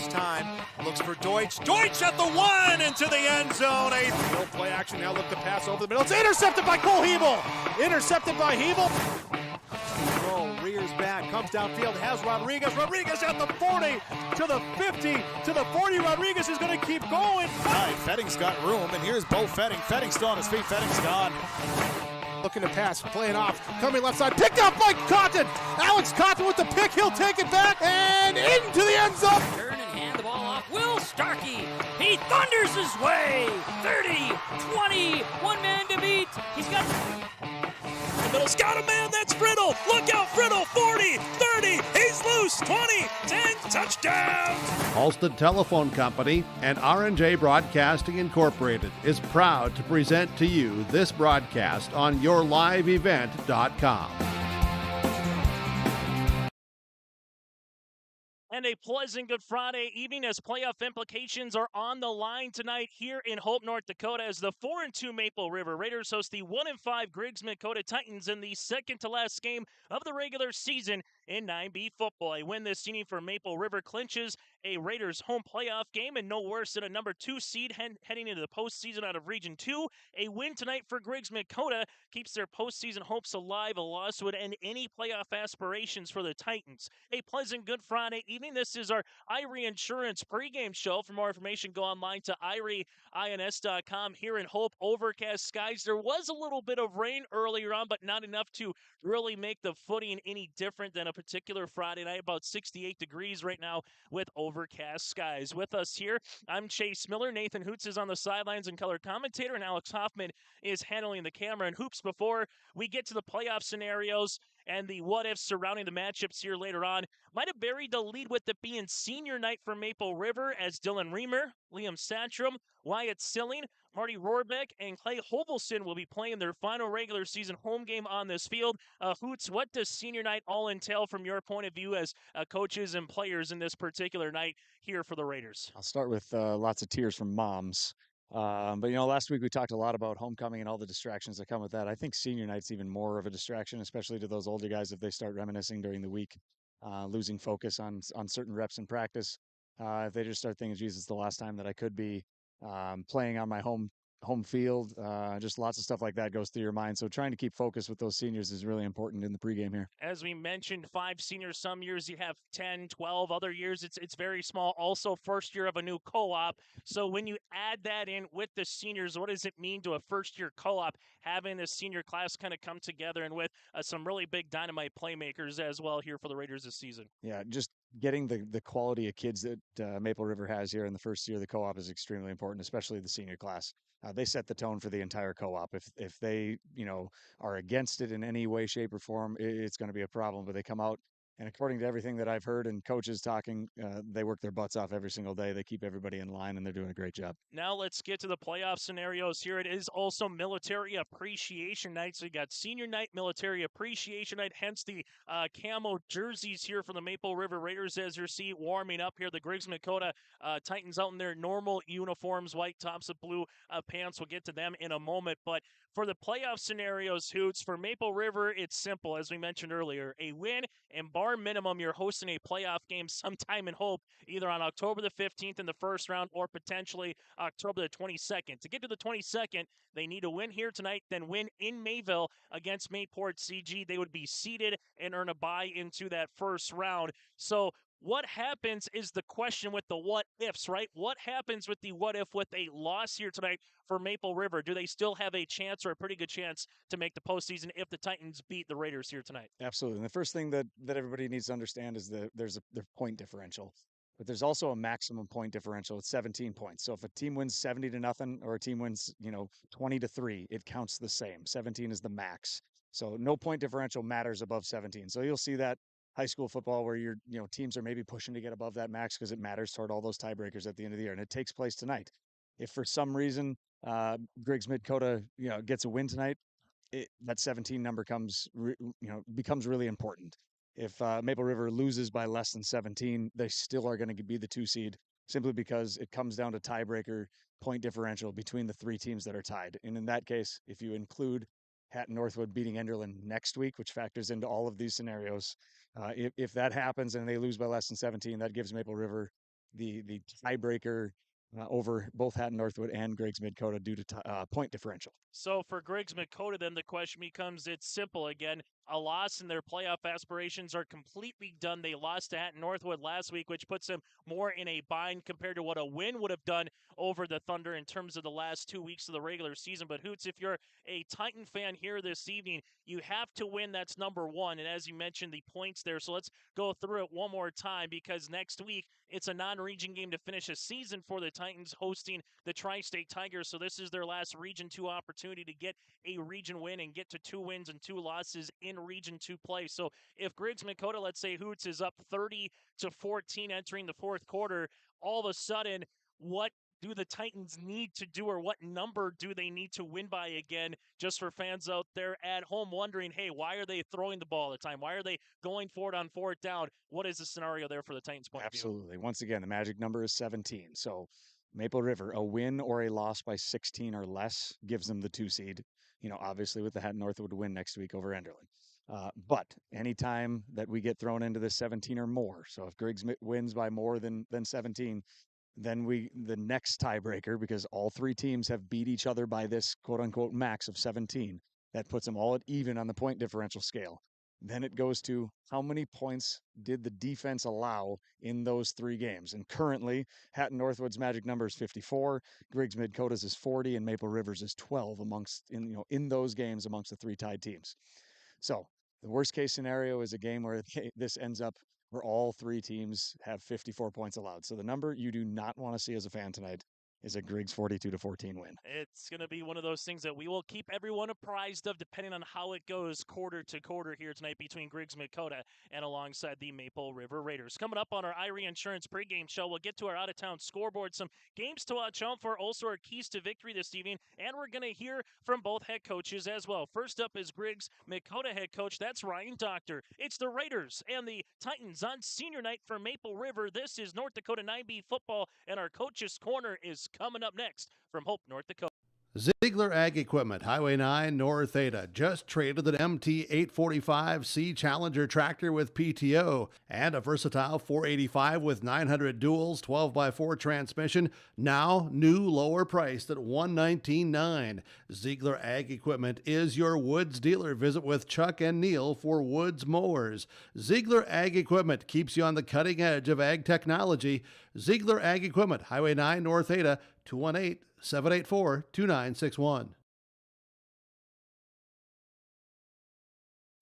time. Looks for Deutsch. Deutsch at the 1 into the end zone. A field play action now. Look to pass over the middle. It's intercepted by Cole Hebel. Intercepted by Hebel. Rears back, comes downfield, has Rodriguez. Rodriguez at the 40, to the 50, to the 40. Rodriguez is going to keep going. Right, Fetting's got room, and here's Bo Fetting. Fetting's still on his feet. Fetting's gone. Looking to pass, playing off, coming left side, picked up by Cotton. Alex Cotton with the pick, he'll take it back, and into the end zone. Turn and hand the ball off. Will Starkey, he thunders his way. 30, 20, one man to beat. He's got... Middle's got a man, that's Friddle. Look out, Friddle, 40, 30, he's loose, 20, 10, touchdown. Halstead Telephone Company and R&J Broadcasting Incorporated is proud to present to you this broadcast on yourliveevent.com. And a pleasant Good Friday evening as playoff implications are on the line tonight here in Hope, North Dakota, as the 4-2 Maple River Raiders host the 1-5 Griggs-Midkota Titans in the second-to-last game of the regular season in 9B football. A win this evening for Maple River clinches a Raiders home playoff game, and no worse than a number 2 seed heading into the postseason out of Region 2. A win tonight for Griggs-Midkota keeps their postseason hopes alive. A loss would end any playoff aspirations for the Titans. A pleasant Good Friday evening. This is our Irie Insurance pregame show. For more information, go online to irieins.com. Here in Hope, overcast skies. There was a little bit of rain earlier on, but not enough to really make the footing any different than a particular Friday night. About 68 degrees right now with overcast skies. With us here, I'm Chase Miller. Nathan Hoots is on the sidelines and color commentator, and Alex Hoffman is handling the camera. And Hoops, before we get to the playoff scenarios and the what-ifs surrounding the matchups here later on, might have buried the lead with it being senior night for Maple River, as Dylan Reamer, Liam Satchram, Wyatt Silling, Marty Rohrbeck, and Clay Hovelson will be playing their final regular season home game on this field. Hoots, what does senior night all entail from your point of view as coaches and players in this particular night here for the Raiders? I'll start with lots of tears from moms. But, last week we talked a lot about homecoming and all the distractions that come with that. I think senior night's even more of a distraction, especially to those older guys if they start reminiscing during the week, losing focus on certain reps in practice. If they just start thinking, Jesus, the last time that I could be playing on my home field, just lots of stuff like that goes through your mind. So trying to keep focus with those seniors is really important in the pregame here. As we mentioned, 5 seniors. Some years you have 10, 12. Other years it's very small. Also, first year of a new co-op. So when you add that in with the seniors, what does it mean to a first-year co-op having the senior class kind of come together and with some really big dynamite playmakers as well here for the Raiders this season? Yeah, just getting the quality of kids that Maple River has here in the first year of the co-op is extremely important, especially the senior class. They set the tone for the entire co-op. If they, are against it in any way, shape, or form, it's going to be a problem. But they come out, and according to everything that I've heard and coaches talking, they work their butts off every single day. They keep everybody in line, and they're doing a great job. Now let's get to the playoff scenarios here. It is also Military Appreciation Night. So you got Senior Night, Military Appreciation Night, hence the camo jerseys here for the Maple River Raiders as you see warming up here. The Griggs-Midkota Titans out in their normal uniforms, white tops with blue pants. We'll get to them in a moment. But for the playoff scenarios, Hoots, for Maple River, it's simple. As we mentioned earlier, a win, and bar minimum, you're hosting a playoff game sometime in Hope, either on October the 15th in the first round or potentially October the 22nd. To get to the 22nd, they need to win here tonight, then win in Mayville against Mayport CG. They would be seeded and earn a bye into that first round. So what happens is the question with the what-ifs, right? What happens with the what-if with a loss here tonight for Maple River? Do they still have a chance or a pretty good chance to make the postseason if the Titans beat the Raiders here tonight? Absolutely. And the first thing that everybody needs to understand is that there's a point differential. But there's also a maximum point differential. It's 17 points. So if a team wins 70-0 or a team wins, 20-3, it counts the same. 17 is the max. So no point differential matters above 17. So you'll see that high school football where teams are maybe pushing to get above that max because it matters toward all those tiebreakers at the end of the year. And it takes place tonight. If for some reason Griggs-Midkota, gets a win tonight, that 17 number becomes really important. If Maple River loses by less than 17, they still are going to be the 2 seed simply because it comes down to tiebreaker point differential between the 3 teams that are tied. And in that case, if you include Hatton Northwood beating Enderlin next week, which factors into all of these scenarios, if that happens and they lose by less than 17, that gives Maple River the tiebreaker over both Hatton Northwood and Griggs-Midkota due to point differential. So for Griggs-Midkota, then the question becomes, it's simple again. A loss and their playoff aspirations are completely done. They lost to Hatton Northwood last week, which puts them more in a bind compared to what a win would have done over the Thunder in terms of the last 2 weeks of the regular season. But Hoots, if you're a Titan fan here this evening, you have to win. That's number one. And as you mentioned, the points there. So let's go through it one more time, because next week it's a non-region game to finish a season for the Titans, hosting the Tri-State Tigers. So this is their last Region 2 opportunity to get a region win and get to 2 wins and 2 losses in Region 2 play. So if Griggs-Midkota, let's say Hoots, is up 30-14 entering the fourth quarter, all of a sudden, what do the Titans need to do, or what number do they need to win by again? Just for fans out there at home wondering, hey, why are they throwing the ball all the time? Why are they going for it on fourth down? What is the scenario there for the Titans' point of view? Absolutely. Once again, the magic number is 17. So Maple River, a win or a loss by 16 or less gives them the 2 seed. Obviously with the Hatton Northwood win next week over Enderlin. But anytime that we get thrown into the 17 or more, so if Griggs wins by more than 17, then the next tiebreaker, because all 3 teams have beat each other by this quote unquote max of 17, that puts them all at even on the point differential scale. Then it goes to how many points did the defense allow in those 3 games. And currently, Hatton Northwood's magic number is 54, Griggs-Midkota's is 40, and Maple River's is 12 in those games amongst the 3 tied teams. So the worst case scenario is a game where this ends up where all 3 teams have 54 points allowed. So the number you do not want to see as a fan tonight is a Griggs 42-14 win. It's going to be one of those things that we will keep everyone apprised of, depending on how it goes quarter to quarter here tonight between Griggs-Midkota and alongside the Maple River Raiders. Coming up on our Irie Insurance pregame show, we'll get to our out-of-town scoreboard, some games to watch out for, also our keys to victory this evening, and we're going to hear from both head coaches as well. First up is Griggs-Midkota head coach. That's Ryan Doctor. It's the Raiders and the Titans on senior night for Maple River. This is North Dakota 9B football, and our coach's corner is coming up next from Hope, North Dakota. Ziegler Ag Equipment, Highway 9, North Ada, just traded an MT845C Challenger tractor with PTO and a versatile 485 with 900 duals, 12x4 transmission, now new lower priced at $119,900. Ziegler Ag Equipment is your Woods dealer. Visit with Chuck and Neil for Woods mowers. Ziegler Ag Equipment keeps you on the cutting edge of ag technology. Ziegler Ag Equipment, Highway 9, North Ada, 218-784-2961.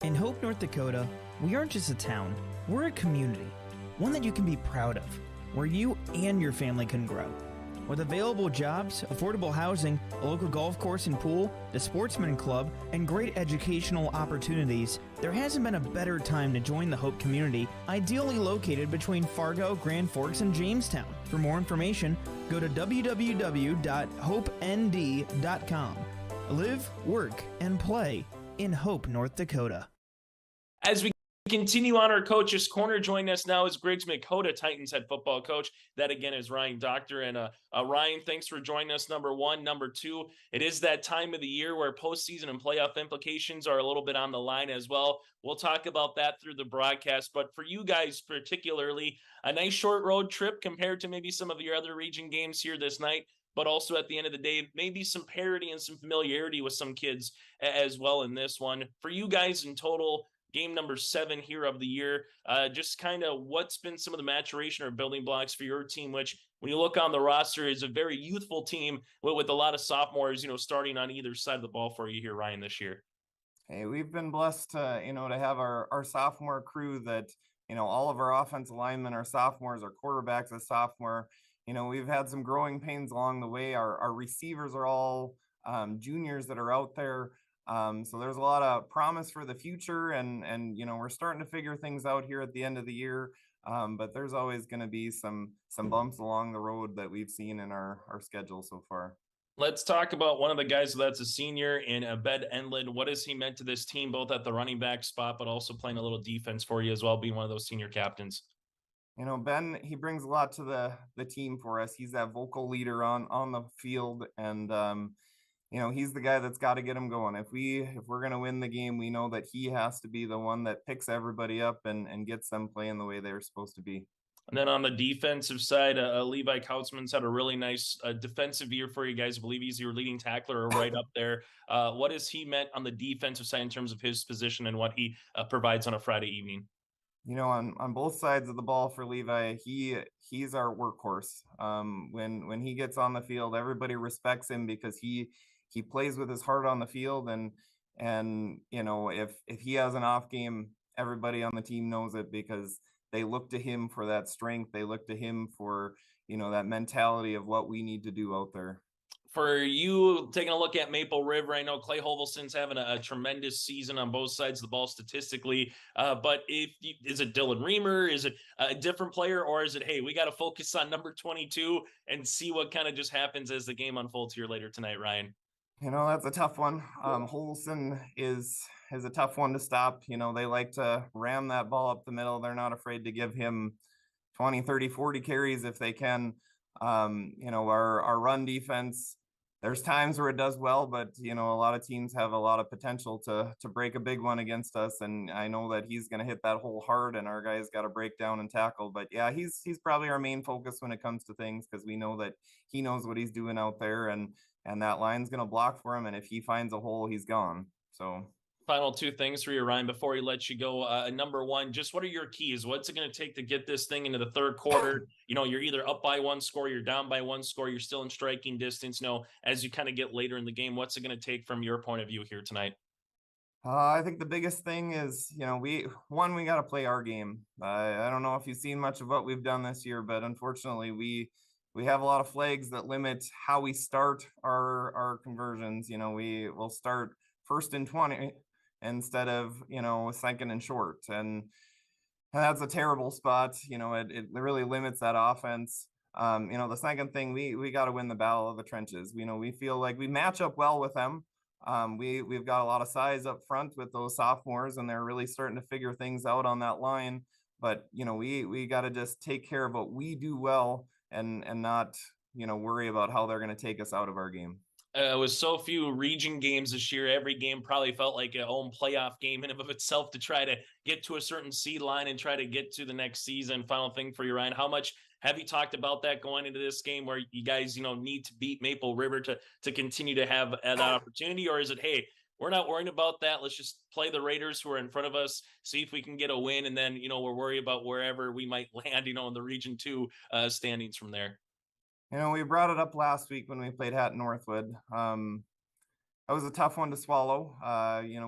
In Hope, North Dakota, we aren't just a town, we're a community, one that you can be proud of, where you and your family can grow. With available jobs, affordable housing, a local golf course and pool, the Sportsman Club, and great educational opportunities, there hasn't been a better time to join the Hope community, ideally located between Fargo, Grand Forks, and Jamestown. For more information, go to www.hopend.com. Live, work, and play in Hope, North Dakota. As we continue on our coach's corner, joining us now is Griggs-Midkota Titans head football coach. That again is Ryan Doctor. And Ryan, thanks for joining us. Number one. Number two, it is that time of the year where postseason and playoff implications are a little bit on the line as well. We'll talk about that through the broadcast. But for you guys particularly, a nice short road trip compared to maybe some of your other region games here this night. But also at the end of the day, maybe some parity and some familiarity with some kids as well in this one. For you guys in total, game number 7 here of the year, just kind of what's been some of the maturation or building blocks for your team, which when you look on the roster is a very youthful team with a lot of sophomores, starting on either side of the ball for you here, Ryan, this year. Hey, we've been blessed to, to have our sophomore crew that, all of our offensive linemen are sophomores, our quarterback's a sophomore. We've had some growing pains along the way. Our receivers are all juniors that are out there. So there's a lot of promise for the future, and we're starting to figure things out here at the end of the year. But there's always going to be some bumps along the road that we've seen in our schedule so far. Let's talk about one of the guys that's a senior in Abed Enlin. What has he meant to this team, both at the running back spot, but also playing a little defense for you as well, being one of those senior captains? Ben, he brings a lot to the team for us. He's that vocal leader on the field, and he's the guy that's got to get him going. If we're going to win the game, we know that he has to be the one that picks everybody up and gets them playing the way they're supposed to be. And then on the defensive side, Levi Kautzman's had a really nice defensive year for you guys. I believe he's your leading tackler or right up there. What has he meant on the defensive side in terms of his position and what he provides on a Friday evening? On both sides of the ball for Levi, he's our workhorse. When he gets on the field, everybody respects him because he plays with his heart on the field, and if he has an off game, everybody on the team knows it because they look to him for that strength. They look to him for that mentality of what we need to do out there. For you taking a look at Maple River, I know Clay Hovelson's having a tremendous season on both sides of the ball statistically. But is it Dylan Reamer? Is it a different player? Or is it, hey, we got to focus on number 22 and see what kind of just happens as the game unfolds here later tonight, Ryan? That's a tough one. Holson is a tough one to stop. They like to ram that ball up the middle. They're not afraid to give him 20, 30, 40 carries if they can. Our run defense, there's times where it does well, but a lot of teams have a lot of potential to break a big one against us. And I know that he's going to hit that hole hard, and our guys got to break down and tackle. But yeah, he's probably our main focus when it comes to things, because we know that he knows what he's doing out there, and that line's going to block for him. And if he finds a hole, he's gone. So final two things for you, Ryan, before he lets you go. Number one, just what are your keys? What's it going to take to get this thing into the third quarter? You're either up by one score, you're down by one score, you're still in striking distance. As you kind of get later in the game, what's it going to take from your point of view here tonight? I think the biggest thing is, we got to play our game. I don't know if you've seen much of what we've done this year, but unfortunately we have a lot of flags that limit how we start our conversions. We will start 1st and 20 instead of, second and short. And that's a terrible spot. It really limits that offense. The second thing, we got to win the battle of the trenches. We feel like we match up well with them. We've got a lot of size up front with those sophomores, and they're really starting to figure things out on that line. But, we got to just take care of what we do well and not, worry about how they're going to take us out of our game. It was so few region games this year. Every game probably felt like a home playoff game in and of itself to try to get to a certain seed line and try to get to the next season. Final thing for you, Ryan, how much have you talked about that going into this game where you guys, need to beat Maple River to continue to have that opportunity? Or is it, hey, we're not worrying about that. Let's just play the Raiders who are in front of us, see if we can get a win. And then, we'll worry about wherever we might land, in the Region 2 standings from there. We brought it up last week when we played Hatton Northwood. That was a tough one to swallow.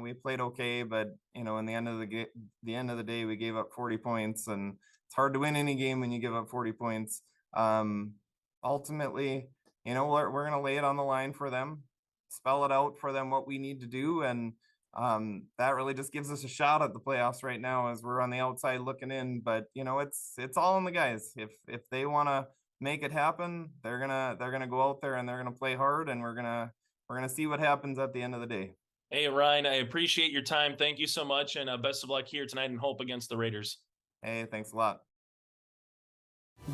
We played okay, but in the end of the day, we gave up 40 points, and it's hard to win any game when you give up 40 points. Ultimately, we're going to lay it on the line for them, spell it out for them what we need to do, and that really just gives us a shot at the playoffs right now as we're on the outside looking in. But it's all in the guys. If they want to make it happen, they're gonna go out there and they're gonna play hard, and we're gonna see what happens at the end of the day. Hey, Ryan, I appreciate your time. Thank you so much, and best of luck here tonight and hope against the Raiders. Hey, thanks a lot.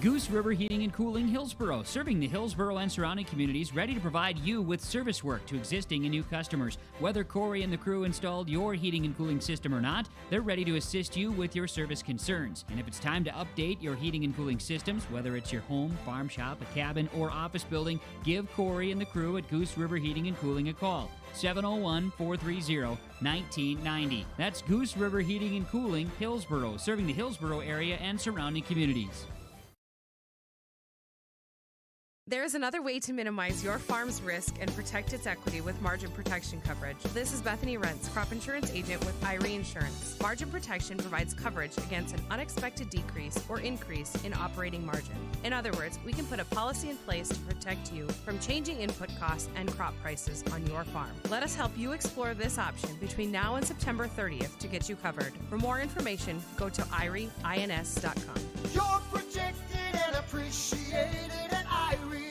Goose River Heating and Cooling, Hillsboro, serving the Hillsboro and surrounding communities, ready to provide you with service work to existing and new customers. Whether Corey and the crew installed your heating and cooling system or not, they're ready to assist you with your service concerns. And if it's time to update your heating and cooling systems, whether it's your home, farm shop, a cabin, or office building, give Corey and the crew at Goose River Heating and Cooling a call. 701-430-1990. That's Goose River Heating and Cooling, Hillsboro, serving the Hillsboro area and surrounding communities. There is another way to minimize your farm's risk and protect its equity with margin protection coverage. This is Bethany Rentz, crop insurance agent with IRE Insurance. Margin protection provides coverage against an unexpected decrease or increase in operating margin. In other words, we can put a policy in place to protect you from changing input costs and crop prices on your farm. Let us help you explore this option between now and September 30th to get you covered. For more information, go to IREINS.com. You're protected and appreciated at IRE.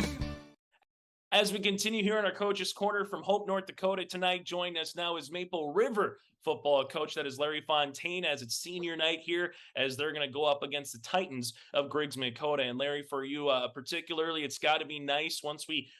As we continue here in our Coach's Corner from Hope, North Dakota tonight, joining us now is Maple River football coach. That is Larry Fontaine, as it's senior night here, as they're going to go up against the Titans of Griggs-Midkota. And Larry, for you particularly, it's got to be nice once we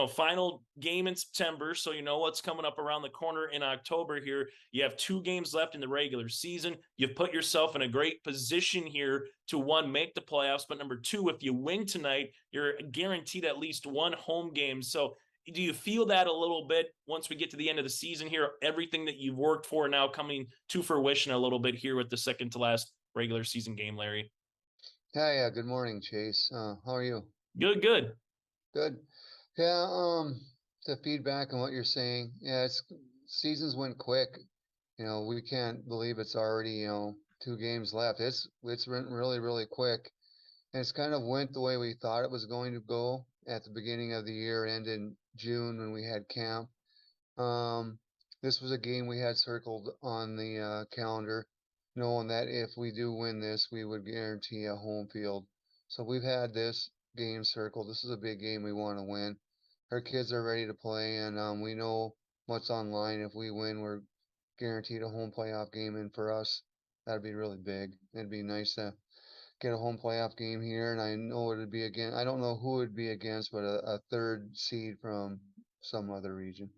final game in September, so you know what's coming up around the corner in October here. You have 2 games left in the regular season. You've put yourself in a great position here to, 1, make the playoffs, but number 2, if you win tonight, you're guaranteed at least 1 home game. So do you feel that a little bit once we get to the end of the season here, everything that you've worked for now coming to fruition a little bit here with the second to last regular season game, Larry? Yeah, good morning, Chase. How are you? Good. Good. Yeah, to feedback on what you're saying, yeah, seasons went quick. We can't believe it's already, 2 games left. It's went really, really quick. And it's kind of went the way we thought it was going to go at the beginning of the year, and in June when we had camp. This was a game we had circled on the calendar, knowing that if we do win this, we would guarantee a home field. So we've had this game circled. This is a big game we want to win. Our kids are ready to play, and we know what's on line. If we win, we're guaranteed a home playoff game, and for us, that'd be really big. It'd be nice to get a home playoff game here, and I know it'd be again. I don't know who it'd be against, but a 3rd seed from some other region.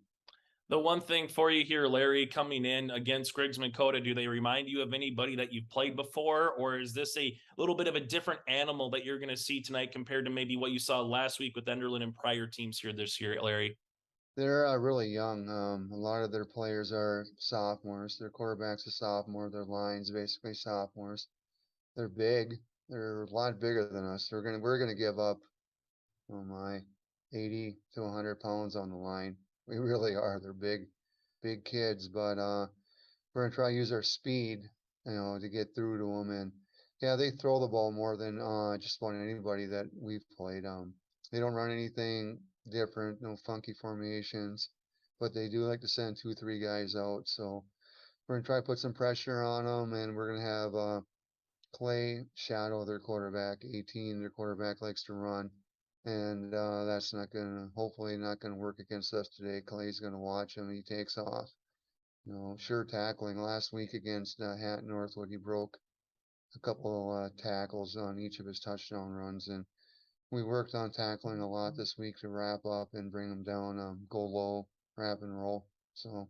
The one thing for you here, Larry, coming in against Griggs-Midkota, do they remind you of anybody that you've played before, or is this a little bit of a different animal that you're going to see tonight compared to maybe what you saw last week with Enderlin and prior teams here this year, Larry? They're really young. A lot of their players are sophomores. Their quarterback's a sophomore. Their line's basically sophomores. They're big. They're a lot bigger than us. We're gonna give up, 80 to 100 pounds on the line. We really are. They're big kids, but we're gonna try to use our speed, to get through to them. And yeah, they throw the ball more than just about anybody that we've played. They don't run anything different, no funky formations, but they do like to send 2, 3 guys out. So we're gonna try to put some pressure on them, and we're gonna have Clay shadow their quarterback. 18, their quarterback likes to run. And that's hopefully not gonna work against us today. Clay's gonna watch him. He takes off. Sure tackling. Last week against Hatton Northwood, he broke a couple tackles on each of his touchdown runs, and we worked on tackling a lot this week to wrap up and bring them down, go low, wrap and roll. So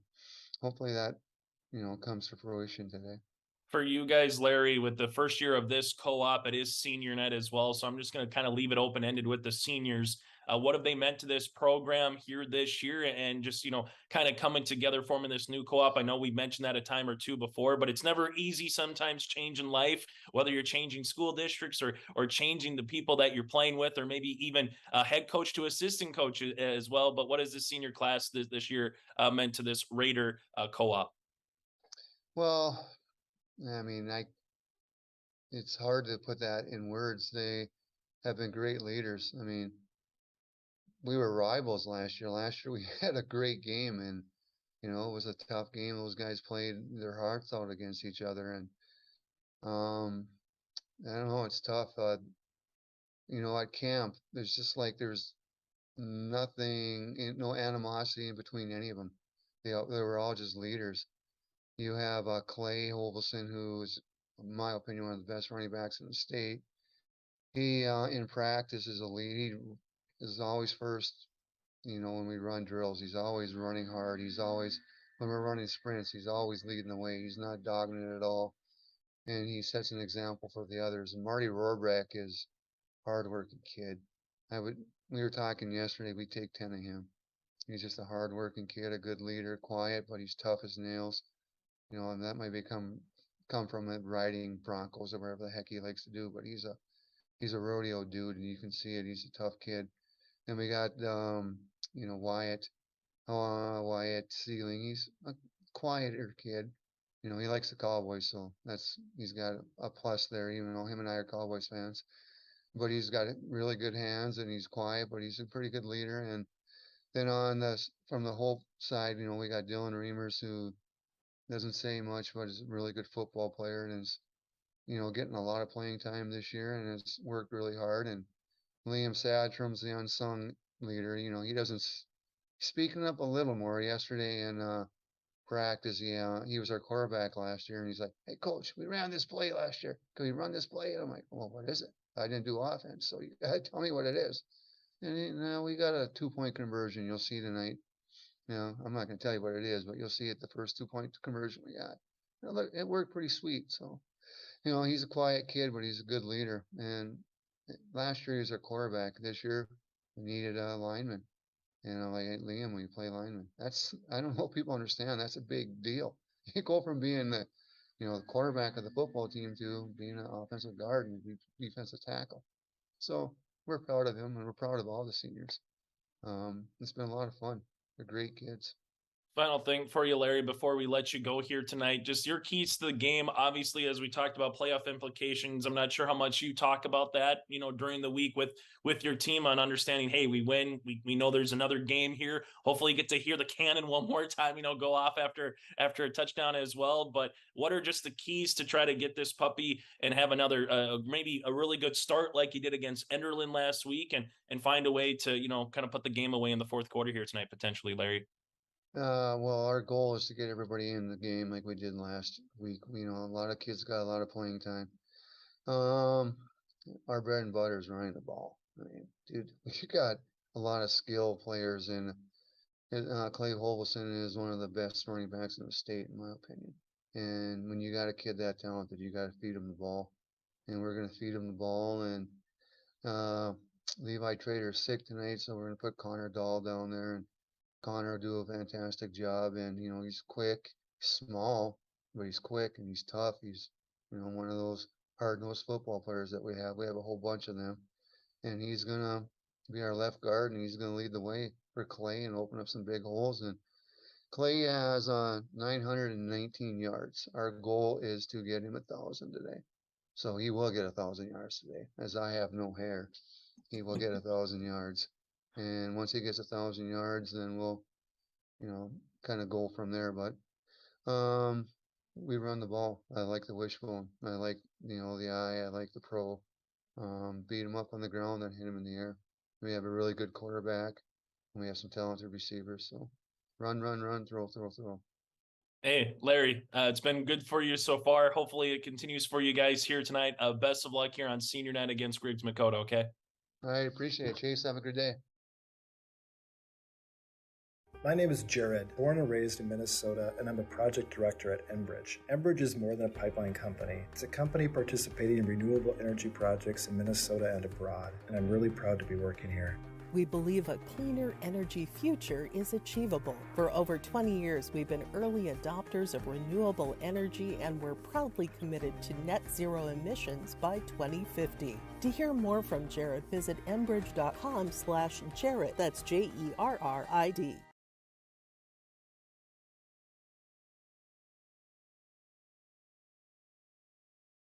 hopefully that comes to fruition today. For you guys, Larry, with the first year of this co-op, it is senior night as well. So I'm just going to kind of leave it open-ended with the seniors. What have they meant to this program here this year, and just, kind of coming together, forming this new co-op? I know we mentioned that a time or two before, but it's never easy sometimes changing life, whether you're changing school districts or changing the people that you're playing with, or maybe even a head coach to assistant coach as well. But what has the senior class this year meant to this Raider co-op? Well, I mean, it's hard to put that in words. They have been great leaders. I mean, we were rivals last year. Last year we had a great game, and it was a tough game. Those guys played their hearts out against each other, and I don't know, it's tough. At camp, there's nothing, no animosity in between any of them. They were all just leaders. You have Clay Holveson, who is, in my opinion, one of the best running backs in the state. He, in practice, is a lead. He is always first, when we run drills. He's always running hard. When we're running sprints, he's always leading the way. He's not dogging it at all. And he sets an example for the others. And Marty Rohrbach is a hard-working kid. We were talking yesterday, we'd take 10 of him. He's just a hard-working kid, a good leader, quiet, but he's tough as nails. And that might come from it riding Broncos or whatever the heck he likes to do, but he's a rodeo dude, and you can see it. He's a tough kid. Then we got Wyatt Sealing. He's a quieter kid. He likes the Cowboys, so he's got a plus there, even though him and I are Cowboys fans. But he's got really good hands, and he's quiet, but he's a pretty good leader. And then from the whole side, we got Dylan Reimers, who doesn't say much, but is a really good football player, and is, getting a lot of playing time this year, and has worked really hard. And Liam Sadtrom's the unsung leader. He doesn't speaking up a little more yesterday in practice. He was our quarterback last year, and he's like, "Hey, coach, we ran this play last year. Can we run this play?" And I'm like, "Well, what is it? I didn't do offense, so you gotta tell me what it is." Now we got a 2-point conversion. You'll see tonight. I'm not going to tell you what it is, but you'll see it the first 2-point conversion we got. Look, it worked pretty sweet. So, he's a quiet kid, but he's a good leader. And last year he was our quarterback. This year we needed a lineman. Like Liam, when you play lineman, I don't know if people understand. That's a big deal. You go from being the quarterback of the football team to being an offensive guard and defensive tackle. So we're proud of him, and we're proud of all the seniors. It's been a lot of fun. They're great kids. Final thing for you, Larry, before we let you go here tonight, just your keys to the game. Obviously, as we talked about playoff implications, I'm not sure how much you talk about that, during the week with your team on understanding, hey, we win. We know there's another game here. Hopefully you get to hear the cannon one more time, go off after a touchdown as well. But what are just the keys to try to get this puppy and have another, maybe a really good start like you did against Enderlin last week and find a way to, kind of put the game away in the fourth quarter here tonight, potentially, Larry? Well, our goal is to get everybody in the game like we did last week. A lot of kids got a lot of playing time. Our bread and butter is running the ball. I mean, dude, you got a lot of skilled players, and Clay Holvison is one of the best running backs in the state, in my opinion. And when you got a kid that talented, you got to feed him the ball, and we're going to feed him the ball. And Levi Trader's sick tonight, so we're going to put Connor Dahl down there, and Connor will do a fantastic job. And he's quick, he's small, but he's quick and he's tough. He's one of those hard-nosed football players that we have. We have a whole bunch of them, and he's gonna be our left guard, and he's gonna lead the way for Clay and open up some big holes. And Clay has 919 yards. Our goal is to get him 1,000 today, so he will get 1,000 yards today. As I have no hair, he will get 1,000 yards. And once he gets 1,000 yards, then we'll, kind of go from there. But we run the ball. I like the wishbone. I like, the eye. I like the pro. Beat him up on the ground, then hit him in the air. We have a really good quarterback, and we have some talented receivers. So run, throw. Hey, Larry, it's been good for you so far. Hopefully it continues for you guys here tonight. Best of luck here on senior night against Griggs-Midkota, okay? I appreciate it, Chase. Have a good day. My name is Jared, born and raised in Minnesota, and I'm a project director at Enbridge. Enbridge is more than a pipeline company. It's a company participating in renewable energy projects in Minnesota and abroad, and I'm really proud to be working here. We believe a cleaner energy future is achievable. For over 20 years, we've been early adopters of renewable energy, and we're proudly committed to net zero emissions by 2050. To hear more from Jared, visit enbridge.com/Jared. That's JERRID.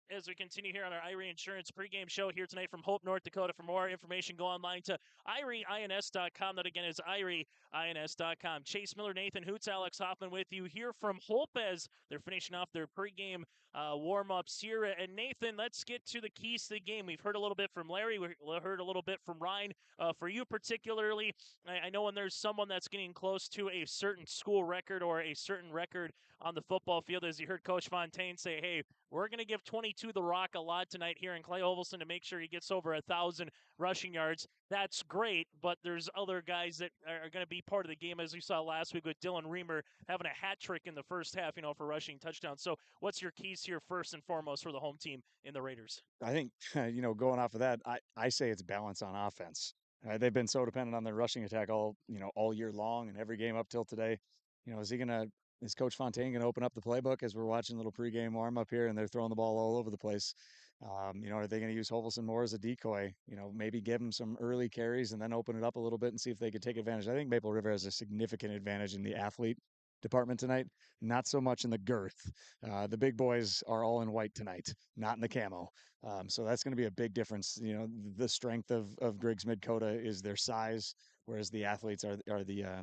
As we continue here on our Irie Insurance pregame show here tonight from Hope, North Dakota. For more information, go online to IrieINS.com. That again is IrieINS.com. Chase Miller, Nathan Hoots, Alex Hoffman with you here from Hope as they're finishing off their pregame warm-ups here. And Nathan, let's get to the keys to the game. We've heard a little bit from Larry. We heard a little bit from Ryan. For you particularly, I know when there's someone that's getting close to a certain school record or a certain record on the football field, as you heard Coach Fontaine say, hey, we're going to give 22 the rock a lot tonight here in Clay Holvison to make sure he gets over 1,000 rushing yards. That's great, but there's other guys that are going to be part of the game, as we saw last week with Dylan Reamer having a hat trick in the first half, for rushing touchdowns. So what's your keys here first and foremost for the home team in the Raiders? I think, going off of that, I say it's balance on offense. They've been so dependent on their rushing attack all year long and every game up till today. Is Coach Fontaine going to open up the playbook as we're watching a little pregame warm up here and they're throwing the ball all over the place? Are they going to use Holvison more as a decoy? Maybe give him some early carries and then open it up a little bit and see if they could take advantage. I think Maple River has a significant advantage in the athlete department tonight, not so much in the girth. The big boys are all in white tonight, not in the camo. So that's going to be a big difference. The strength of Griggs-Midkota is their size, whereas the athletes are the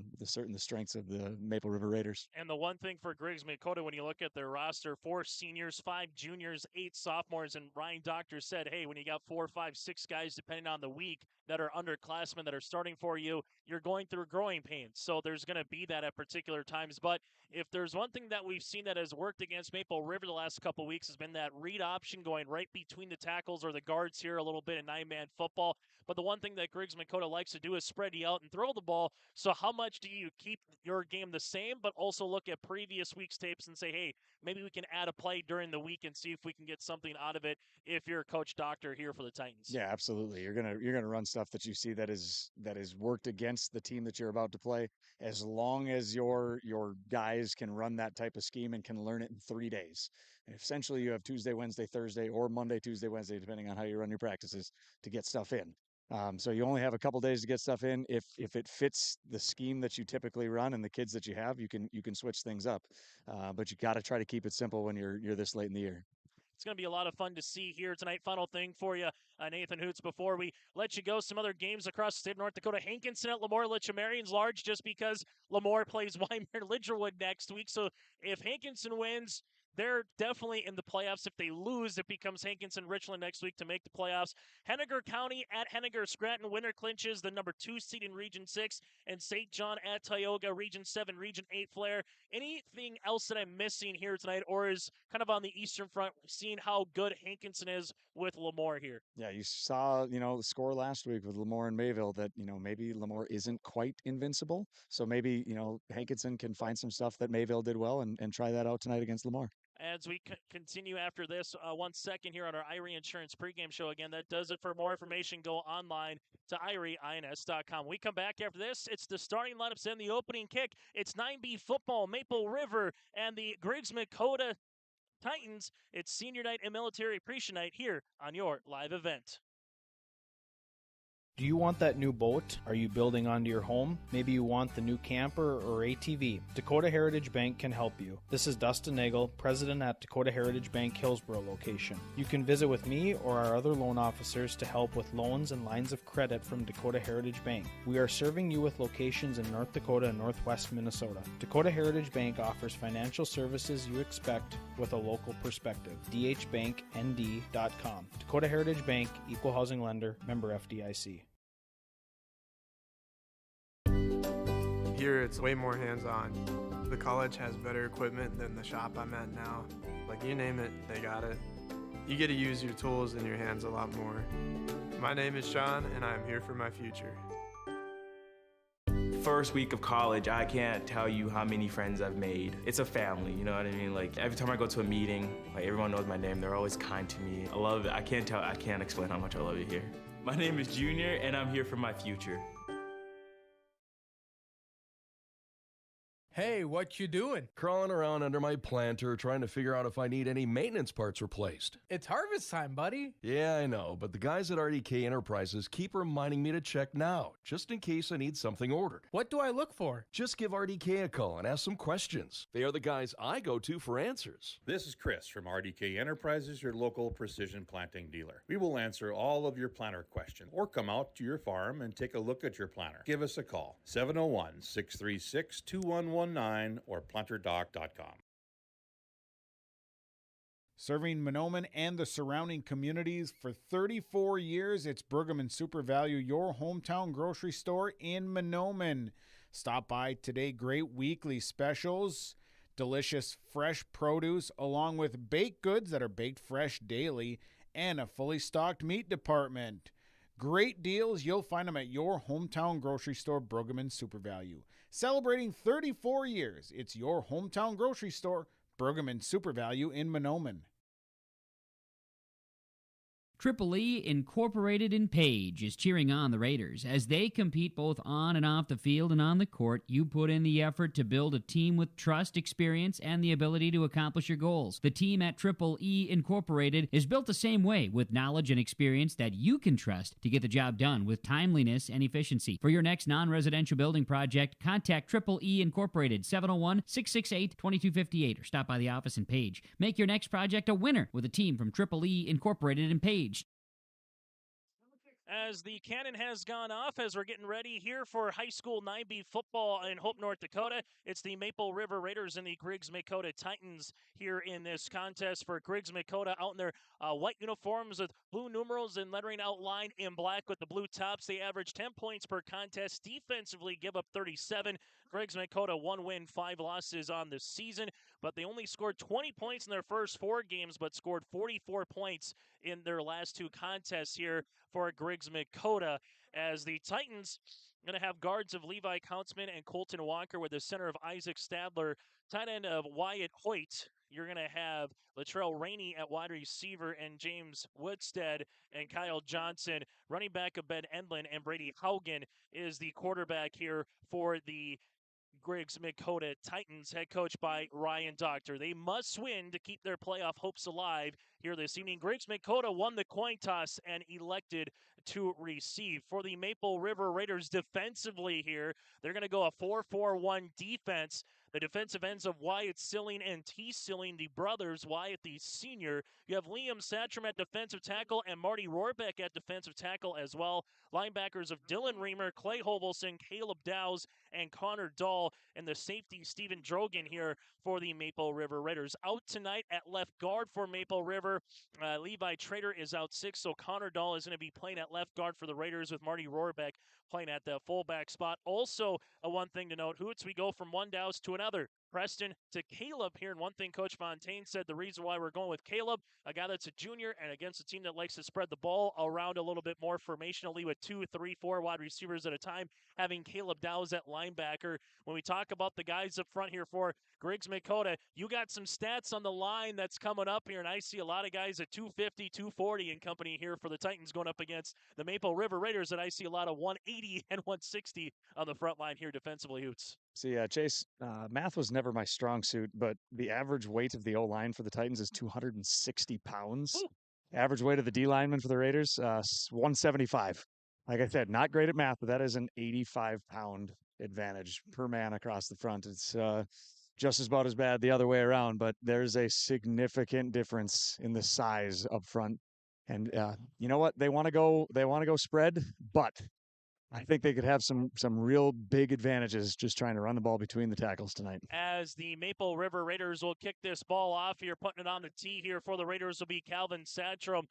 strengths of the Maple River Raiders. And the one thing for Griggs-Midkota, when you look at their roster, 4 seniors, 5 juniors, 8 sophomores, and Ryan Doctor said, hey, when you got 4, 5, 6 guys, depending on the week, that are underclassmen that are starting for you, you're going through growing pains. So there's going to be that at particular times. But if there's one thing that we've seen that has worked against Maple River the last couple weeks has been that read option going right between the tackles or the guards here a little bit in 9-man football. But the one thing that Griggs-Midkota likes to do is spread you out and throw the ball. So how much do you keep your game the same, but also look at previous week's tapes and say, hey, maybe we can add a play during the week and see if we can get something out of it if you're Coach Doctor here for the Titans? Yeah, absolutely. You're gonna run stuff that you see that is worked against the team that you're about to play. As long as your guys can run that type of scheme and can learn it in 3 days. And essentially, you have Tuesday, Wednesday, Thursday, or Monday, Tuesday, Wednesday, depending on how you run your practices to get stuff in. So you only have a couple days to get stuff in. If it fits the scheme that you typically run and the kids that you have, you can switch things up. But you got to try to keep it simple when you're this late in the year. It's going to be a lot of fun to see here tonight. Final thing for you, Nathan Hoots, before we let you go. Some other games across the state of North Dakota. Hankinson at Lemoore. Litchmarian's large just because Lemoore plays Weimar-Lidgerwood next week. So if Hankinson wins, they're definitely in the playoffs. If they lose, it becomes Hankinson-Richland next week to make the playoffs. Henniker County at Henniker-Scranton. Winner clinches the number 2 seed in Region 6. And St. John at Tioga, Region 7, Region 8 Flair. Anything else that I'm missing here tonight, or is kind of on the Eastern Front, seeing how good Hankinson is with Lemoore here? Yeah, you saw, the score last week with Lemoore and Mayville that, maybe Lemoore isn't quite invincible. So maybe, Hankinson can find some stuff that Mayville did well and try that out tonight against Lemoore. As we continue after this, 1 second here on our Irie Insurance pregame show. Again, that does it. For more information, go online to irieins.com. We come back after this. It's the starting lineups and the opening kick. It's 9B football, Maple River, and the Griggs-Midkota Titans. It's senior night and military appreciation night here on your live event. Do you want that new boat? Are you building onto your home? Maybe you want the new camper or ATV. Dakota Heritage Bank can help you. This is Dustin Nagel, president at Dakota Heritage Bank Hillsborough location. You can visit with me or our other loan officers to help with loans and lines of credit from Dakota Heritage Bank. We are serving you with locations in North Dakota and Northwest Minnesota. Dakota Heritage Bank offers financial services you expect with a local perspective. dhbanknd.com. Dakota Heritage Bank, equal housing lender, member FDIC. Here it's way more hands-on. The college has better equipment than the shop I'm at now. Like, you name it, they got it. You get to use your tools and your hands a lot more. My name is Sean, and I'm here for my future. First week of college, I can't tell you how many friends I've made. It's a family, you know what I mean? Like, every time I go to a meeting, like, everyone knows my name. They're always kind to me. I love it. I can't explain how much I love it here. My name is Junior, and I'm here for my future. Hey, what you doing? Crawling around under my planter trying to figure out if I need any maintenance parts replaced. It's harvest time, buddy. Yeah, I know, but the guys at RDK Enterprises keep reminding me to check now, just in case I need something ordered. What do I look for? Just give RDK a call and ask some questions. They are the guys I go to for answers. This is Chris from RDK Enterprises, your local precision planting dealer. We will answer all of your planter questions or come out to your farm and take a look at your planter. Give us a call, 701-636-2119 or planterdoc.com. Serving Mahnomen and the surrounding communities for 34 years, it's Pregame Super Value, your hometown grocery store in Mahnomen. Stop by today. Great weekly specials, delicious fresh produce, along with baked goods that are baked fresh daily, and a fully stocked meat department. Great deals. You'll find them at your hometown grocery store, Pregame Super Value. Celebrating 34 years, it's your hometown grocery store, Pregame Super Value in Mahnomen. Triple E Incorporated in Page is cheering on the Raiders. As they compete both on and off the field and on the court, you put in the effort to build a team with trust, experience, and the ability to accomplish your goals. The team at Triple E Incorporated is built the same way, with knowledge and experience that you can trust to get the job done with timeliness and efficiency. For your next non-residential building project, contact Triple E Incorporated, 701-668-2258, or stop by the office in Page. Make your next project a winner with a team from Triple E Incorporated in Page. As the cannon has gone off, as we're getting ready here for high school 9B football in Hope, North Dakota, it's the Maple River Raiders and the Griggs-Midkota Titans here in this contest. For Griggs-Midkota out in their white uniforms with blue numerals and lettering outlined in black with the blue tops. They average 10 points per contest. Defensively give up 37. Griggs-Midkota 1 win, 5 losses on the season, but they only scored 20 points in their first 4 games, but scored 44 points in their last 2 contests here for Griggs-Midkota, as the Titans going to have guards of Levi Countsman and Colton Walker with the center of Isaac Stadler, tight end of Wyatt Hoyt. You're going to have Latrell Rainey at wide receiver and James Woodstead and Kyle Johnson. Running back of Ben Endlin and Brady Haugen is the quarterback here for the Griggs-Midkota Titans, head coach by Ryan Doctor. They must win to keep their playoff hopes alive here this evening. Griggs-Midkota won the coin toss and elected to receive. For the Maple River Raiders defensively here, they're going to go a 4-4-1 defense. The defensive ends of Wyatt Silling and T. Silling, the brothers, Wyatt the senior. You have Liam Satcham at defensive tackle and Marty Rohrbeck at defensive tackle as well. Linebackers of Dylan Reamer, Clay Hovelson, Caleb Dowse, and Connor Dahl, and the safety Stephen Drogan here for the Maple River Raiders. Out tonight at left guard for Maple River, Levi Trader is out sick, so Connor Dahl is going to be playing at left guard for the Raiders with Marty Rohrbeck playing at the fullback spot. Also, one thing to note, Hoots, we go from one Dowse to another. Preston to Caleb here. And one thing Coach Fontaine said, the reason why we're going with Caleb, a guy that's a junior and against a team that likes to spread the ball around a little bit more formationally with 2, 3, 4 wide receivers at a time, having Caleb Dowse at linebacker. When we talk about the guys up front here for Griggs-Midkota, you got some stats on the line that's coming up here, and I see a lot of guys at 250, 240 in company here for the Titans going up against the Maple River Raiders, and I see a lot of 180 and 160 on the front line here defensively, Hoots. See, Chase, math was never my strong suit, but the average weight of the O-line for the Titans is 260 pounds. Ooh. Average weight of the D lineman for the Raiders, 175. Like I said, not great at math, but that is an 85-pound advantage per man across the front. It's just about as bad the other way around, but there's a significant difference in the size up front. And you know what? They want to go spread, but I think they could have some real big advantages just trying to run the ball between the tackles tonight. As the Maple River Raiders will kick this ball off here, putting it on the tee here for the Raiders will be Calvin Satcham.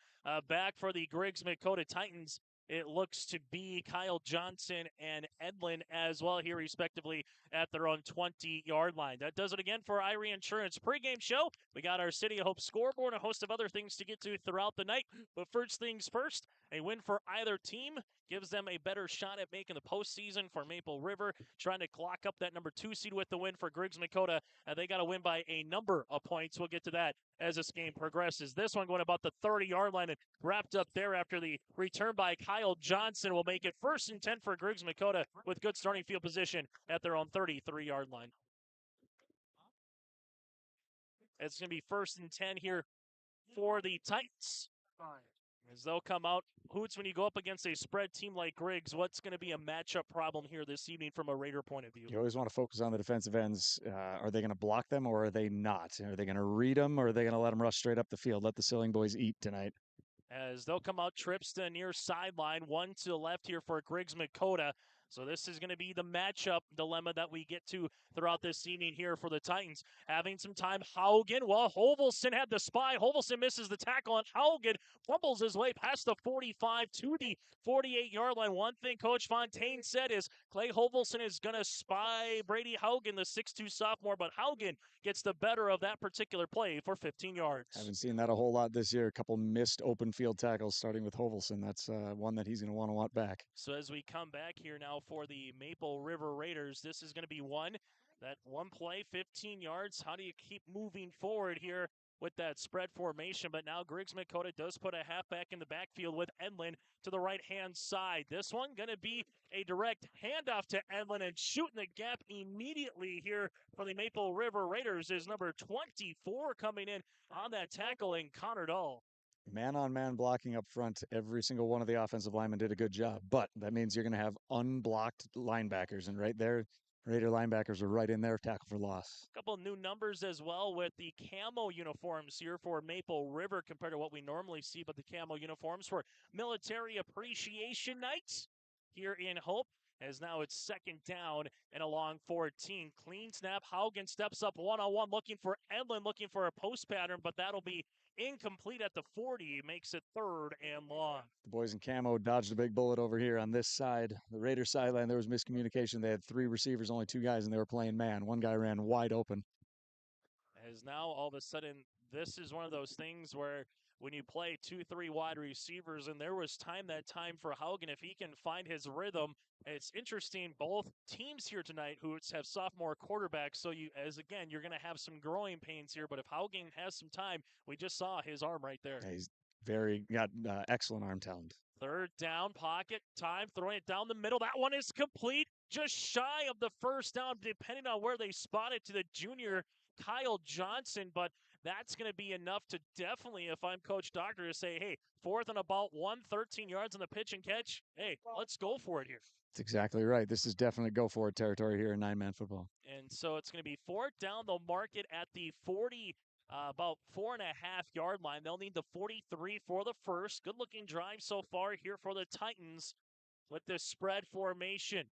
Back for the Griggs-Midkota Titans, it looks to be Kyle Johnson and Edlin as well here, respectively, at their own 20-yard line. That does it again for Irie Insurance pregame show. We got our City of Hope scoreboard and a host of other things to get to throughout the night. But first things first, a win for either team gives them a better shot at making the postseason. For Maple River, trying to clock up that number 2 seed with the win. For Griggs-Midkota, they got to win by a number of points. We'll get to that as this game progresses. This one going about the 30-yard line and wrapped up there after the return by Kyle Johnson will make it 1st and 10 for Griggs-Midkota with good starting field position at their own 33-yard line. It's going to be 1st and 10 here for the Titans, as they'll come out. Hoots, when you go up against a spread team like Griggs, what's going to be a matchup problem here this evening from a Raider point of view? You always want to focus on the defensive ends. Are they going to block them or are they not? Are they going to read them or are they going to let them rush straight up the field? Let the Silling boys eat tonight. As they'll come out, trips to the near sideline, one to the left here for Griggs-Midkota. So this is going to be the matchup dilemma that we get to throughout this evening here for the Titans. Having some time, Haugen. Well, Hovelson had the spy. Hovelson misses the tackle, and Haugen fumbles his way past the 45 to the 48-yard line. One thing Coach Fontaine said is Clay Hovelson is going to spy Brady Haugen, the 6'2 sophomore, but Haugen gets the better of that particular play for 15 yards. Haven't seen that a whole lot this year. A couple missed open field tackles starting with Hovelson. That's one that he's going to want back. So as we come back here now for the Maple River Raiders, this is going to be one play, 15 yards. How do you keep moving forward here with that spread formation? But now Griggs-Midkota does put a halfback in the backfield with Edlin to the right-hand side. This one going to be a direct handoff to Edlin, and shooting the gap immediately here for the Maple River Raiders is number 24 coming in on that tackle, in Connor Dahl. Man-on-man blocking up front, every single one of the offensive linemen did a good job, but that means you're going to have unblocked linebackers, and right there, Raider linebackers were right in there, tackle for loss. A couple new numbers as well with the camo uniforms here for Maple River compared to what we normally see, but the camo uniforms for Military Appreciation Night here in Hope, as now it's second down and a long 14. Clean snap. Haugen steps up one-on-one looking for Edlin, looking for a post pattern, but that'll be incomplete at the 40. Makes it third and long. The boys in camo dodged a big bullet over here on this side. The Raiders sideline, there was miscommunication. They had 3 receivers, only 2 guys, and they were playing man. One guy ran wide open. As now all of a sudden, this is one of those things where when you play 2-3 wide receivers, and there was that time for Haugen, if he can find his rhythm. It's interesting, both teams here tonight who have sophomore quarterbacks, so you're going to have some growing pains here, but if Haugen has some time, we just saw his arm right there. Yeah, he's got excellent arm talent. Third down, pocket time, throwing it down the middle. That one is complete, just shy of the first down, depending on where they spot it to the junior Kyle Johnson, but that's going to be enough to definitely, if I'm Coach Doctor, to say, hey, 4th and about 13 yards on the pitch and catch. Hey, let's go for it here. That's exactly right. This is definitely go for it territory here in 9-man football. And so it's going to be 4th down. They'll mark it at the 40, about 4.5-yard line. They'll need the 43 for the first. Good-looking drive so far here for the Titans with this spread formation.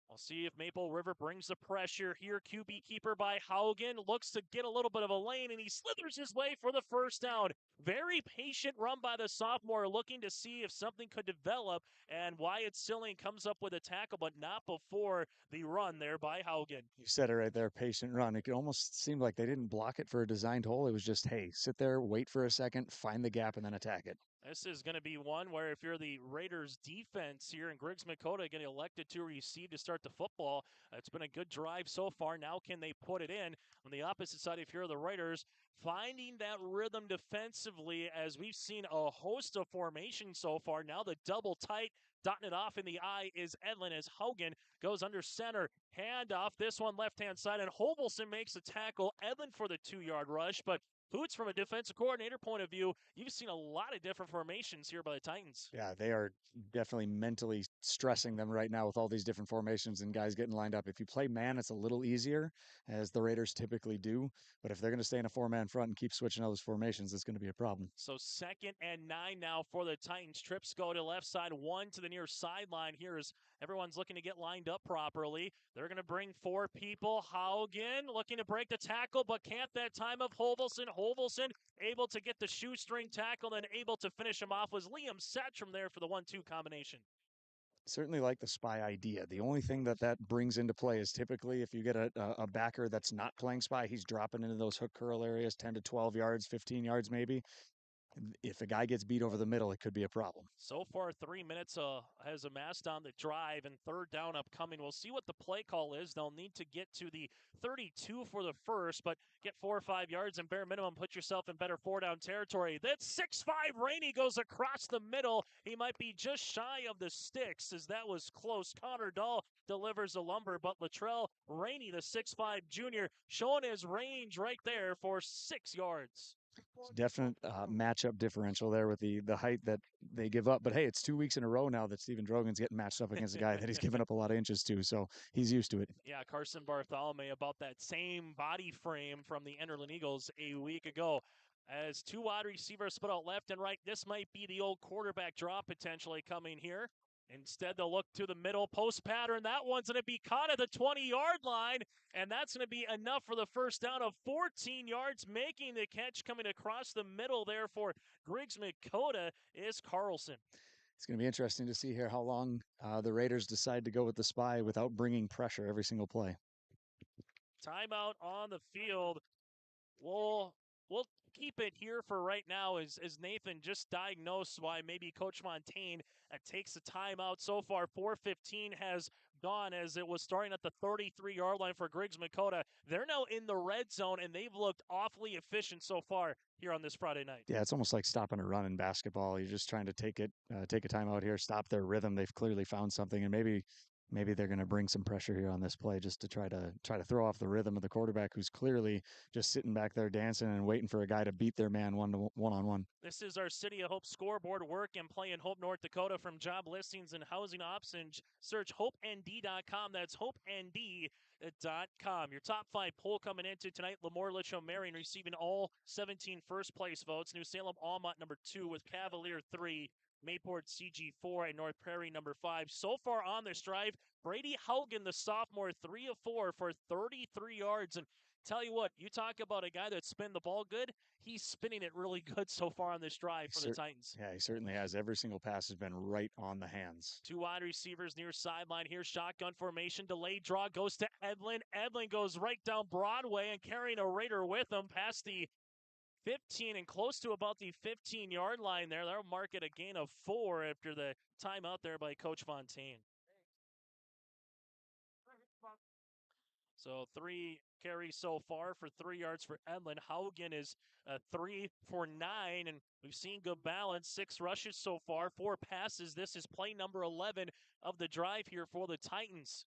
We'll see if Maple River brings the pressure here. QB keeper by Haugen looks to get a little bit of a lane, and he slithers his way for the first down. Very patient run by the sophomore, looking to see if something could develop, and Wyatt Silling comes up with a tackle, but not before the run there by Haugen. You said it right there, patient run. It almost seemed like they didn't block it for a designed hole. It was just, hey, sit there, wait for a second, find the gap, and then attack it. This is going to be one where if you're the Raiders defense here and Griggs-Midkota getting elected to receive to start the football, it's been a good drive so far. Now can they put it in? On the opposite side, if you're the Raiders, finding that rhythm defensively, as we've seen a host of formations so far. Now the double tight, dotting it off in the eye is Edlin as Haugen goes under center. Handoff, this one left-hand side, and Hovelson makes a tackle. Edlin for the 2-yard rush, but Poots, from a defensive coordinator point of view, you've seen a lot of different formations here by the Titans. Yeah, they are definitely mentally stressing them right now with all these different formations and guys getting lined up. If you play man, it's a little easier, as the Raiders typically do. But if they're going to stay in a 4-man front and keep switching all those formations, it's going to be a problem. So 2nd and 9 now for the Titans. Trips go to left side, 1 to the near sideline here as everyone's looking to get lined up properly. They're going to bring 4 people. Haugen looking to break the tackle, but can't that time of Hovelson. Hovelson able to get the shoestring tackle and able to finish him off was Liam Satcham there for the 1-2 combination. Certainly like the spy idea. The only thing that brings into play is typically if you get a backer that's not playing spy, he's dropping into those hook curl areas, 10 to 12 yards, 15 yards maybe. If a guy gets beat over the middle, it could be a problem. So far, 3 minutes has amassed on the drive, and 3rd down upcoming. We'll see what the play call is. They'll need to get to the 32 for the first, but get 4 or 5 yards and bare minimum put yourself in better 4-down territory. That's 6'5". Rainey goes across the middle. He might be just shy of the sticks, as that was close. Connor Dahl delivers the lumber, but Latrell Rainey, the 6'5 junior, showing his range right there for 6 yards. Definite matchup differential there with the height that they give up. But hey, it's 2 weeks in a row now that Stephen Drogan's getting matched up against a guy that he's given up a lot of inches to, so he's used to it. Yeah, Carson Bartholomew about that same body frame from the Enderlin Eagles a week ago. As 2 wide receivers split out left and right, this might be the old quarterback draw potentially coming here. Instead, they'll look to the middle post pattern. That one's going to be caught at the 20-yard line, and that's going to be enough for the first down of 14 yards. Making the catch coming across the middle there for Griggs-Midkota is Carlson. It's going to be interesting to see here how long the Raiders decide to go with the spy without bringing pressure every single play. Timeout on the field. We'll keep it here for right now as Nathan just diagnosed why maybe Coach Fontaine takes a timeout. So far, 4:15 has gone as it was starting at the 33-yard line for Griggs-Midkota. They're now in the red zone, and they've looked awfully efficient so far here on this Friday night. Yeah, it's almost like stopping a run in basketball. You're just trying to take a timeout here, stop their rhythm. They've clearly found something, and maybe maybe they're going to bring some pressure here on this play just to try to throw off the rhythm of the quarterback, who's clearly just sitting back there dancing and waiting for a guy to beat their man one-on-one. This is our City of Hope scoreboard. Work and play in Hope, North Dakota. From job listings and housing options, search hopend.com. That's hopend.com. Your top 5 poll coming into tonight: Lemoore Litchfield Marion receiving all 17 first-place votes. New Salem Almont number 2 with Cavalier 3. Mayport CG4 and North Prairie number 5. So far on this drive, Brady Haugen, the sophomore, 3 of 4 for 33 yards. And tell you what, you talk about a guy that's spin the ball good, he's spinning it really good so far on this drive for the Titans. Yeah, he certainly has. Every single pass has been right on the hands. 2 wide receivers near sideline here. Shotgun formation. Delayed draw goes to Edlin. Edlin goes right down Broadway and carrying a Raider with him past the 15 and close to about the 15-yard line there. That'll mark it a gain of 4 after the timeout there by Coach Fontaine. So 3 carries so far for 3 yards for Edlin. Haugen is 3 for 9, and we've seen good balance. 6 rushes so far, 4 passes. This is play number 11 of the drive here for the Titans.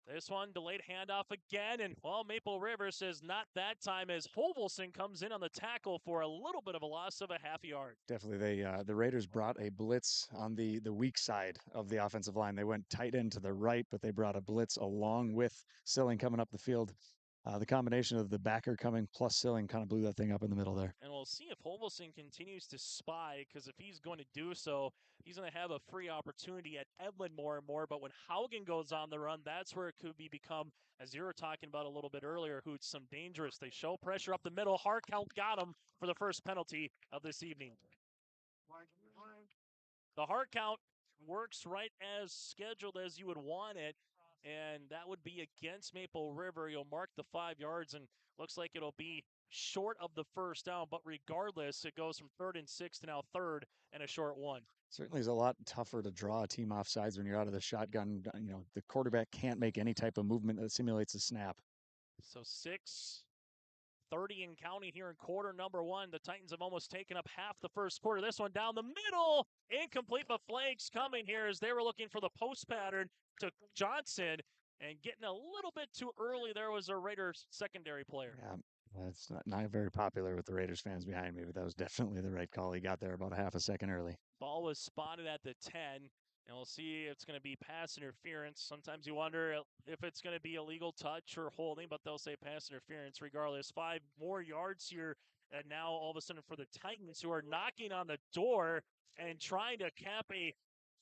This one, delayed handoff again, and, well, Maple River says not that time as Hovelson comes in on the tackle for a little bit of a loss of a half yard. Definitely, the Raiders brought a blitz on the weak side of the offensive line. They went tight end to the right, but they brought a blitz along with Silling coming up the field. The combination of the backer coming plus Silling kind of blew that thing up in the middle there. And we'll see if Hovelson continues to spy, because if he's going to do so, he's going to have a free opportunity at Edlin more and more. But when Haugen goes on the run, that's where it could become, as you were talking about a little bit earlier, Hoots, some dangerous. They show pressure up the middle. Harkount got him for the first penalty of this evening. The hard count works right as scheduled as you would want it. And that would be against Maple River. You'll mark the 5 yards, and looks like it'll be short of the first down. But regardless, it goes from 3rd and 6 to now 3rd and a short 1. Certainly is a lot tougher to draw a team off sides when you're out of the shotgun. You know, the quarterback can't make any type of movement that simulates a snap. So 6:30 and counting here in quarter number 1. The Titans have almost taken up half the first quarter. This one down the middle, incomplete, but flags coming here as they were looking for the post pattern to Johnson, and getting a little bit too early. There was a Raiders secondary player. Yeah, that's not very popular with the Raiders fans behind me, but that was definitely the right call. He got there about a half a second early. Ball was spotted at the 10, and we'll see if it's going to be pass interference. Sometimes you wonder if it's going to be illegal touch or holding, but they'll say pass interference regardless. 5 more yards here, and now all of a sudden for the Titans, who are knocking on the door and trying to cap a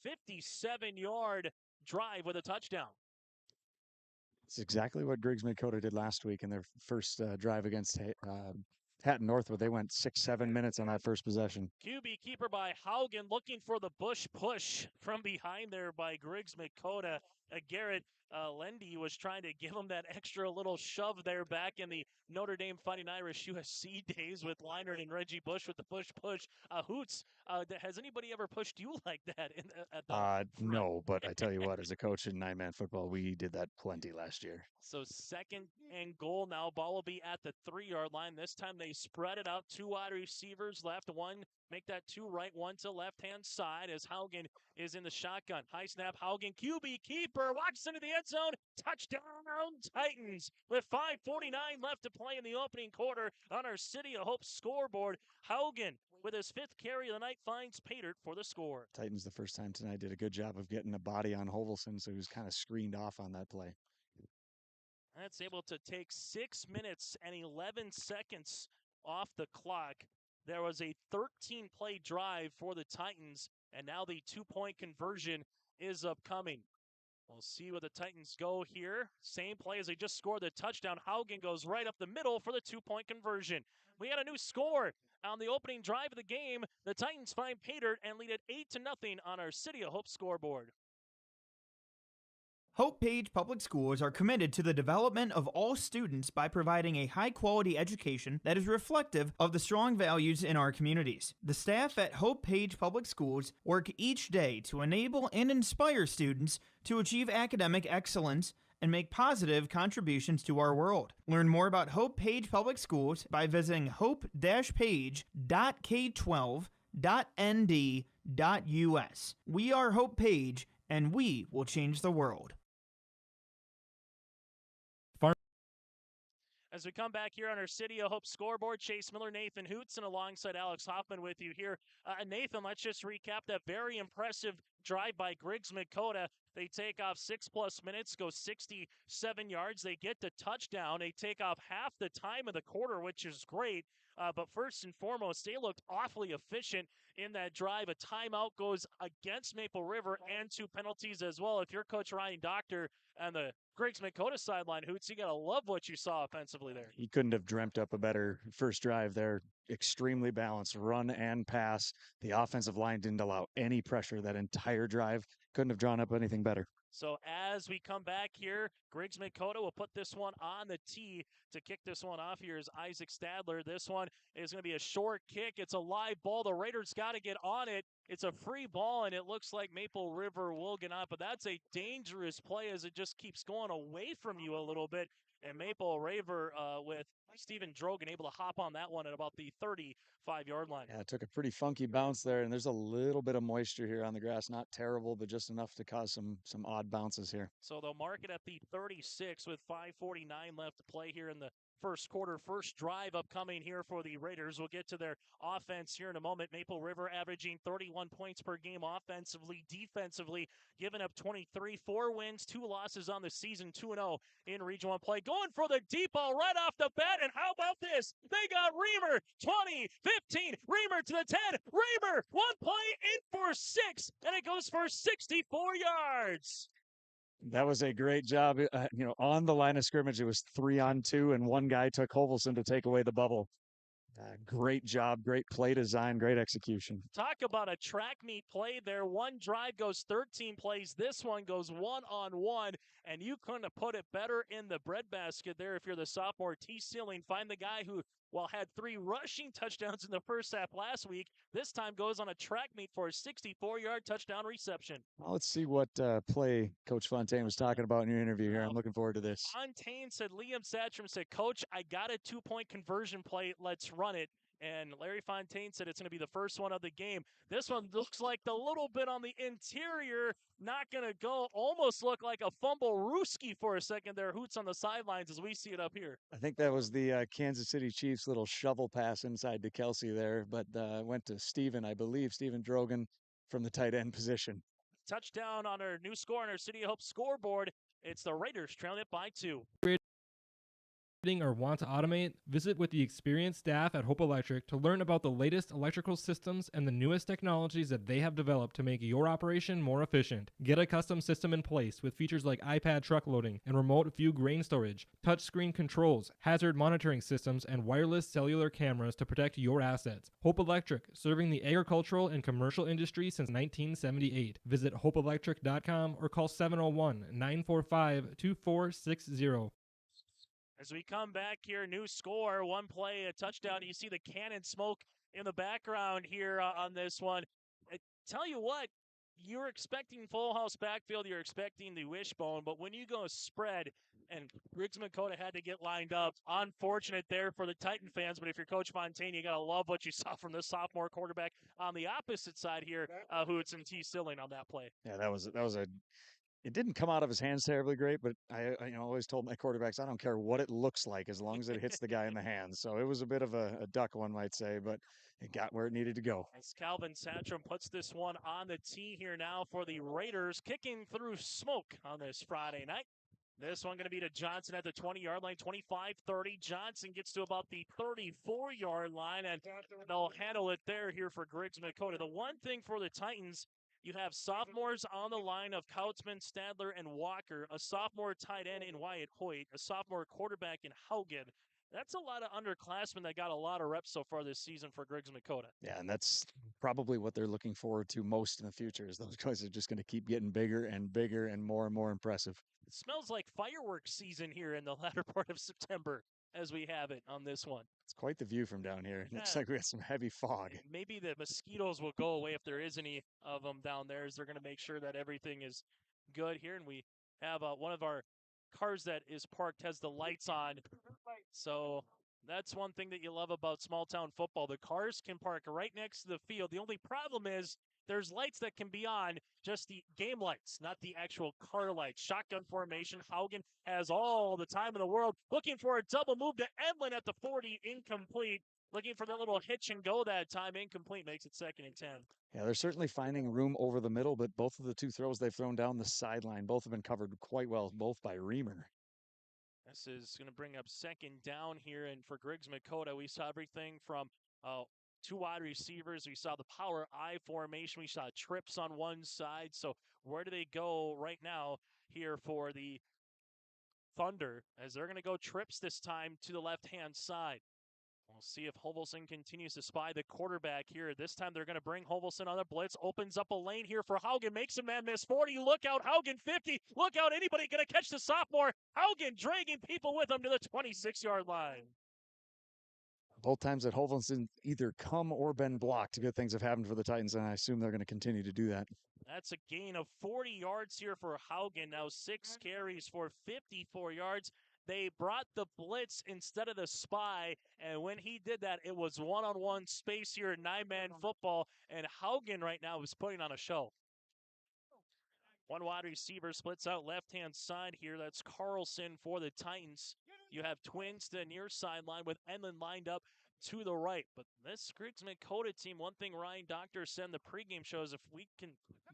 57-yard drive with a touchdown. It's exactly what Griggs-Midkota did last week in their first drive against Hatton Northwood. They went 6-7 minutes on that first possession. QB keeper by Haugen, looking for the bush push from behind there by Griggs-Midkota. Garrett Lendy was trying to give him that extra little shove there back in the Notre Dame Fighting Irish USC days with Leinart and Reggie Bush with the push. Hoots, has anybody ever pushed you like that? No, but I tell you what, as a coach in 9-man football, we did that plenty last year. So 2nd and goal now. Ball will be at the 3-yard line. This time they spread it out. 2 wide receivers left. 1, make that 2 right, 1 to left-hand side as Haugen is in the shotgun. High snap, Haugen, QB keeper, walks into the end zone. Touchdown Titans with 5:49 left to play in the opening quarter on our City of Hope scoreboard. Haugen, with his 5th carry of the night, finds Patert for the score. Titans the first time tonight did a good job of getting a body on Hovelson, so he was kind of screened off on that play. That's able to take 6 minutes and 11 seconds off the clock. There was a 13-play drive for the Titans, and now the 2-point conversion is upcoming. We'll see where the Titans go here. Same play as they just scored the touchdown. Haugen goes right up the middle for the 2-point conversion. We had a new score on the opening drive of the game. The Titans find Patert and lead it 8-0 on our City of Hope scoreboard. Hope Page Public Schools are committed to the development of all students by providing a high-quality education that is reflective of the strong values in our communities. The staff at Hope Page Public Schools work each day to enable and inspire students to achieve academic excellence and make positive contributions to our world. Learn more about Hope Page Public Schools by visiting hope-page.k12.nd.us. We are Hope Page, and we will change the world. As we come back here on our City of Hope scoreboard, Chase Miller, Nathan Hoots, and alongside Alex Hoffman with you here. Nathan, let's just recap that very impressive drive by Griggs-Midkota. They take off 6+ minutes, go 67 yards. They get the touchdown. They take off half the time of the quarter, which is great. But first and foremost, they looked awfully efficient in that drive. A timeout goes against Maple River and 2 penalties as well. If you're Coach Ryan Doctor on the Griggs-Midkota sideline, Hoots, you got to love what you saw offensively there. He couldn't have dreamt up a better first drive there. Extremely balanced run and pass. The offensive line didn't allow any pressure that entire drive. Couldn't have drawn up anything better. So as we come back here, Griggs-Midkota will put this one on the tee to kick this one off. Here is Isaac Stadler. This one is going to be a short kick. It's a live ball. The Raiders got to get on it. It's a free ball, and it looks like Maple River will get on, but that's a dangerous play as it just keeps going away from you a little bit. And Maple River with Steven Drogan able to hop on that one at about the 35-yard line. Yeah, it took a pretty funky bounce there, and there's a little bit of moisture here on the grass. Not terrible, but just enough to cause some odd bounces here. So they'll mark it at the 36 with 5:49 left to play here in the first quarter. First drive upcoming here for the Raiders. We'll get to their offense here in a moment. Maple River averaging 31 points per game offensively. Defensively, giving up 23, 4 wins, 2 losses on the season, 2-0 in Region 1 play. Going for the deep ball right off the bat, and how about this? They got Reamer, 20, 15, Reamer to the 10, Reamer, one play in for 6, and it goes for 64 yards. That was a great job. On the line of scrimmage, it was 3-on-2, and one guy took Hovelson to take away the bubble. Great job, great play design, great execution. Talk about a track meet play there. One drive goes 13 plays. This one goes 1-on-1, and you couldn't have put it better in the breadbasket there if you're the sophomore T. Sealing. Find the guy who, had 3 rushing touchdowns in the first half last week. This time goes on a track meet for a 64-yard touchdown reception. Well, let's see what play Coach Fontaine was talking about in your interview here. I'm looking forward to this. Fontaine said, Liam Satcham said, Coach, I got a 2-point conversion play. Let's run it. And Larry Fontaine said it's going to be the first one of the game. This one looks like a little bit on the interior. Not going to go. Almost look like a fumble Rooski for a second there. Hoots on the sidelines as we see it up here. I think that was the Kansas City Chiefs little shovel pass inside to Kelsey there, but went to Steven, I believe, Steven Drogan from the tight end position. Touchdown on our new score on our City of Hope scoreboard. It's the Raiders trailing it by 2. Or want to automate? Visit with the experienced staff at Hope Electric to learn about the latest electrical systems and the newest technologies that they have developed to make your operation more efficient. Get a custom system in place with features like iPad truck loading and remote view grain storage, touchscreen controls, hazard monitoring systems, and wireless cellular cameras to protect your assets. Hope Electric, serving the agricultural and commercial industry since 1978. Visit hopeelectric.com or call 701-945-2460. As we come back here, new score, 1 play, a touchdown. You see the cannon smoke in the background here on this one. I tell you what, you're expecting full house backfield, you're expecting the wishbone, but when you go spread, and Griggs-Midkota had to get lined up, unfortunate there for the Titan fans, but if you're Coach Fontaine, you got to love what you saw from the sophomore quarterback on the opposite side here, Hoots and T. Silling on that play. Yeah, that was a. It didn't come out of his hands terribly great, but I always told my quarterbacks, I don't care what it looks like as long as it hits the guy in the hands. So it was a bit of a duck, one might say, but it got where it needed to go. As Calvin Satcham puts this one on the tee here now for the Raiders, kicking through smoke on this Friday night. This one going to be to Johnson at the 20-yard line, 25-30. Johnson gets to about the 34-yard line, and they'll handle it there here for Griggs-Midkota. The one thing for the Titans, you have sophomores on the line of Kautzman, Stadler, and Walker, a sophomore tight end in Wyatt Hoyt, a sophomore quarterback in Haugen. That's a lot of underclassmen that got a lot of reps so far this season for Griggs-Midkota. Yeah, and that's probably what they're looking forward to most in the future, is those guys are just going to keep getting bigger and bigger and more impressive. It smells like fireworks season here in the latter part of September as we have it on this one. It's quite the view from down here. It looks like we got some heavy fog. Maybe the mosquitoes will go away if there is any of them down there, as they're going to make sure that everything is good here. And we have one of our cars that is parked has the lights on. So That's one thing that you love about small town football. The cars can park right next to the field. The only problem is there's lights that can be on, just the game lights, not the actual car lights. Shotgun formation. Haugen has all the time in the world. Looking for a double move to Edlin at the 40, incomplete. Looking for that little hitch and go that time, incomplete, makes it 2nd and 10. Yeah, they're certainly finding room over the middle, but both of the two throws they've thrown down the sideline, both have been covered quite well, both by Reamer. This is going to bring up 2nd down here, and for Griggs-Midkota, we saw everything from 2 wide receivers. We saw the power I formation. We saw trips on one side. So where do they go right now here for the Thunder, as they're going to go trips this time to the left-hand side? We'll see if Hovelson continues to spy the quarterback here. This time they're going to bring Hovelson on the blitz. Opens up a lane here for Haugen. Makes a man miss. 40. Look out. Haugen 50. Look out. Anybody going to catch the sophomore? Haugen dragging people with him to the 26-yard line. Both times that Hovelson either come or been blocked, good things have happened for the Titans, and I assume they're going to continue to do that. That's a gain of 40 yards here for Haugen. Now 6 carries for 54 yards. They brought the blitz instead of the spy, and when he did that, it was one-on-one space here, 9-man football, and Haugen right now is putting on a show. 1 wide receiver splits out left-hand side here. That's Carlson for the Titans. You have twins to the near sideline with Enlin lined up to the right. But this Griggs-Midkota team, one thing Ryan Doctor said in the pregame show is if we can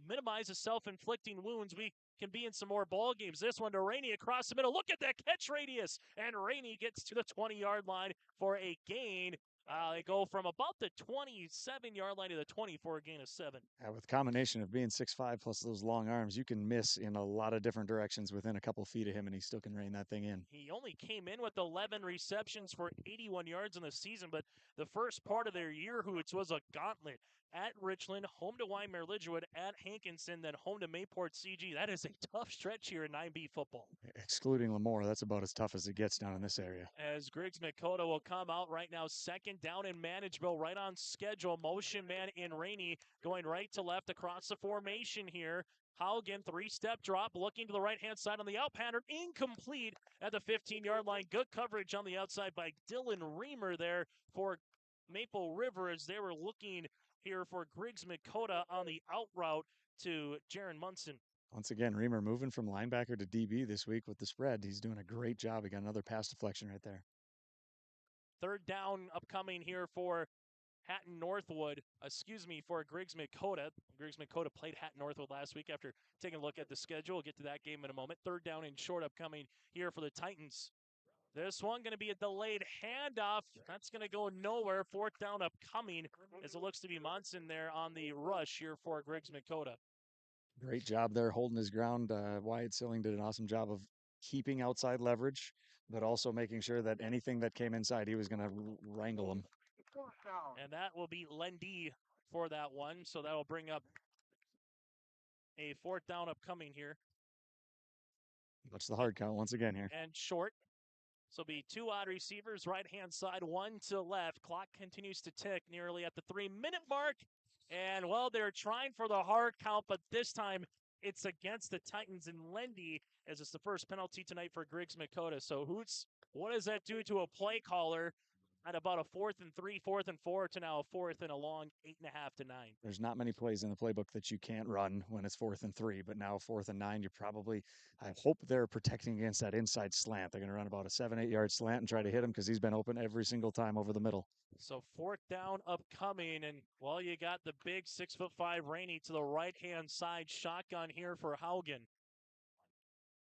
minimize the self-inflicting wounds, we can be in some more ball games. This one to Rainey across the middle. Look at that catch radius. And Rainey gets to the 20-yard line for a gain. They go from about the 27-yard line to the 20 for a gain of 7. Yeah, with combination of being 6'5" plus those long arms, you can miss in a lot of different directions within a couple feet of him, and he still can rein that thing in. He only came in with 11 receptions for 81 yards in the season, but the first part of their year, which was a gauntlet at Richland, home to Wyoming-Ridgewood, at Hankinson, then home to Mayport CG. That is a tough stretch here in 9B football. Excluding Lemoore, that's about as tough as it gets down in this area. As Griggs-Midkota will come out right now, 2nd down and manageable, right on schedule. Motion man in Rainey going right to left across the formation here. Haugen, 3-step drop, looking to the right-hand side on the out pattern, incomplete at the 15-yard line. Good coverage on the outside by Dylan Reamer there for Maple River as they were looking here for Griggs-Midkota on the out route to Jaron Munson. Once again, Reamer moving from linebacker to DB this week with the spread. He's doing a great job. He got another pass deflection right there. 3rd down upcoming here for Hatton Northwood, for Griggs-Midkota. Griggs-Midkota played Hatton Northwood last week after taking a look at the schedule. We'll get to that game in a moment. 3rd down and short upcoming here for the Titans. This one going to be a delayed handoff. That's going to go nowhere. 4th down upcoming as it looks to be Monson there on the rush here for Griggs-Midkota. Great job there holding his ground. Wyatt Silling did an awesome job of keeping outside leverage, but also making sure that anything that came inside, he was going to wrangle them. And that will be Lendy for that one. So that will bring up a 4th down upcoming here. What's the hard count once again here? And short. So it'll be 2 wide receivers, right-hand side, 1 to left. Clock continues to tick nearly at the 3-minute mark. And, well, they're trying for the hard count, but this time it's against the Titans and Lendy, as it's the first penalty tonight for Griggs-Midkota. So what does that do to a play caller at about a 4th and 3, 4th and 4 to now a 4th and a long 8.5 to 9? There's not many plays in the playbook that you can't run when it's 4th and 3, but now 4th and 9, I hope they're protecting against that inside slant. They're going to run about a 7-8 yard slant and try to hit him because he's been open every single time over the middle. So 4th down upcoming, and well, you got the big 6'5" Rainey to the right-hand side shotgun here for Haugen.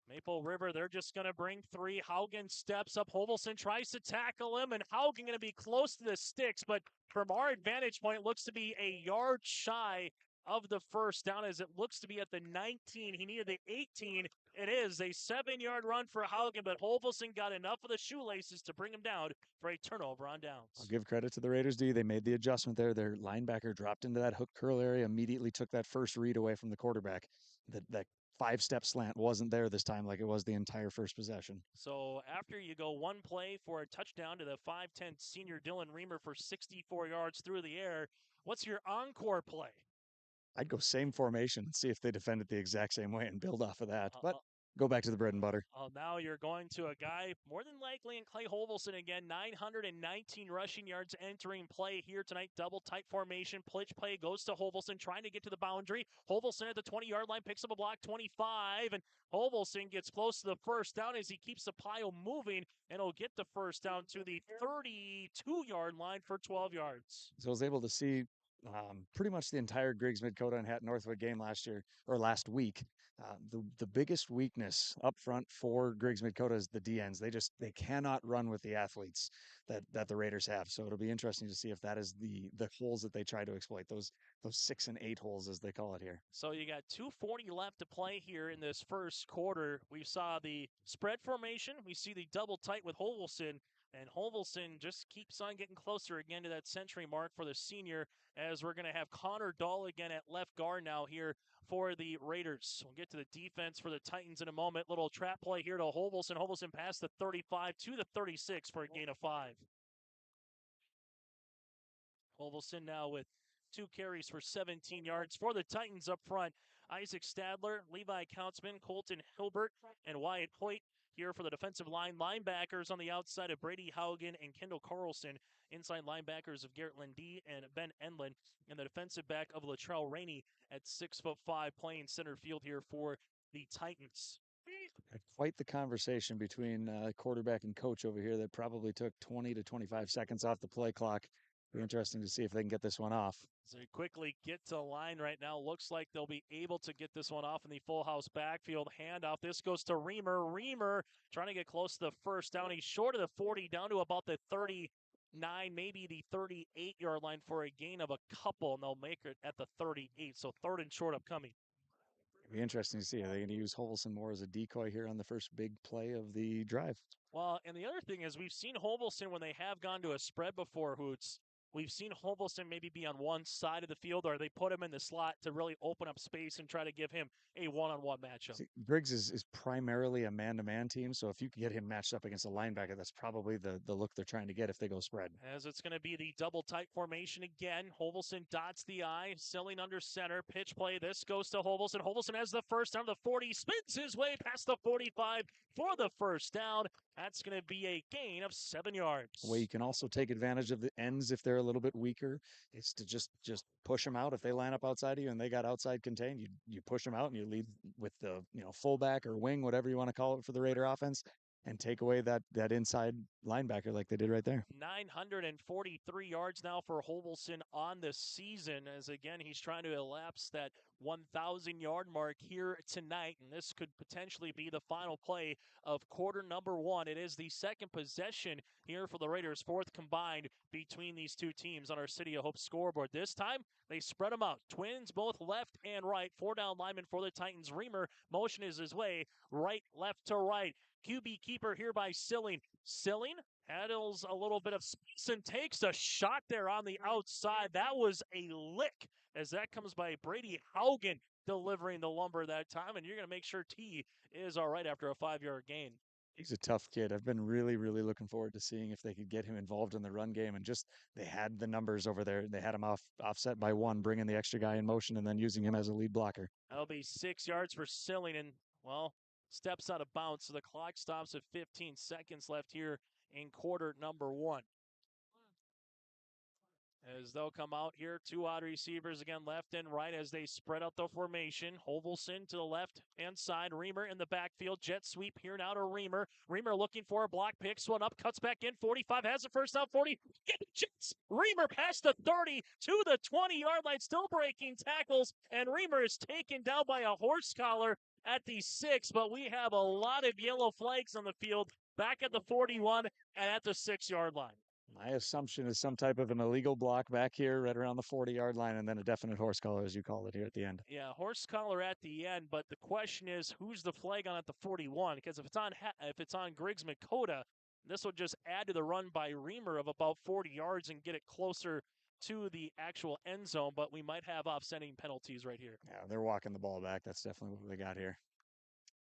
Maple River, they're just going to bring 3. Haugen steps up. Hovelson tries to tackle him, and Haugen going to be close to the sticks, but from our advantage point, looks to be a yard shy of the 1st down as it looks to be at the 19. He needed the 18. It is a 7-yard run for Haugen, but Hovelson got enough of the shoelaces to bring him down for a turnover on downs. I'll give credit to the Raiders D. They made the adjustment there. Their linebacker dropped into that hook curl area, immediately took that first read away from the quarterback. That 5-step slant wasn't there this time like it was the entire first possession. So after you go one play for a touchdown to the 5'10" senior Dylan Reamer for 64 yards through the air, what's your encore play? I'd go same formation and see if they defend it the exact same way and build off of that. But go back to the bread and butter. Oh, now you're going to a guy more than likely in Clay Holvelson again. 919 rushing yards entering play here tonight. Double tight formation. Pitch play goes to Holvelson trying to get to the boundary. Holvelson at the 20-yard line picks up a block 25, and Holvelson gets close to the first down as he keeps the pile moving, and he'll get the first down to the 32-yard line for 12 yards. So I was able to see pretty much the entire Griggs-Midkota and Northwood game last week. The biggest weakness up front for Griggs-Midkota is the DNs. They cannot run with the athletes that the Raiders have. So it'll be interesting to see if that is the holes that they try to exploit, those 6 and 8 holes as they call it here. So you got 2:40 left to play here in this first quarter. We saw the spread formation. We see the double tight with Holvelson. And Holvelson just keeps on getting closer again to that century mark for the senior, as we're going to have Connor Dahl again at left guard now here for the Raiders. We'll get to the defense for the Titans in a moment. Little trap play here to Holvelson. Holvelson past the 35 to the 36 for a gain of 5. Holvelson now with 2 carries for 17 yards for the Titans up front. Isaac Stadler, Levi Countsman, Colton Hilbert, and Wyatt Hoyt here for the defensive line. Linebackers on the outside of Brady Haugen and Kendall Carlson. Inside linebackers of Garrett Lindy and Ben Enlin. And the defensive back of Latrell Rainey at 6'5", playing center field here for the Titans. Quite the conversation between quarterback and coach over here that probably took 20 to 25 seconds off the play clock. Be interesting to see if they can get this one off. So they quickly get to the line right now. Looks like they'll be able to get this one off in the full house backfield. Handoff. This goes to Reamer. Reamer trying to get close to the first down. He's short of the 40, down to about the 39, maybe the 38-yard line for a gain of a couple, and they'll make it at the 38. So 3rd and short upcoming. It'll be interesting to see. Are they going to use Holvelson more as a decoy here on the first big play of the drive? Well, and the other thing is we've seen Holvelson when they have gone to a spread before, Hoots. We've seen Holvelson maybe be on one side of the field, or they put him in the slot to really open up space and try to give him a one-on-one matchup. See, Griggs is primarily a man-to-man team, so if you can get him matched up against a linebacker, that's probably the look they're trying to get if they go spread. As it's going to be the double tight formation again. Holvelson dots the I, Silling under center, pitch play. This goes to Holvelson. Holvelson has the first down, the 40, spins his way past the 45 for the first down. That's going to be a gain of 7 yards. The way you can also take advantage of the ends if they're a little bit weaker is to just push them out. If they line up outside of you and they got outside contained, you push them out and you lead with the fullback or wing, whatever you want to call it for the Raider offense, and take away that inside linebacker like they did right there. 943 yards now for Holvelson on the season, as again he's trying to elapse that 1,000-yard mark here tonight, and this could potentially be the final play of quarter number 1. It is the second possession here for the Raiders, 4th combined between these two teams on our City of Hope scoreboard. This time they spread them out, twins both left and right. 4-down lineman for the Titans. Reamer motion is his way right, left to right. QB keeper here by Silling. Silling handles a little bit of space and takes a shot there on the outside. That was a lick as that comes by Brady Haugen delivering the lumber that time. And you're going to make sure T is all right after a 5-yard gain. He's a tough kid. I've been really, really looking forward to seeing if they could get him involved in the run game. And just they had the numbers over there. They had him offset by 1, bringing the extra guy in motion and then using him as a lead blocker. That'll be 6 yards for Silling, and, well, steps out of bounds. So the clock stops at 15 seconds left here in quarter number 1. As they'll come out here, 2 wide receivers again, left and right as they spread out the formation. Holvelson to the left-hand side. Reamer in the backfield. Jet sweep here now to Reamer. Reamer looking for a block, picks one up, cuts back in. 45 has the first down. 40. Jets. Reamer past the 30 to the 20-yard line. Still breaking tackles. And Reamer is taken down by a horse collar at the 6. But we have a lot of yellow flags on the field back at the 41 and at the 6-yard line. My assumption is some type of an illegal block back here right around the 40-yard line and then a definite horse collar, as you call it here at the end. Yeah, horse collar at the end, but the question is who's the flag on at the 41? Because if it's on Griggs-Midkota, this would just add to the run by Reamer of about 40 yards and get it closer to the actual end zone, but we might have offsetting penalties right here. Yeah, they're walking the ball back. That's definitely what they got here.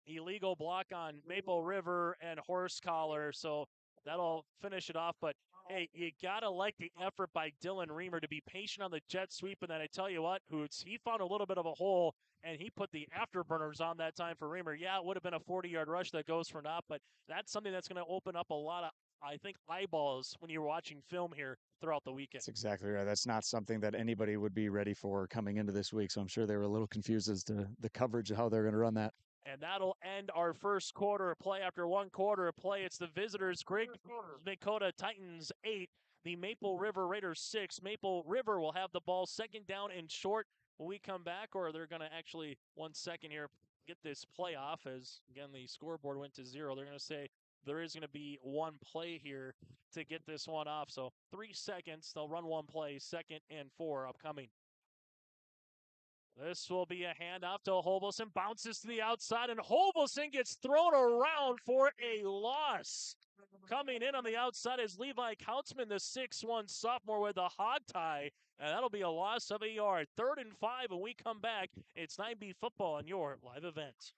Illegal block on Maple River and horse collar, so that'll finish it off, but Hey, you got to like the effort by Dylan Reamer to be patient on the jet sweep. And then I tell you what, Hoots, he found a little bit of a hole, and he put the afterburners on that time for Reamer. Yeah, it would have been a 40-yard rush that goes for naught, but that's something that's going to open up a lot of, I think, eyeballs when you're watching film here throughout the weekend. That's exactly right. That's not something that anybody would be ready for coming into this week. So I'm sure they were a little confused as to the coverage of how they're going to run that. And that'll end our first quarter of play. After one quarter of play, it's the visitors, Griggs-Midkota Titans 8, the Maple River Raiders 6. Maple River will have the ball second down and short when we come back, or they're going to actually, 1 second here, get this play off as, again, the scoreboard went to 0. They're going to say there is going to be one play here to get this one off. So 3 seconds, they'll run one play, 2nd and 4 upcoming. This will be a handoff to Holbelson, bounces to the outside, and Holbelson gets thrown around for a loss. Coming in on the outside is Levi Kautzman, the 6'1 sophomore with a hog tie, and that'll be a loss of a yard. 3rd and 5, when we come back, it's 9B football on your live event.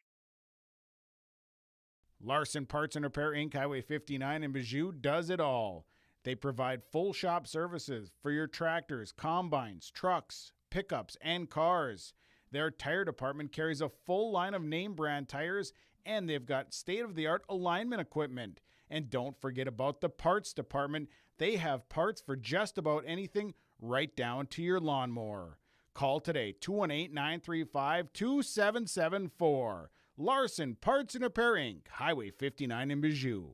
Larson Parts and Repair Inc., Highway 59 in Bijou does it all. They provide full shop services for your tractors, combines, trucks, pickups, and cars. Their tire department carries a full line of name brand tires, and they've got state-of-the-art alignment equipment. And don't forget about the parts department. They have parts for just about anything, right down to your lawnmower. Call today, 218-935-2774. Larson Parts and Repair Inc., Highway 59 in Bijou.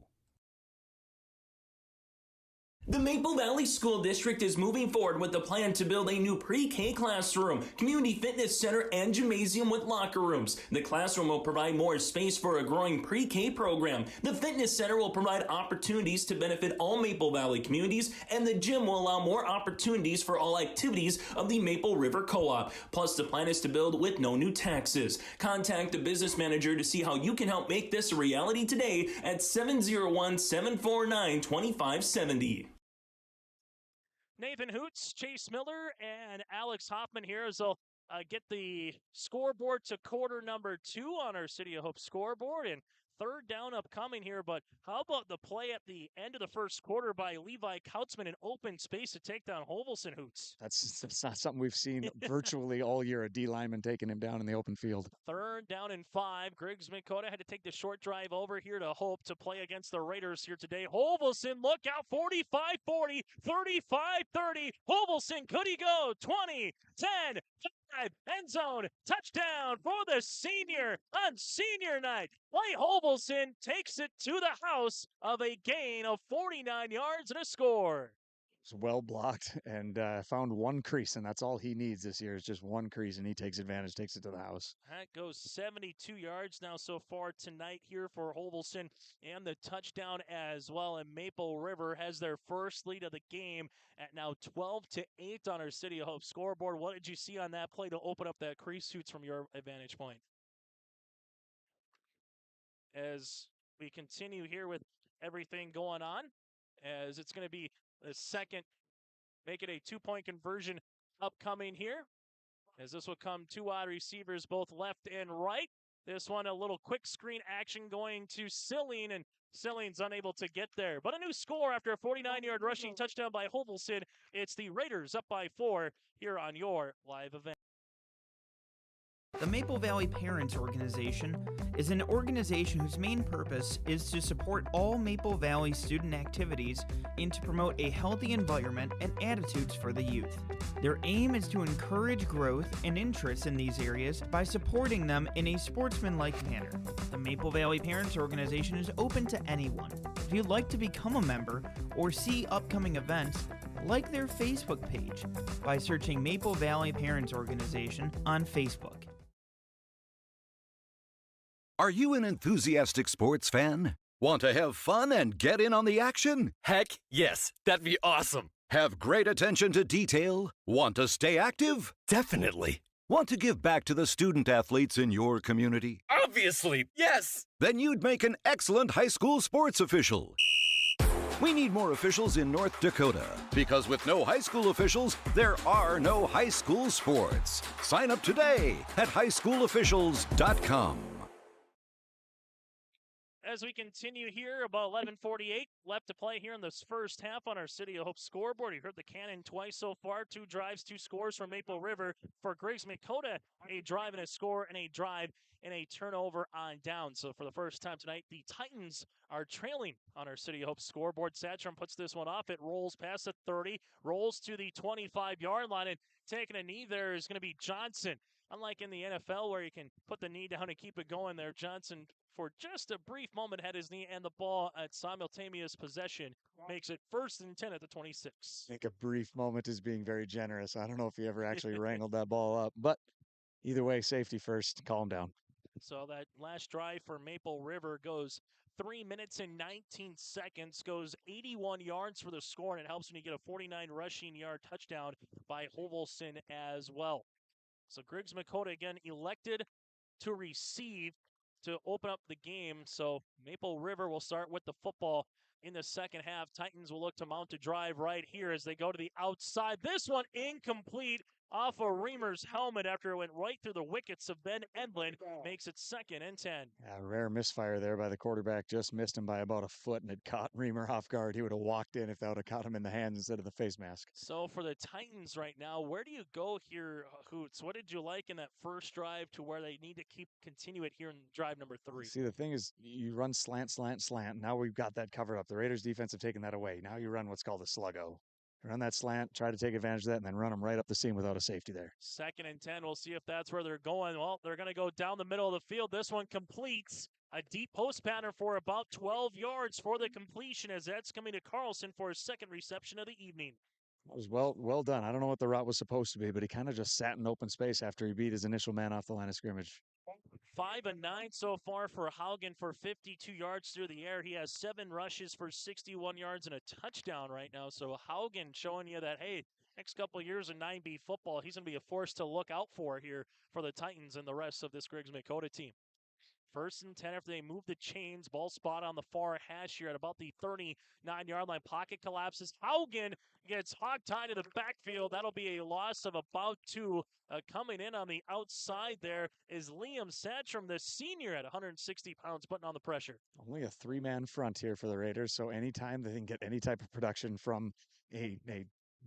The Maple Valley School District is moving forward with the plan to build a new pre-K classroom, community fitness center, and gymnasium with locker rooms. The classroom will provide more space for a growing pre-K program. The fitness center will provide opportunities to benefit all Maple Valley communities, and the gym will allow more opportunities for all activities of the Maple River Co-op. Plus, the plan is to build with no new taxes. Contact the business manager to see how you can help make this a reality today at 701-749-2570. Nathan Hoots, Chase Miller, and Alex Hoffman here as they'll get the scoreboard to quarter number 2 on our City of Hope scoreboard, and 3rd down upcoming here. But how about the play at the end of the first quarter by Levi Kautzman in open space to take down Holbelson, Hoots? That's not something we've seen virtually all year, a D lineman taking him down in the open field. 3rd down and 5. Griggs-Midkota had to take the short drive over here to Hope to play against the Raiders here today. Holbelson, look out, 45-40, 35-30. Holbelson, could he go? 20, 10, 5, end zone, touchdown for the senior on senior night. Clay Holbelson takes it to the house of a gain of 49 yards and a score. It's well blocked and found one crease, and that's all he needs this year is just one crease, and he takes advantage, takes it to the house. That goes 72 yards now so far tonight here for Holbelson, and the touchdown as well. And Maple River has their first lead of the game at now 12-8 on our City of Hope scoreboard. What did you see on that play to open up that crease, Suits, from your vantage point? As we continue here with everything going on, as it's going to be the second, make it a 2-point conversion upcoming here, as this will come 2 wide receivers, both left and right. This one, a little quick screen action going to Silling, and Silling's unable to get there. But a new score after a 49-yard rushing touchdown by Holbelson. It's the Raiders up by 4 here on your live event. The Maple Valley Parents Organization is an organization whose main purpose is to support all Maple Valley student activities and to promote a healthy environment and attitudes for the youth. Their aim is to encourage growth and interest in these areas by supporting them in a sportsmanlike manner. The Maple Valley Parents Organization is open to anyone. If you'd like to become a member or see upcoming events, like their Facebook page by searching Maple Valley Parents Organization on Facebook. Are you an enthusiastic sports fan? Want to have fun and get in on the action? Heck, yes. That'd be awesome. Have great attention to detail? Want to stay active? Definitely. Want to give back to the student athletes in your community? Obviously, yes. Then you'd make an excellent high school sports official. We need more officials in North Dakota, because with no high school officials, there are no high school sports. Sign up today at highschoolofficials.com. as we continue here, about 11:48 left to play here in this first half on our City of Hope scoreboard. You heard the cannon twice so far, 2 drives, 2 scores from Maple River. For Griggs-Midkota, a drive and a score, and a drive and a turnover on down. So for the first time tonight, the Titans are trailing on our City of Hope scoreboard. Satcham puts this one off. It rolls past the 30, rolls to the 25-yard line, and taking a knee there is going to be Johnson. Unlike in the NFL where you can put the knee down and keep it going there, Johnson, for just a brief moment, had his knee and the ball at simultaneous possession. Makes it 1st and 10 at the 26. I think a brief moment is being very generous. I don't know if he ever actually wrangled that ball up, but either way, safety first. Calm down. So that last drive for Maple River goes 3 minutes and 19 seconds, goes 81 yards for the score, and it helps when you get a 49 rushing yard touchdown by Hovelson as well. So Griggs-Midkota again elected to receive to open up the game. So Maple River will start with the football in the second half. Titans will look to mount a drive right here as they go to the outside. This one incomplete off of Reamer's helmet after it went right through the wickets of Ben Edlin. Makes it 2nd and 10. A rare misfire there by the quarterback. Just missed him by about a foot, and it caught Reamer off guard. He would have walked in if that would have caught him in the hands instead of the face mask. So for the Titans right now, where do you go here, Hoots? What did you like in that first drive to where they need to continue it here in drive number 3? See, the thing is, you run slant, slant, slant. Now we've got that covered up. The Raiders defense have taken that away. Now you run what's called a sluggo. Run that slant, try to take advantage of that, and then run them right up the seam without a safety there. 2nd and 10. We'll see if that's where they're going. Well, they're going to go down the middle of the field. This one completes. A deep post pattern for about 12 yards for the completion as that's coming to Carlson for his 2nd reception of the evening. That was well done. I don't know what the route was supposed to be, but he kind of just sat in open space after he beat his initial man off the line of scrimmage. 5 of 9 so far for Haugen for 52 yards through the air. He has 7 rushes for 61 yards and a touchdown right now. So Haugen showing you that, hey, next couple of years in 9B football, he's going to be a force to look out for here for the Titans and the rest of this Griggs-Midkota team. 1st and 10 after they move the chains. Ball spot on the far hash here at about the 39-yard line. Pocket collapses. Haugen gets hog-tied to the backfield. That'll be a loss of about 2. Coming in on the outside there is Liam Satcham, the senior at 160 pounds, putting on the pressure. Only a 3-man front here for the Raiders, so anytime they can get any type of production from a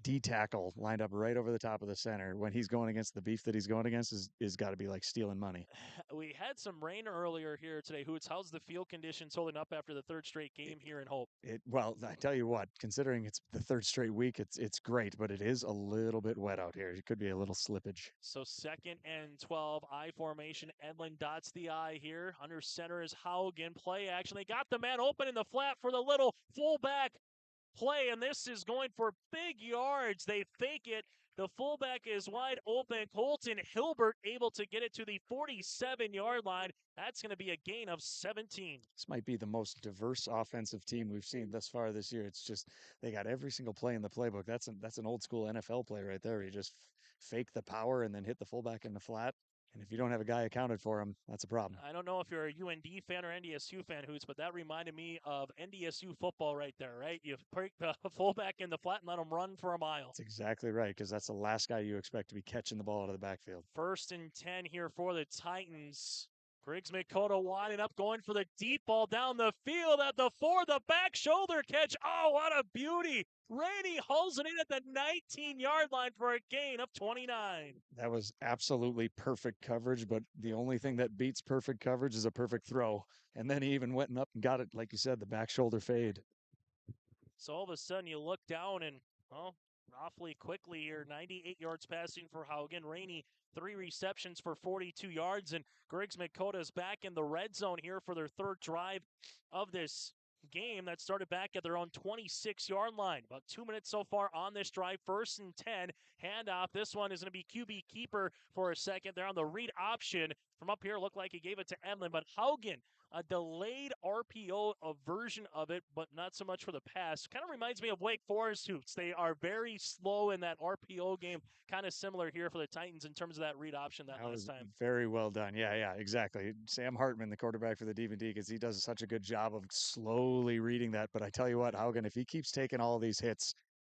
D-tackle lined up right over the top of the center when he's going against the beef that he's going against is got to be like stealing money. We had some rain earlier here today. Hoots, how's the field conditions holding up after the 3rd straight game here in Hope? Well, I tell you what, considering it's the 3rd straight week, it's great, but it is a little bit wet out here. It could be a little slippage. So 2nd and 12, I formation. Edlin dots the I here. Under center is Haugen. Play action. They got the man open in the flat for the little fullback play, and this is going for big yards. They fake it. The fullback is wide open. Colton Hilbert able to get it to the 47-yard line. That's going to be a gain of 17. This might be the most diverse offensive team we've seen thus far this year. It's just they got every single play in the playbook. That's an old school NFL play right there. You just fake the power and then hit the fullback in the flat. And if you don't have a guy accounted for him, that's a problem. I don't know if you're a UND fan or NDSU fan, Hoots, but that reminded me of NDSU football right there, right? You break the fullback in the flat and let him run for a mile. That's exactly right, because that's the last guy you expect to be catching the ball out of the backfield. 1st and 10 here for the Titans. Griggs-Midkota winding up, going for the deep ball down the field at the 4, the back shoulder catch. Oh, what a beauty. Rainey hauls it in at the 19-yard line for a gain of 29. That was absolutely perfect coverage, but the only thing that beats perfect coverage is a perfect throw. And then he even went up and got it, like you said, the back shoulder fade. So all of a sudden you look down and, well, awfully quickly here, 98 yards passing for Haugen. Rainey, 3 receptions for 42 yards, and Griggs-Midkota is back in the red zone here for their 3rd drive of this game that started back at their own 26-yard line. About 2 minutes so far on this drive. 1st and 10. Handoff. This one is going to be QB keeper for a second. They're on the read option. From up here, looked like he gave it to Edlin, but Haugen, a delayed RPO, a version of it, but not so much for the pass. Kind of reminds me of Wake Forest Hoots. They are very slow in that RPO game. Kind of similar here for the Titans in terms of that read option that last time. Very well done. Yeah, exactly. Sam Hartman, the quarterback for the D&D, because he does such a good job of slowly reading that. But I tell you what, Haugen, if he keeps taking all these hits,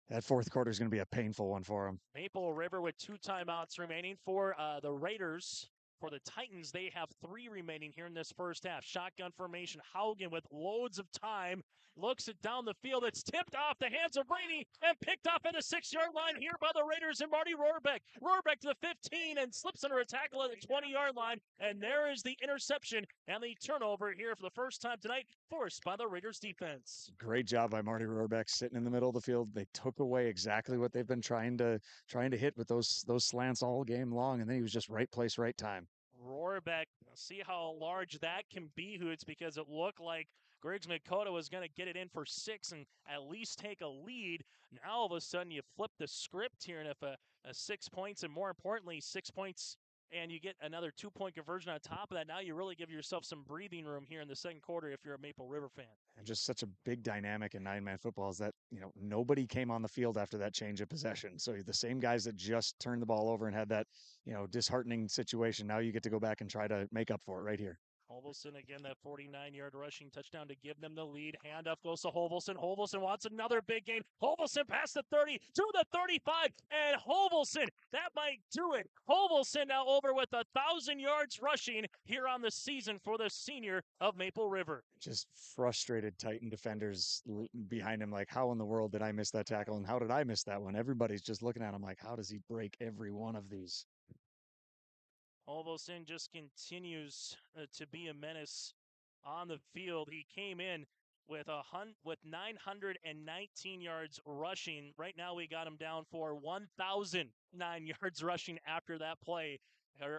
that 4th quarter is going to be a painful one for him. Maple River with 2 timeouts remaining for the Raiders. For the Titans, they have 3 remaining here in this first half. Shotgun formation. Haugen with loads of time. Looks it down the field. It's tipped off the hands of Brady and picked off at the 6-yard line here by the Raiders and Marty Rohrbeck. Rohrbeck to the 15 and slips under a tackle at the 20-yard line. And there is the interception and the turnover here for the first time tonight, forced by the Raiders defense. Great job by Marty Rohrbeck sitting in the middle of the field. They took away exactly what they've been trying to hit with those slants all game long, and then he was just right place, right time. Rohrbeck, see how large that can be, Hoots, because it looked like Griggs-Midkota was going to get it in for 6 and at least take a lead. Now all of a sudden you flip the script here, and if a 6 points, and more importantly 6 points, and you get another 2-point conversion on top of that, now you really give yourself some breathing room here in the second quarter if you're a Maple River fan. And just such a big dynamic in 9-man football is that, nobody came on the field after that change of possession. So the same guys that just turned the ball over and had that, disheartening situation, now you get to go back and try to make up for it right here. Holvelson again, that 49-yard rushing touchdown to give them the lead. Handoff goes to Holvelson. Holvelson wants another big game. Holvelson past the 30 to the 35, and Holvelson, that might do it. Holvelson now over with 1,000 yards rushing here on the season for the senior of Maple River. Just frustrated Titan defenders behind him, like, how in the world did I miss that tackle, and how did I miss that one? Everybody's just looking at him like, how does he break every one of these? Holvelson just continues to be a menace on the field. He came in with 919 yards rushing. Right now we got him down for 1,009 yards rushing after that play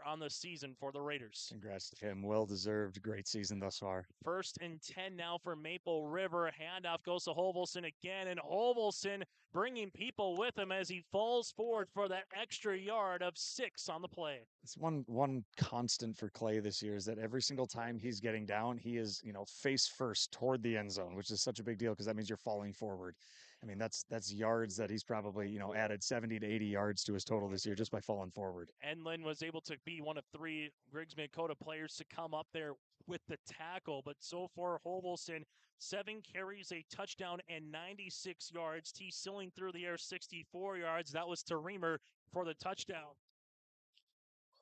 on the season for the Raiders. Congrats to him. Well-deserved. Great season thus far. 1st and 10 now for Maple River. Handoff goes to Holvelson again, and Holvelson bringing people with him as he falls forward for that extra yard of 6 on the play. It's one constant for Clay this year is that every single time he's getting down, he is, face first toward the end zone, which is such a big deal because that means you're falling forward. I mean, that's yards that he's probably, added 70 to 80 yards to his total this year just by falling forward. Enlin was able to be one of 3 Griggs-Midkota players to come up there with the tackle, but so far Holvelson, 7 carries, a touchdown, and 96 yards. T. Silling through the air, 64 yards. That was to Reamer for the touchdown.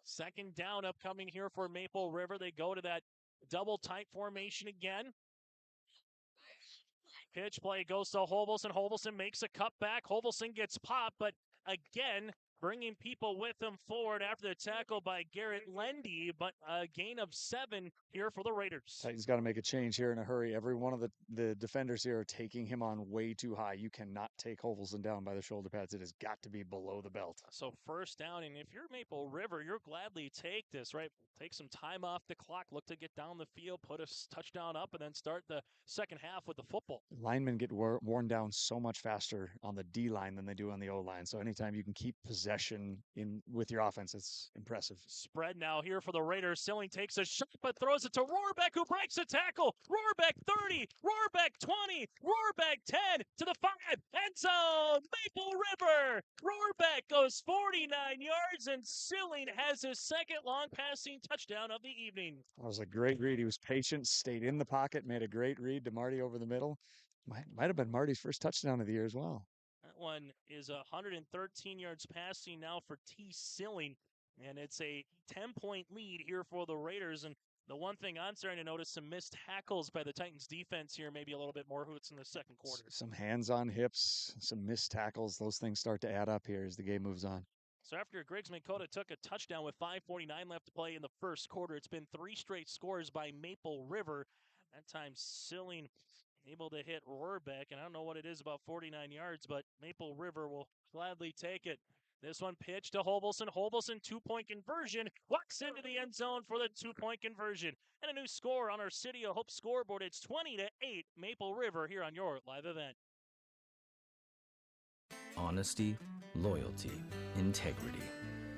2nd down upcoming here for Maple River. They go to that double tight formation again. Pitch play goes to Holvelson. Holvelson makes a cutback. Holvelson gets popped, but again, bringing people with him forward after the tackle by Garrett Lendy, but a gain of 7 here for the Raiders. Titans got to make a change here in a hurry. Every one of the defenders here are taking him on way too high. You cannot take Holvelson down by the shoulder pads. It has got to be below the belt. So 1st down, and if you're Maple River, you'll gladly take this, right? Take some time off the clock, look to get down the field, put a touchdown up, and then start the second half with the football. Linemen get worn down so much faster on the D line than they do on the O line. So anytime you can keep possession with your offense, it's impressive. Spread now here for the Raiders. Silling takes a shot, but throws it to Rohrbeck, who breaks the tackle. Rohrbeck 30, Rohrbeck 20, Rohrbeck 10 to the 5, end zone, Maple River. Rohrbeck goes 49 yards, and Silling has his 2nd long passing touchdown of the evening. That was a great read. He was patient, stayed in the pocket, made a great read to Marty over the middle. Might have been Marty's first touchdown of the year as well. That one is 113 yards passing now for T. Silling, and it's a 10-point lead here for the Raiders. And the one thing I'm starting to notice, some missed tackles by the Titans defense here, maybe a little bit more Hoots in the second quarter. Some hands on hips, some missed tackles. Those things start to add up here as the game moves on. So after Griggs-Midkota took a touchdown with 5:49 left to play in the first quarter, it's been 3 straight scores by Maple River. That time Silling able to hit Rohrbeck, and I don't know what it is about 49 yards, but Maple River will gladly take it. This one pitched to Holvelson. Holvelson, 2-point conversion, walks into the end zone for the 2-point conversion. And a new score on our City of Hope scoreboard. It's 20-8 Maple River here on your live event. Honesty, loyalty, integrity.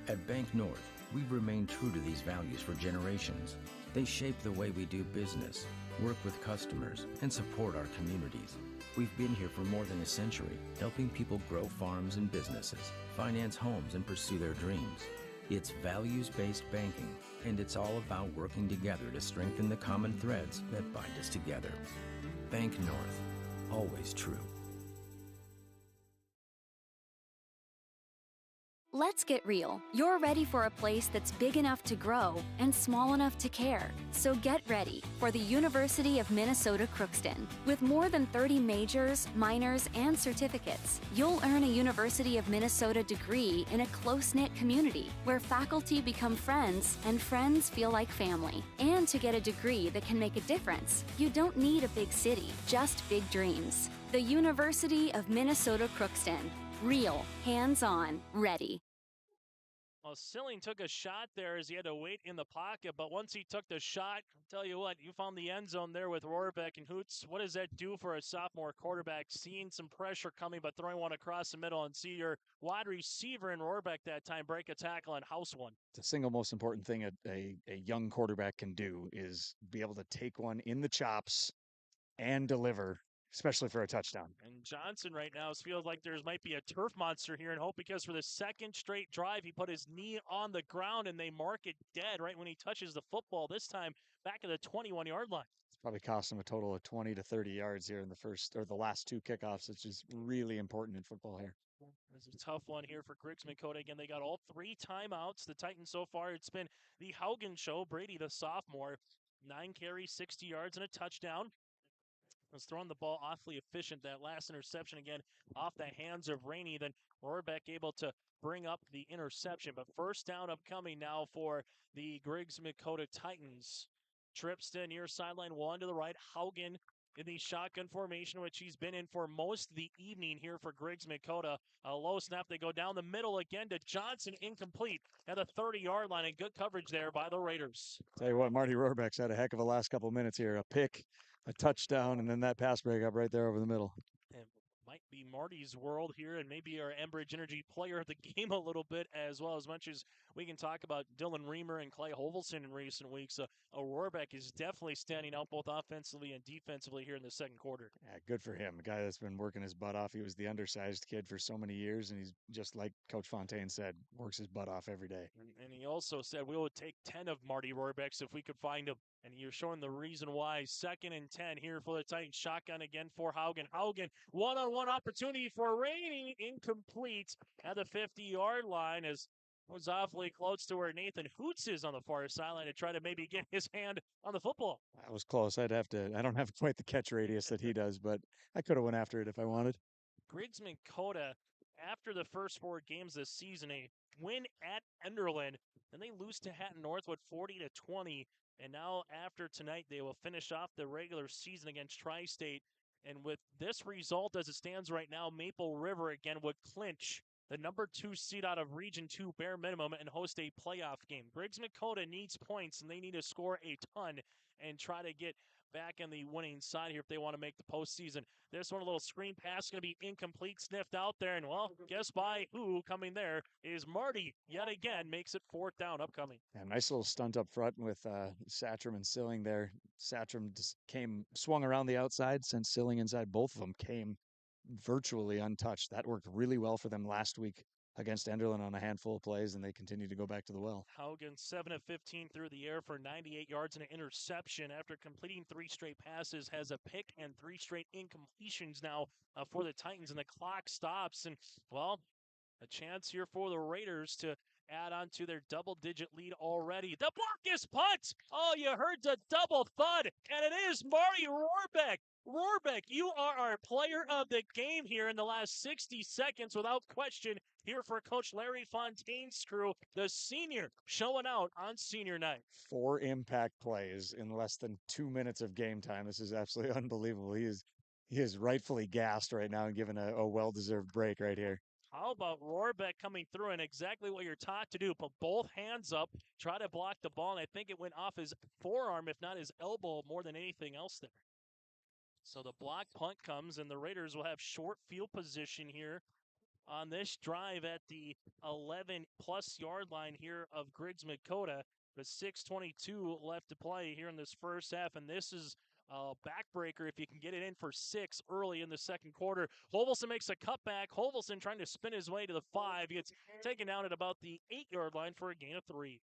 At Bank North, we've remained true to these values for generations. They shape the way we do business, work with customers, and support our communities. We've been here for more than a century, helping people grow farms and businesses, finance homes, and pursue their dreams. It's values-based banking, and it's all about working together to strengthen the common threads that bind us together. Bank North, always true. Let's get real. You're ready for a place that's big enough to grow and small enough to care. So get ready for the University of Minnesota Crookston. With more than 30 majors, minors, and certificates, you'll earn a University of Minnesota degree in a close-knit community where faculty become friends and friends feel like family. And to get a degree that can make a difference, you don't need a big city, just big dreams. The University of Minnesota Crookston. Real, hands-on, ready. Well, Silling took a shot there as he had to wait in the pocket, but once he took the shot, I'll tell you what, you found the end zone there with Rohrbeck and Hoots. What does that do for a sophomore quarterback? Seeing some pressure coming, but throwing one across the middle, and see your wide receiver in Rohrbeck that time break a tackle and house one. The single most important thing a young quarterback can do is be able to take one in the chops and deliver, especially for a touchdown. And Johnson right now feels like there might be a turf monster here in Hope, because for the second straight drive, he put his knee on the ground and they mark it dead right when he touches the football, this time back at the 21-yard line. It's probably cost him a total of 20 to 30 yards here in the last two kickoffs, which is really important in football here. It's a tough one here for Griggs-Midkota. Again, they got all 3 timeouts. The Titans so far, it's been the Haugen show. Brady, the sophomore, 9 carries, 60 yards, and a touchdown. Was throwing the ball awfully efficient. That last interception, again, off the hands of Rainey. Then Rohrbeck able to bring up the interception. But first down upcoming now for the Griggs-Midkota Titans. Trips to near sideline 1 to the right. Haugen in the shotgun formation, which he's been in for most of the evening here for Griggs-Midkota. A low snap. They go down the middle again to Johnson, incomplete at the 30-yard line, and good coverage there by the Raiders. Tell you what, Marty Rohrbeck's had a heck of a last couple minutes here. A pick, a touchdown, and then that pass breakup right there over the middle. And might be Marty's world here, and maybe our Enbridge Energy player of the game a little bit as well. As much as we can talk about Dylan Reamer and Clay Hovelson in recent weeks, Rohrbeck is definitely standing out both offensively and defensively here in the second quarter. Yeah, good for him. A guy that's been working his butt off. He was the undersized kid for so many years, and he's just like Coach Fontaine said, works his butt off every day. And he also said we would take 10 of Marty Rohrbecks if we could find him. And you're showing the reason why. 2nd and 10 here for the Titans. Shotgun again for Haugen. Haugen, one-on-one opportunity for Rainey. Incomplete at the 50-yard line, as was awfully close to where Nathan Hoots is on the far sideline to try to maybe get his hand on the football. That was close. I don't have quite the catch radius that he does, but I could have went after it if I wanted. Griggs-Midkota, after the first 4 games this season, a win at Enderlin, and they lose to Hatton Northwood 40-20. And now after tonight, they will finish off the regular season against Tri-State. And with this result as it stands right now, Maple River again would clinch the number 2 seed out of Region 2 bare minimum and host a playoff game. Griggs-Midkota needs points, and they need to score a ton and try to get back on the winning side here if they want to make the postseason. This one, a little screen pass, going to be incomplete, sniffed out there, and well, guess by who coming there is Marty. Yet again, makes it 4th down upcoming. Yeah, nice little stunt up front with Satcham and Silling there. Satcham just swung around the outside, sent Silling inside. Both of them came virtually untouched. That worked really well for them last week against Enderlin on a handful of plays, and they continue to go back to the well. Haugen 7 of 15 through the air for 98 yards and an interception after completing 3 straight passes, has a pick and 3 straight incompletions now for the Titans, and the clock stops. And well, a chance here for the Raiders to add on to their double-digit lead already. The block is punt. Oh, you heard the double thud, and it is Marty Rohrbeck. Rohrbeck, you are our player of the game here in the last 60 seconds without question here for Coach Larry Fontaine's crew. The senior showing out on senior night. 4 impact plays in less than 2 minutes of game time. This is absolutely unbelievable. He is rightfully gassed right now and given a well-deserved break right here. How about Rohrbeck coming through and exactly what you're taught to do? Put both hands up, try to block the ball, and I think it went off his forearm, if not his elbow, more than anything else there. So the block punt comes, and the Raiders will have short field position here on this drive at the 11-plus yard line here of Griggs-Midkota. With 6:22 left to play here in this first half, and this is a backbreaker if you can get it in for 6 early in the second quarter. Hovelson makes a cutback. Hovelson trying to spin his way to the 5. He gets taken down at about the 8-yard line for a gain of 3.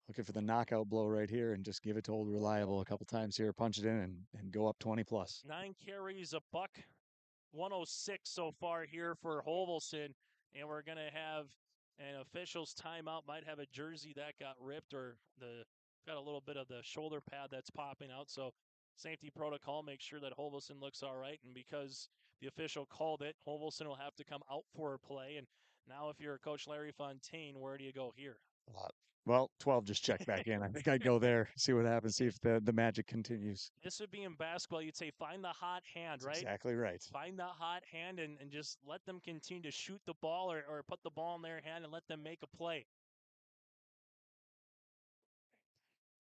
Looking for the knockout blow right here and just give it to Old Reliable a couple times here, punch it in and go up 20 plus. 9 carries, a buck, 106 so far here for Hovelson. And we're going to have an official's timeout. Might have a jersey that got ripped or got a little bit of the shoulder pad that's popping out. So safety protocol, make sure that Hovelson looks all right. And because the official called it, Hovelson will have to come out for a play. And now if you're Coach Larry Fontaine, where do you go here? Well, 12 just checked back in. I think I'd go there, see what happens, see if the magic continues. This would be in basketball. You'd say find the hot hand, right? Exactly right. Find the hot hand and just let them continue to shoot the ball or put the ball in their hand and let them make a play.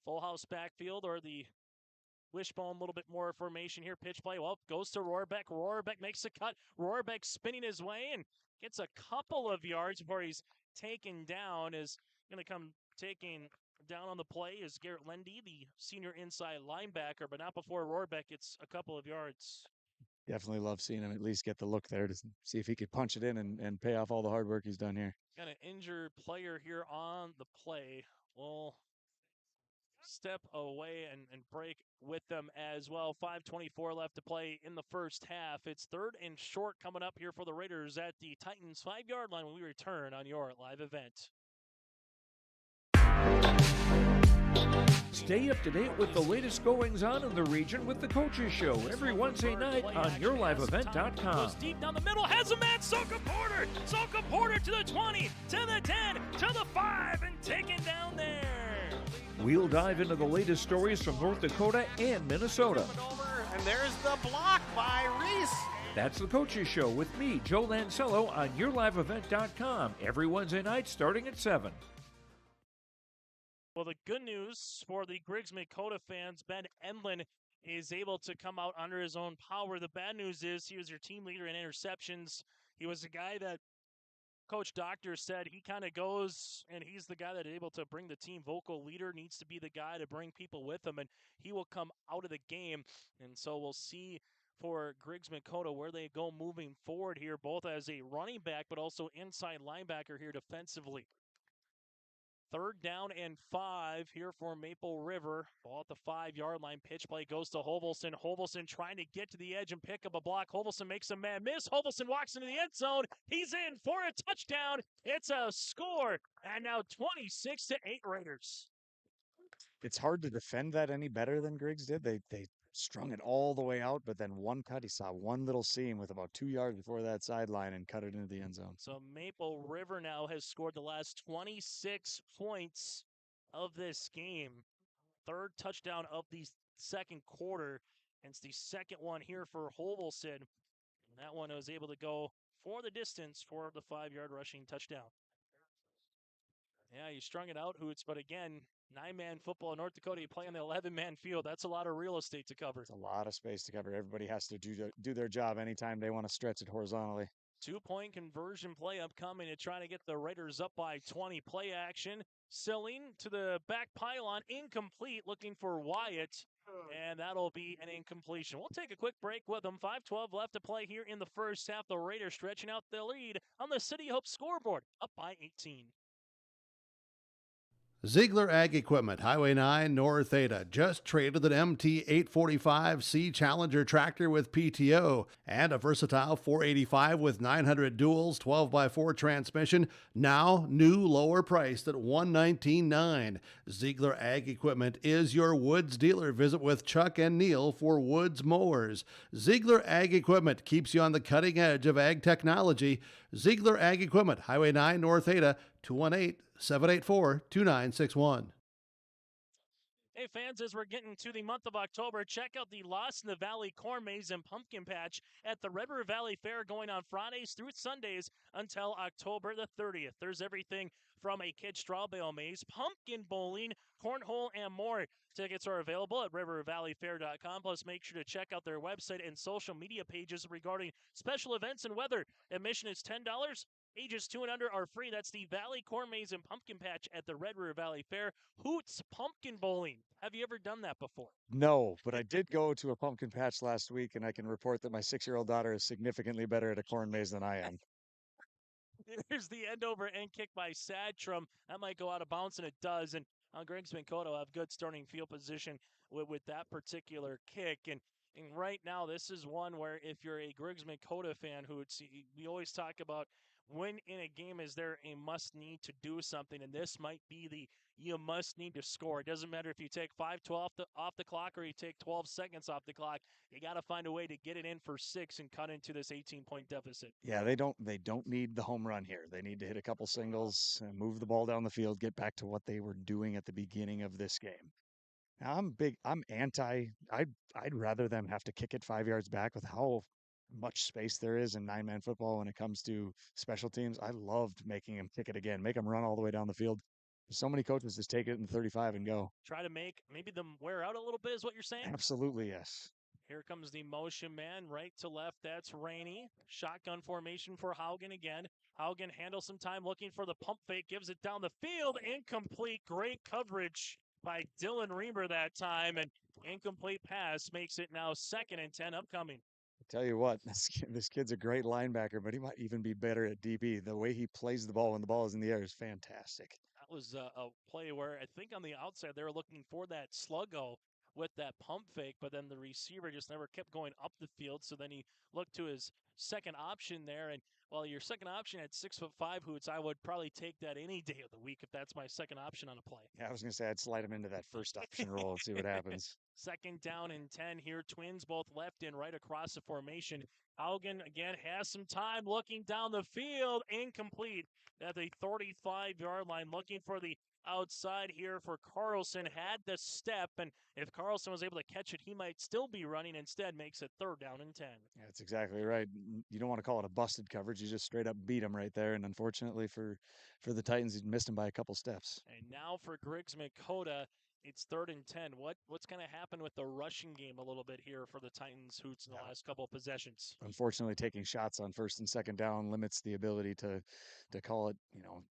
Full house backfield or the wishbone, a little bit more formation here. Pitch play. Well, goes to Rohrbeck. Rohrbeck makes a cut. Rohrbeck spinning his way and gets a couple of yards before he's taken down. Is going to come taking down on the play is Garrett Lendy, the senior inside linebacker, but not before Rohrbeck gets a couple of yards. Definitely love seeing him at least get the look there to see if he could punch it in and pay off all the hard work he's done here. Got an injured player here on the play. We'll step away and break with them as well. 5:24 left to play in the first half. It's 3rd and short coming up here for the Raiders at the Titans 5-yard line when we return on your live event. Stay up to date with the latest goings-on in the region with the Coaches Show every Wednesday night on YourLiveEvent.com. Goes deep down the middle, has a man, Soka Porter! Soka Porter to the 20, to the 10, to the 5, and taken down there. We'll dive into the latest stories from North Dakota and Minnesota. And there's the block by Reese. That's the Coaches Show with me, Joe Lancello, on YourLiveEvent.com every Wednesday night starting at 7. Well, the good news for the Griggs-Midkota fans, Ben Endlin is able to come out under his own power. The bad news is he was your team leader in interceptions. He was a guy that Coach Doctor said he kind of goes, and he's the guy that is able to bring the team. Vocal leader needs to be the guy to bring people with him, and he will come out of the game. And so we'll see for Griggs-Midkota where they go moving forward here, both as a running back but also inside linebacker here defensively. 3rd down and 5 here for Maple River. Ball at the 5-yard line. Pitch play goes to Hovelson. Hovelson trying to get to the edge and pick up a block. Hovelson makes a man miss. Hovelson walks into the end zone. He's in for a touchdown. It's a score. And now 26-8 Raiders. It's hard to defend that any better than Griggs did. They strung it all the way out, but then one cut, he saw one little seam with about 2 yards before that sideline and cut it into the end zone. So Maple River now has scored the last 26 points of this game. 3rd touchdown of the second quarter. And it's the second one here for Hovelson. And that one was able to go for the distance for the 5-yard rushing touchdown. Yeah, you strung it out, Hoots, but again, 9-man football in North Dakota, you play on the 11-man field. That's a lot of real estate to cover. It's a lot of space to cover. Everybody has to do their job anytime they want to stretch it horizontally. 2-point conversion play upcoming to try to get the Raiders up by 20. Play action. Celine to the back pylon. Incomplete. Looking for Wyatt. And that'll be an incompletion. We'll take a quick break with them. 5:12 left to play here in the first half. The Raiders stretching out the lead on the City Hope scoreboard. Up by 18. Ziegler Ag Equipment, Highway 9, North Ada, just traded an MT 845C Challenger tractor with PTO and a versatile 485 with 900 duals, 12x4 transmission, now new lower priced at $119,900. Ziegler Ag Equipment is your Woods dealer. Visit with Chuck and Neil for Woods mowers. Ziegler Ag Equipment keeps you on the cutting edge of ag technology. Ziegler Ag Equipment, Highway 9, North Ada, 218-784-2961. Hey fans, as we're getting to the month of October, check out the Lost in the Valley Corn Maze and Pumpkin Patch at the Red River Valley Fair going on Fridays through Sundays until October the 30th. There's everything from a kid straw bale maze, pumpkin bowling, cornhole, and more. Tickets are available at rivervalleyfair.com. Plus, make sure to check out their website and social media pages regarding special events and weather. Admission is $10. Ages 2 and under are free. That's the Valley Corn Maze and Pumpkin Patch at the Red River Valley Fair. Hoots Pumpkin Bowling. Have you ever done that before? No, but I did go to a pumpkin patch last week, and I can report that my 6-year-old daughter is significantly better at a corn maze than I am. There's the end over end kick by Sadtrom. That might go out of bounds, and it does. And Griggs-Midkota will have good starting field position with that particular kick. And right now, this is one where if you're a Griggs-Midkota fan, we always talk about when in a game is there a must need to do something, and this might be the you must need to score. It doesn't matter if you take 5-12 off the clock or you take 12 seconds off the clock. You got to find a way to get it in for 6 and cut into this 18-point deficit. Yeah, they don't need the home run here. They need to hit a couple singles, move the ball down the field, get back to what they were doing at the beginning of this game. Now, I'd rather them have to kick it 5 yards back with how much space there is in 9-man football when it comes to special teams. I loved making them kick it again, make them run all the way down the field. So many coaches just take it in 35 and go. Try to make maybe them wear out a little bit is what you're saying? Absolutely, yes. Here comes the motion man, right to left. That's Rainey. Shotgun formation for Haugen again. Haugen handles some time looking for the pump fake, gives it down the field. Incomplete. Great coverage by Dylan Reamer that time. And incomplete pass makes it now 2nd and 10 upcoming. I tell you what, this kid's a great linebacker, but he might even be better at DB. The way he plays the ball when the ball is in the air is fantastic. That was a play where I think on the outside they were looking for that sluggo with that pump fake, but then the receiver just never kept going up the field. So then he looked to his second option there. And well, your second option at 6'5" Hoots, I would probably take that any day of the week if that's my second option on a play. Yeah, I was going to say I'd slide him into that first option role and see what happens. 2nd down and 10 here. Twins both left and right across the formation. Haugen again has some time looking down the field. Incomplete at the 35-yard line. Looking for the outside here for Carlson. Had the step, and if Carlson was able to catch it, he might still be running. Instead, makes it 3rd down and 10. Yeah, that's exactly right. You don't want to call it a busted coverage. You just straight up beat him right there. And unfortunately for the Titans, he missed him by a couple steps. And now for Griggs-Midkota, it's 3rd and 10. What's going to happen with the rushing game a little bit here for the Titans, Hoots, in the last couple of possessions? Unfortunately, taking shots on 1st and 2nd down limits the ability to call it,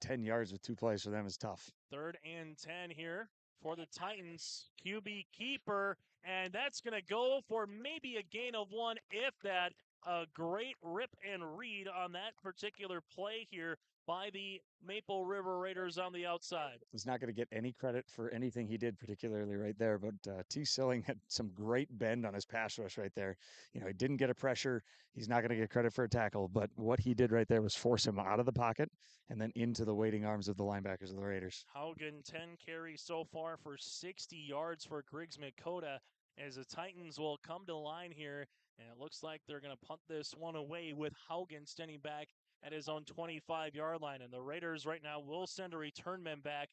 10 yards with 2 plays for them is tough. 3rd and 10 here for the Titans. QB keeper, and that's going to go for maybe a gain of 1, if that. A great rip and read on that particular play here by the Maple River Raiders on the outside. He's not going to get any credit for anything he did particularly right there, but T. Silling had some great bend on his pass rush right there. He didn't get a pressure. He's not going to get credit for a tackle, but what he did right there was force him out of the pocket and then into the waiting arms of the linebackers of the Raiders. Haugen, 10 carries so far for 60 yards for Griggs-Midkota, as the Titans will come to the line here, and it looks like they're going to punt this one away with Haugen standing back at his own 25-yard line. And the Raiders right now will send a return man back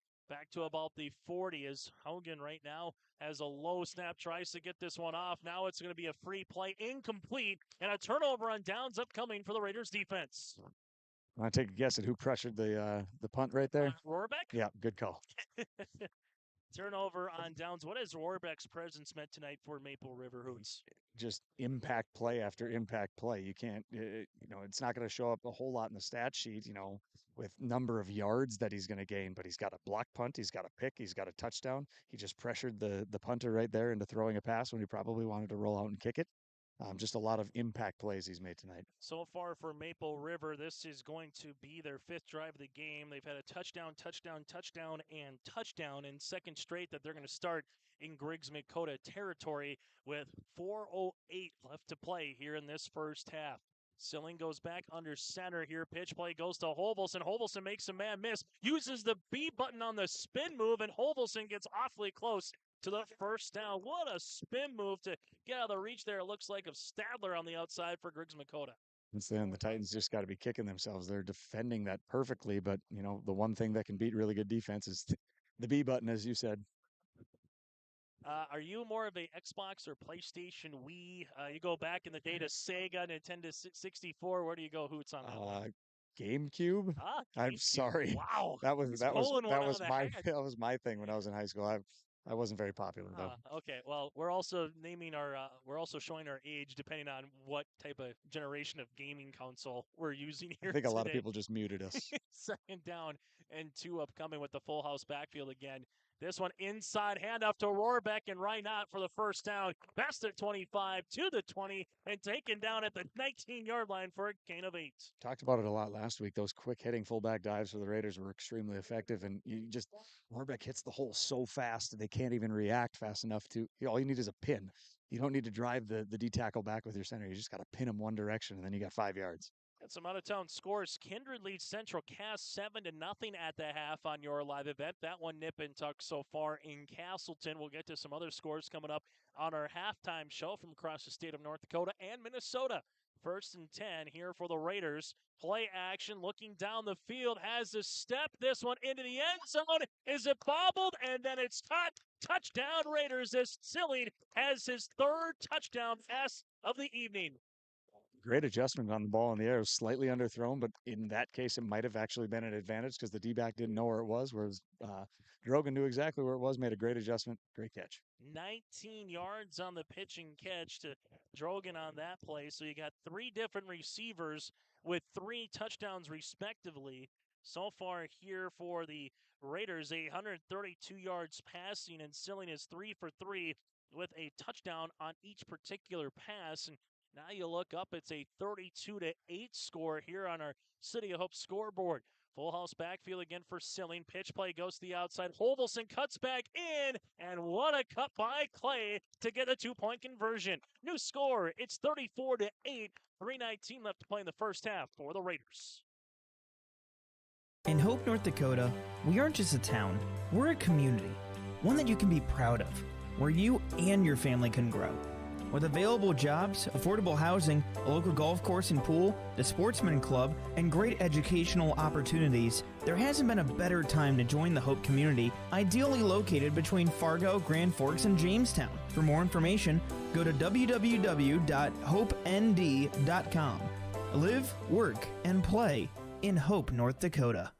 to about the 40, as Haugen right now has a low snap, tries to get this one off. Now it's going to be a free play, incomplete, and a turnover on downs upcoming for the Raiders defense. Want to take a guess at who pressured the punt right there? Rohrbeck? Yeah, good call. Turnover on downs. What has Rohrbeck's presence meant tonight for Maple River Hoots? Just impact play after impact play. You can't, it's not going to show up a whole lot in the stat sheet, with number of yards that he's going to gain, but he's got a block punt, he's got a pick, he's got a touchdown. He just pressured the punter right there into throwing a pass when he probably wanted to roll out and kick it. Just a lot of impact plays he's made tonight. So far for Maple River, this is going to be their 5th drive of the game. They've had a touchdown, and touchdown in 2nd straight that they're going to start in Griggs-Midkota territory with 4:08 left to play here in this first half. Silling goes back under center here. Pitch play goes to Holvelson. Holvelson makes a man miss, uses the B button on the spin move, and Holvelson gets awfully close to the first down. What a spin move to get out of the reach there. It looks like of Stadler on the outside for Griggs-Midkota. Since then, the Titans just got to be kicking themselves. They're defending that perfectly, but, the one thing that can beat really good defense is the B button, as you said. Are you more of a Xbox or PlayStation Wii? You go back in the day to Sega, Nintendo 64. Where do you go, Hoots, on that one? GameCube? I'm sorry. Wow. That was my thing when I was in high school. I wasn't very popular though. Okay, well, we're also showing our age depending on what type of generation of gaming console we're using here. I think today. a lot of people just muted us. 2nd down and 2 upcoming with the full house backfield again. This one inside handoff to Rohrbeck, and Reinott for the first down. Past the 25 to the 20 and taken down at the 19-yard line for a gain of 8. Talked about it a lot last week. Those quick hitting fullback dives for the Raiders were extremely effective, and Rohrbeck hits the hole so fast they can't even react fast enough to. All you need is a pin. You don't need to drive the D tackle back with your center. You just got to pin him one direction, and then you got 5 yards. Got some out-of-town scores. Kindred leads Central Cass 7-0 at the half on your live event. That one nip and tuck so far in Castleton. We'll get to some other scores coming up on our halftime show from across the state of North Dakota and Minnesota. 1st and 10 here for the Raiders. Play action, looking down the field, has a step. This one into the end zone. Is it bobbled? And then it's caught. Touchdown Raiders as Silling has his 3rd touchdown pass of the evening. Great adjustment on the ball in the air. It was slightly underthrown, but in that case, it might have actually been an advantage because the D-back didn't know where it was, whereas Drogan knew exactly where it was, made a great adjustment. Great catch. 19 yards on the pitch and catch to Drogan on that play. So you got 3 different receivers with 3 touchdowns respectively. So far here for the Raiders, 132 yards passing, and Silling is 3 for 3 with a touchdown on each particular pass. And now you look up, it's a 32-8 score here on our City of Hope scoreboard. Full house backfield again for Silling. Pitch play goes to the outside. Holvelson cuts back in, and what a cut by Clay to get a 2-point conversion. New score, it's 34-8. 3:19 left to play in the first half for the Raiders. In Hope, North Dakota, we aren't just a town, we're a community. One that you can be proud of, where you and your family can grow. With available jobs, affordable housing, a local golf course and pool, the Sportsman Club, and great educational opportunities, there hasn't been a better time to join the Hope community, ideally located between Fargo, Grand Forks, and Jamestown. For more information, go to www.hopend.com. Live, work, and play in Hope, North Dakota.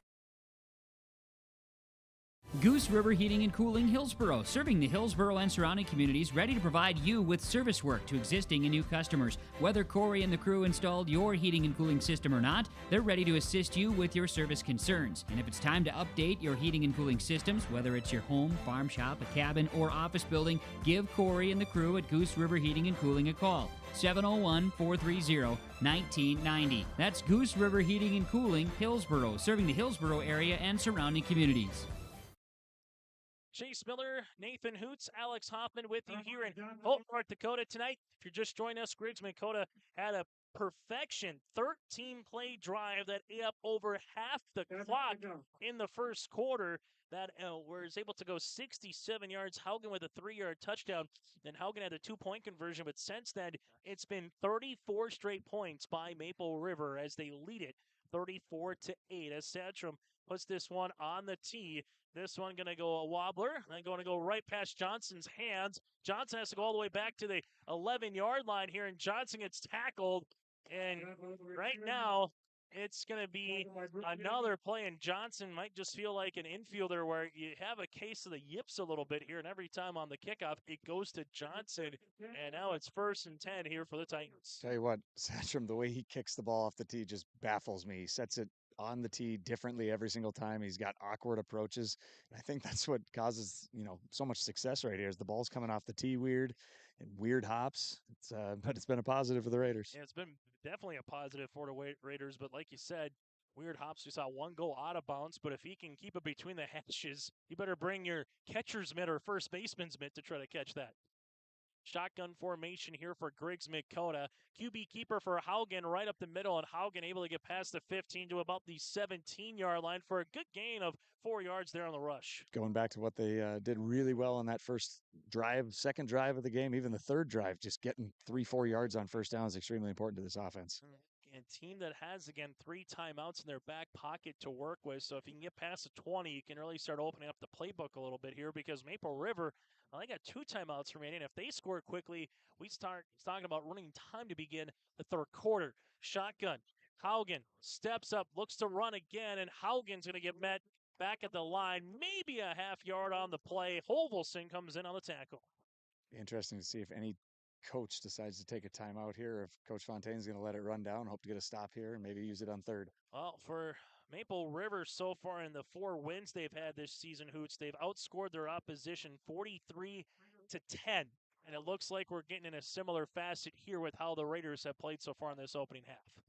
Goose River Heating and Cooling Hillsboro, serving the Hillsboro and surrounding communities, ready to provide you with service work to existing and new customers. Whether Corey and the crew installed your heating and cooling system or not, they're ready to assist you with your service concerns. And if it's time to update your heating and cooling systems, whether it's your home, farm shop, a cabin, or office building, give Corey and the crew at Goose River Heating and Cooling a call. 701-430-1990. That's Goose River Heating and Cooling, Hillsboro, serving the Hillsboro area and surrounding communities. Chase Miller, Nathan Hoots, Alex Hoffman with you here in Hope, North Dakota tonight. If you're just joining us, Griggs-Midkota had a perfection 13-play drive that ate up over half the clock in the first quarter. That was able to go 67 yards. Haugen with a 3-yard touchdown. Then Haugen had a 2-point conversion, but since then, it's been 34 straight points by Maple River as they lead it 34-8 as Satcham puts this one on the tee. This one going to go a wobbler, then going to go right past Johnson's hands. Johnson has to go all the way back to the 11-yard line here, and Johnson gets tackled. And right now, it's going to be another play, and Johnson might just feel like an infielder where you have a case of the yips a little bit here, and every time on the kickoff, it goes to Johnson. And now it's 1st and 10 here for the Titans. Tell you what, Satcham, the way he kicks the ball off the tee just baffles me. He sets it on the tee differently every single time. He's got awkward approaches. I think that's what causes, so much success right here is the ball's coming off the tee weird and weird hops. But it's been a positive for the Raiders. Yeah, it's been definitely a positive for the Raiders, but like you said, weird hops. We saw one go out of bounds, but if he can keep it between the hashes, you better bring your catcher's mitt or first baseman's mitt to try to catch that. Shotgun formation here for Griggs-Midkota. QB keeper for Haugen right up the middle, and Haugen able to get past the 15 to about the 17-yard line for a good gain of 4 yards there on the rush. Going back to what they did really well on that first drive, second drive of the game, even the third drive, just getting 3-4 yards on first down is extremely important to this offense. And team that has, again, 3 timeouts in their back pocket to work with. So if you can get past the 20, you can really start opening up the playbook a little bit here because Maple River, they got 2 timeouts remaining. If they score quickly, we start talking about running time to begin the third quarter. Shotgun. Haugen steps up, looks to run again, and Haugen's going to get met back at the line. Maybe a half yard on the play. Holvelson comes in on the tackle. Interesting to see if any coach decides to take a timeout here, if Coach Fontaine's going to let it run down, hope to get a stop here and maybe use it on third. Well, for Maple River so far in the 4 wins they've had this season, Hoots, they've outscored their opposition 43-10. And it looks like we're getting in a similar facet here with how the Raiders have played so far in this opening half.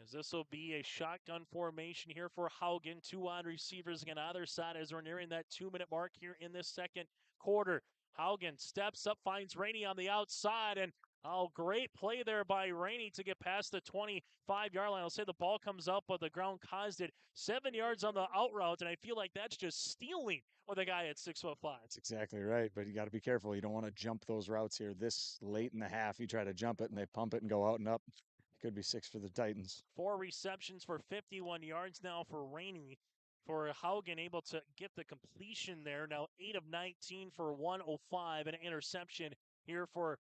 As this will be a shotgun formation here for Haugen. 2 wide receivers again on either side as we're nearing that 2-minute mark here in this second quarter. Haugen steps up, finds Rainey on the outside, and Oh, great play there by Rainey to get past the 25-yard line. I'll say the ball comes up, but the ground caused it 7 yards on the out route, and I feel like that's just stealing with a guy at 6'5". That's exactly right, but you got to be careful. You don't want to jump those routes here this late in the half. You try to jump it, and they pump it and go out and up. It could be 6 for the Titans. 4 receptions for 51 yards now for Rainey. For Haugen, able to get the completion there. Now 8 of 19 for 105, an interception here for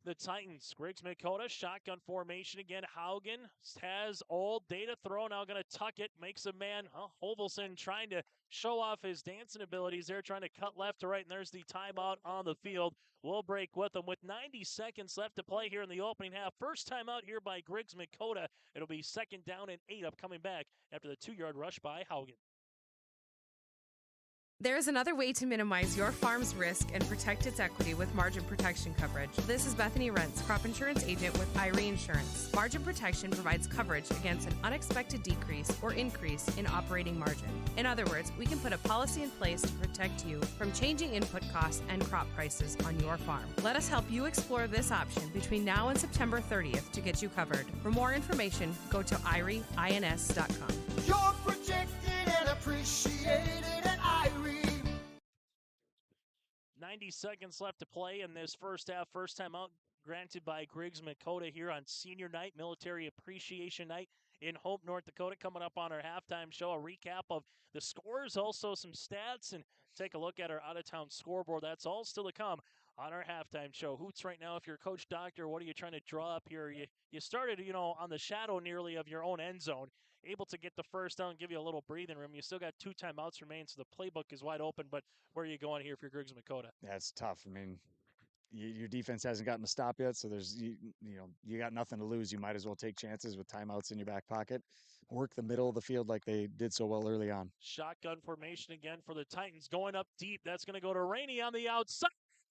the Titans. Griggs-Midkota, shotgun formation again. Haugen has all data throw. Now going to tuck it. Makes a man. Hovelson trying to show off his dancing abilities there, trying to cut left to right. And there's the timeout on the field. We'll break with them with 90 seconds left to play here in the opening half. First timeout here by Griggs-Midkota. It'll be 2nd down and 8 upcoming back after the 2-yard rush by Haugen. There is another way to minimize your farm's risk and protect its equity with margin protection coverage. This is Bethany Rentz, crop insurance agent with IRE Insurance. Margin protection provides coverage against an unexpected decrease or increase in operating margin. In other words, we can put a policy in place to protect you from changing input costs and crop prices on your farm. Let us help you explore this option between now and September 30th to get you covered. For more information, go to IREINS.com. You're protected and appreciated at IRE. 90 seconds left to play in this first half. First time out granted by Griggs-Midkota here on senior night, military appreciation night in Hope, North Dakota. Coming up on our halftime show, a recap of the scores, also some stats, and take a look at our out-of-town scoreboard. That's all still to come on our halftime show. Hoots right now, if you're Coach Doctor, what are you trying to draw up here? You started, on the shadow nearly of your own end zone, able to get the first down, give you a little breathing room. You still got 2 timeouts remain, so the playbook is wide open, but where are you going here if you're Griggs-Midkota? That's tough. I mean, your defense hasn't gotten a stop yet, so there's you got nothing to lose. You might as well take chances with timeouts in your back pocket. Work the middle of the field like they did so well early on. Shotgun formation again for the Titans, going up deep. That's going to go to Rainey on the outside.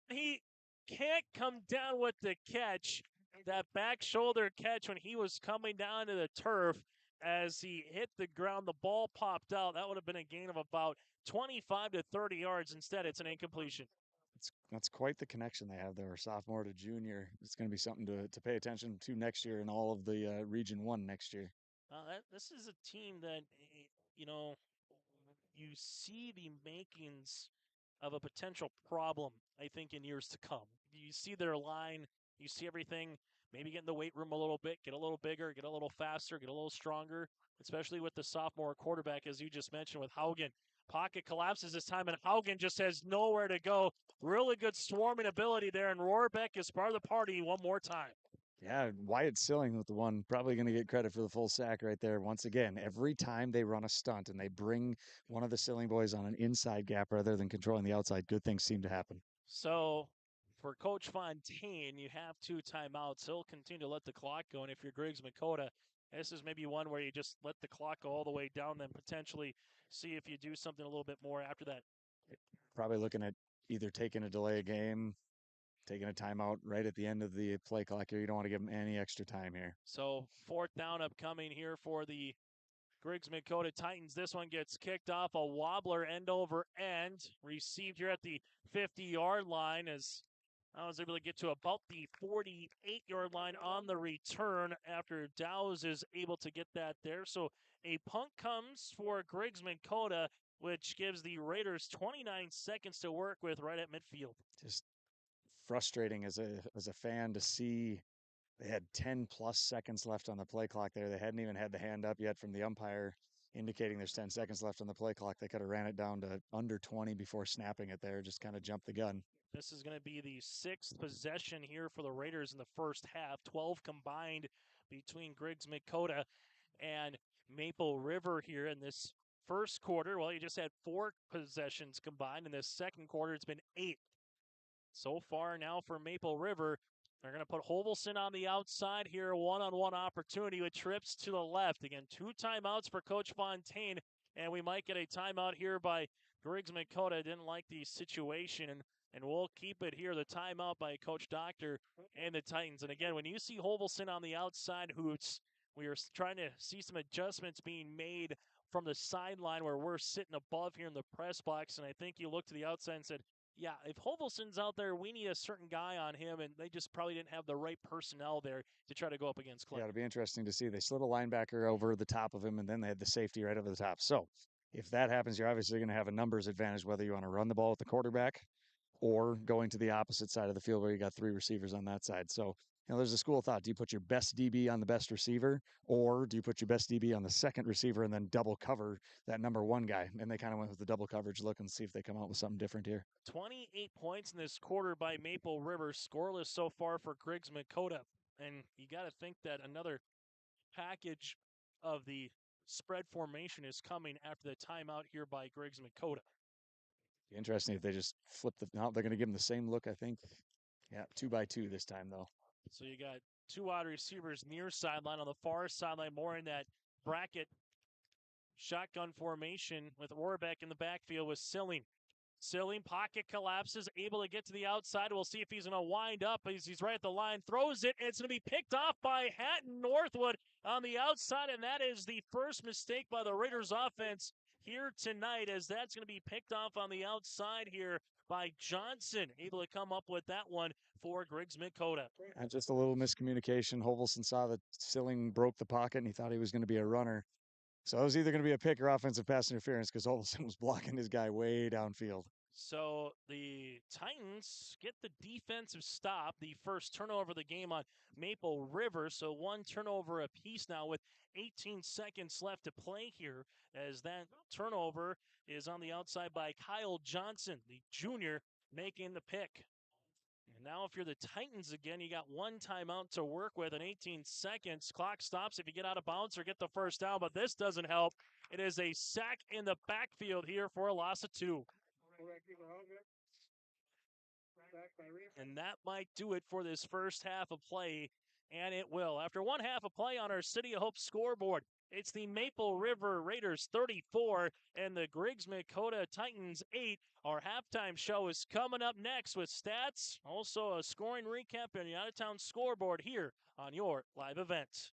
He can't come down with the catch. That back shoulder catch when he was coming down to the turf as he hit the ground, the ball popped out. That would have been a gain of about 25 to 30 yards. Instead, it's an incompletion. That's quite the connection they have there, sophomore to junior. It's going to be something to pay attention to next year in all of the Region 1 next year. This is a team that, you see the makings of a potential problem, I think, in years to come. You see their line, you see everything, maybe get in the weight room a little bit, get a little bigger, get a little faster, get a little stronger, especially with the sophomore quarterback, as you just mentioned, with Haugen. Pocket collapses this time, and Haugen just has nowhere to go. Really good swarming ability there, and Rohrbeck is part of the party one more time. Yeah, Wyatt Silling with the one, probably going to get credit for the full sack right there. Once again, every time they run a stunt and they bring one of the Silling boys on an inside gap rather than controlling the outside, good things seem to happen. So for Coach Fontaine, you have 2 timeouts. He'll continue to let the clock go, and if you're Griggs-Midkota, this is maybe one where you just let the clock go all the way down, then potentially see if you do something a little bit more after that. Probably looking at either taking a delay game, taking a timeout right at the end of the play clock here. You don't want to give them any extra time here. So 4th down upcoming here for the Griggs-Midkota Titans. This one gets kicked off a wobbler end over end. Received here at the 50-yard line as I was able to get to about the 48-yard line on the return after Dowes is able to get that there. So a punt comes for Griggs-Midkota, which gives the Raiders 29 seconds to work with right at midfield. Just frustrating as a fan to see they had 10 plus seconds left on the play clock there. They hadn't even had the hand up yet from the umpire indicating there's 10 seconds left on the play clock. They could have ran it down to under 20 before snapping it there, just kind of jumped the gun. This is going to be the 6th possession here for the Raiders in the first half. 12 combined between Griggs-Midkota and Maple River here in this first quarter. Well, you just had 4 possessions combined. In this second quarter, it's been 8. So far now for Maple River, they're going to put Hovelson on the outside here. One-on-one opportunity with trips to the left. Again, 2 timeouts for Coach Fontaine, and we might get a timeout here by Griggs-Midkota. Didn't like the situation, and we'll keep it here. The timeout by Coach Doctor and the Titans. And again, when you see Hovelson on the outside, Hoots, we are trying to see some adjustments being made from the sideline where we're sitting above here in the press box. And I think you look to the outside and said, Yeah, if Hovelsson's out there, we need a certain guy on him, and they just probably didn't have the right personnel there to try to go up against Clay. Yeah, it'll be interesting to see. They slid a linebacker over the top of him, and then they had the safety right over the top. So if that happens, you're obviously going to have a numbers advantage, whether you want to run the ball with the quarterback or going to the opposite side of the field where you got three receivers on that side. So, there's a school of thought. Do you put your best DB on the best receiver, or do you put your best DB on the second receiver and then double cover that number one guy? And they kind of went with the double coverage look and see if they come out with something different here. 28 points in this quarter by Maple River, scoreless so far for Griggs-Midkota. And you got to think that another package of the spread formation is coming after the timeout here by Griggs-Midkota. Interesting if they just flip no, they're going to give them the same look, I think. Yeah, 2-by-2 this time, though. So you got two wide receivers near sideline. On the far sideline, more in that bracket shotgun formation with Orbeck in the backfield with Silling. Silling, pocket collapses, able to get to the outside. We'll see if he's going to wind up. He's right at the line, throws it, and it's going to be picked off by Hatton Northwood on the outside, and that is the first mistake by the Raiders offense here tonight, as that's going to be picked off on the outside here by Johnson, able to come up with that one for Griggs-Midkota. And just a little miscommunication. Hovelson saw that Silling broke the pocket, and he thought he was going to be a runner. So it was either going to be a pick or offensive pass interference because Hovelson was blocking his guy way downfield. So the Titans get the defensive stop, the first turnover of the game on Maple River. So one turnover apiece now with 18 seconds left to play here, as that turnover is on the outside by Kyle Johnson, the junior, making the pick. And now if you're the Titans again, you got one timeout to work with in 18 seconds. Clock stops if you get out of bounds or get the first down, but this doesn't help. It is a sack in the backfield here for a loss of 2. And that might do it for this first half of play, and it will. After one half of play on our City of Hope scoreboard, it's the Maple River Raiders 34 and the Griggs-Midkota Titans 8. Our halftime show is coming up next with stats, also a scoring recap and the out-of-town scoreboard here on your live event.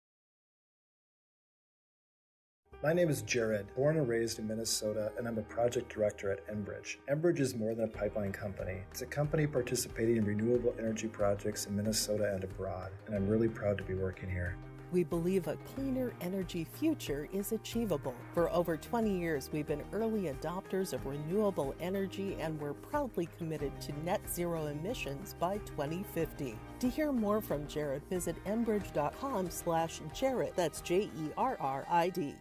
My name is Jared, born and raised in Minnesota, and I'm a project director at Enbridge. Enbridge is more than a pipeline company. It's a company participating in renewable energy projects in Minnesota and abroad, and I'm really proud to be working here. We believe a cleaner energy future is achievable. For over 20 years, we've been early adopters of renewable energy, and we're proudly committed to net zero emissions by 2050. To hear more from Jared, visit enbridge.com/Jared. That's JERRID.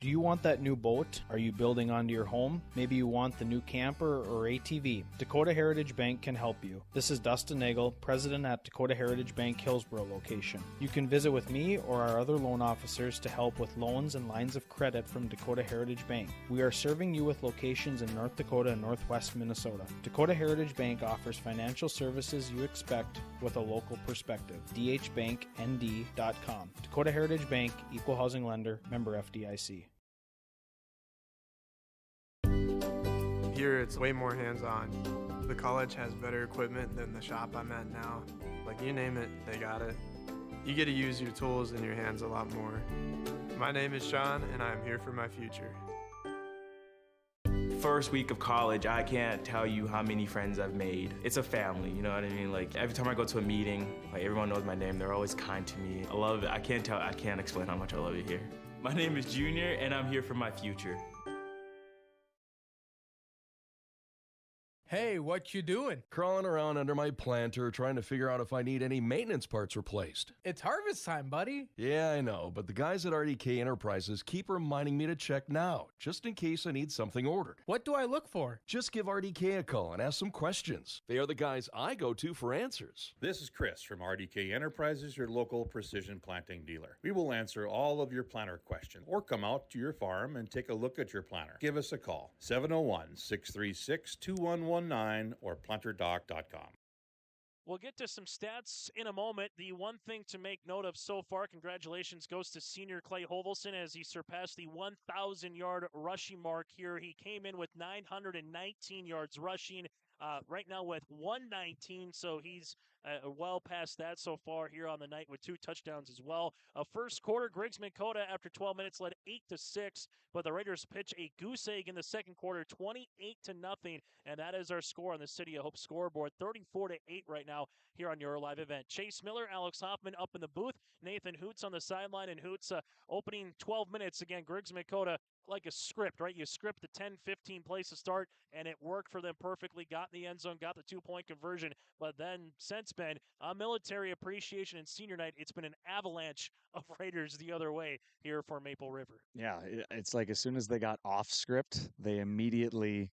Do you want that new boat? Are you building onto your home? Maybe you want the new camper or ATV. Dakota Heritage Bank can help you. This is Dustin Nagel, president at Dakota Heritage Bank Hillsborough location. You can visit with me or our other loan officers to help with loans and lines of credit from Dakota Heritage Bank. We are serving you with locations in North Dakota and Northwest Minnesota. Dakota Heritage Bank offers financial services you expect with a local perspective. dhbanknd.com. Dakota Heritage Bank, equal housing lender, member FDIC. Here it's way more hands-on. The college has better equipment than the shop I'm at now. Like, you name it, they got it. You get to use your tools and your hands a lot more. My name is Sean, and I'm here for my future. First week of college, I can't tell you how many friends I've made. It's a family, you know what I mean? Like, every time I go to a meeting, like, everyone knows my name. They're always kind to me. I love it. I can't explain how much I love it here. My name is Junior, and I'm here for my future. Hey, what you doing? Crawling around under my planter trying to figure out if I need any maintenance parts replaced. It's harvest time, buddy. Yeah, I know, but the guys at RDK Enterprises keep reminding me to check now, just in case I need something ordered. What do I look for? Just give RDK a call and ask some questions. They are the guys I go to for answers. This is Chris from RDK Enterprises, your local precision planting dealer. We will answer all of your planter questions or come out to your farm and take a look at your planter. Give us a call, 701-636-2119 or planterdoc.com. We'll get to some stats in a moment. The one thing to make note of so far, congratulations goes to senior Clay Hovelson as he surpassed the 1,000-yard rushing mark here. He came in with 919 yards rushing right now with 119, so he's well past that so far here on the night with 2 touchdowns as well. First quarter, Griggs-Midkota after 12 minutes led 8-6, but the Raiders pitch a goose egg in the second quarter, 28-0, and that is our score on the City of Hope scoreboard, 34-8 right now here on your live event. Chase Miller, Alex Hoffman up in the booth, Nathan Hoots on the sideline, and Hoots opening 12 minutes. Again, Griggs-Midkota like a script, right? You script the 10, 15 plays to start, and it worked for them perfectly. Got in the end zone, got the 2-point conversion. But then since then, military appreciation and senior night, it's been an avalanche of Raiders the other way here for Maple River. Yeah, it's like as soon as they got off script, they immediately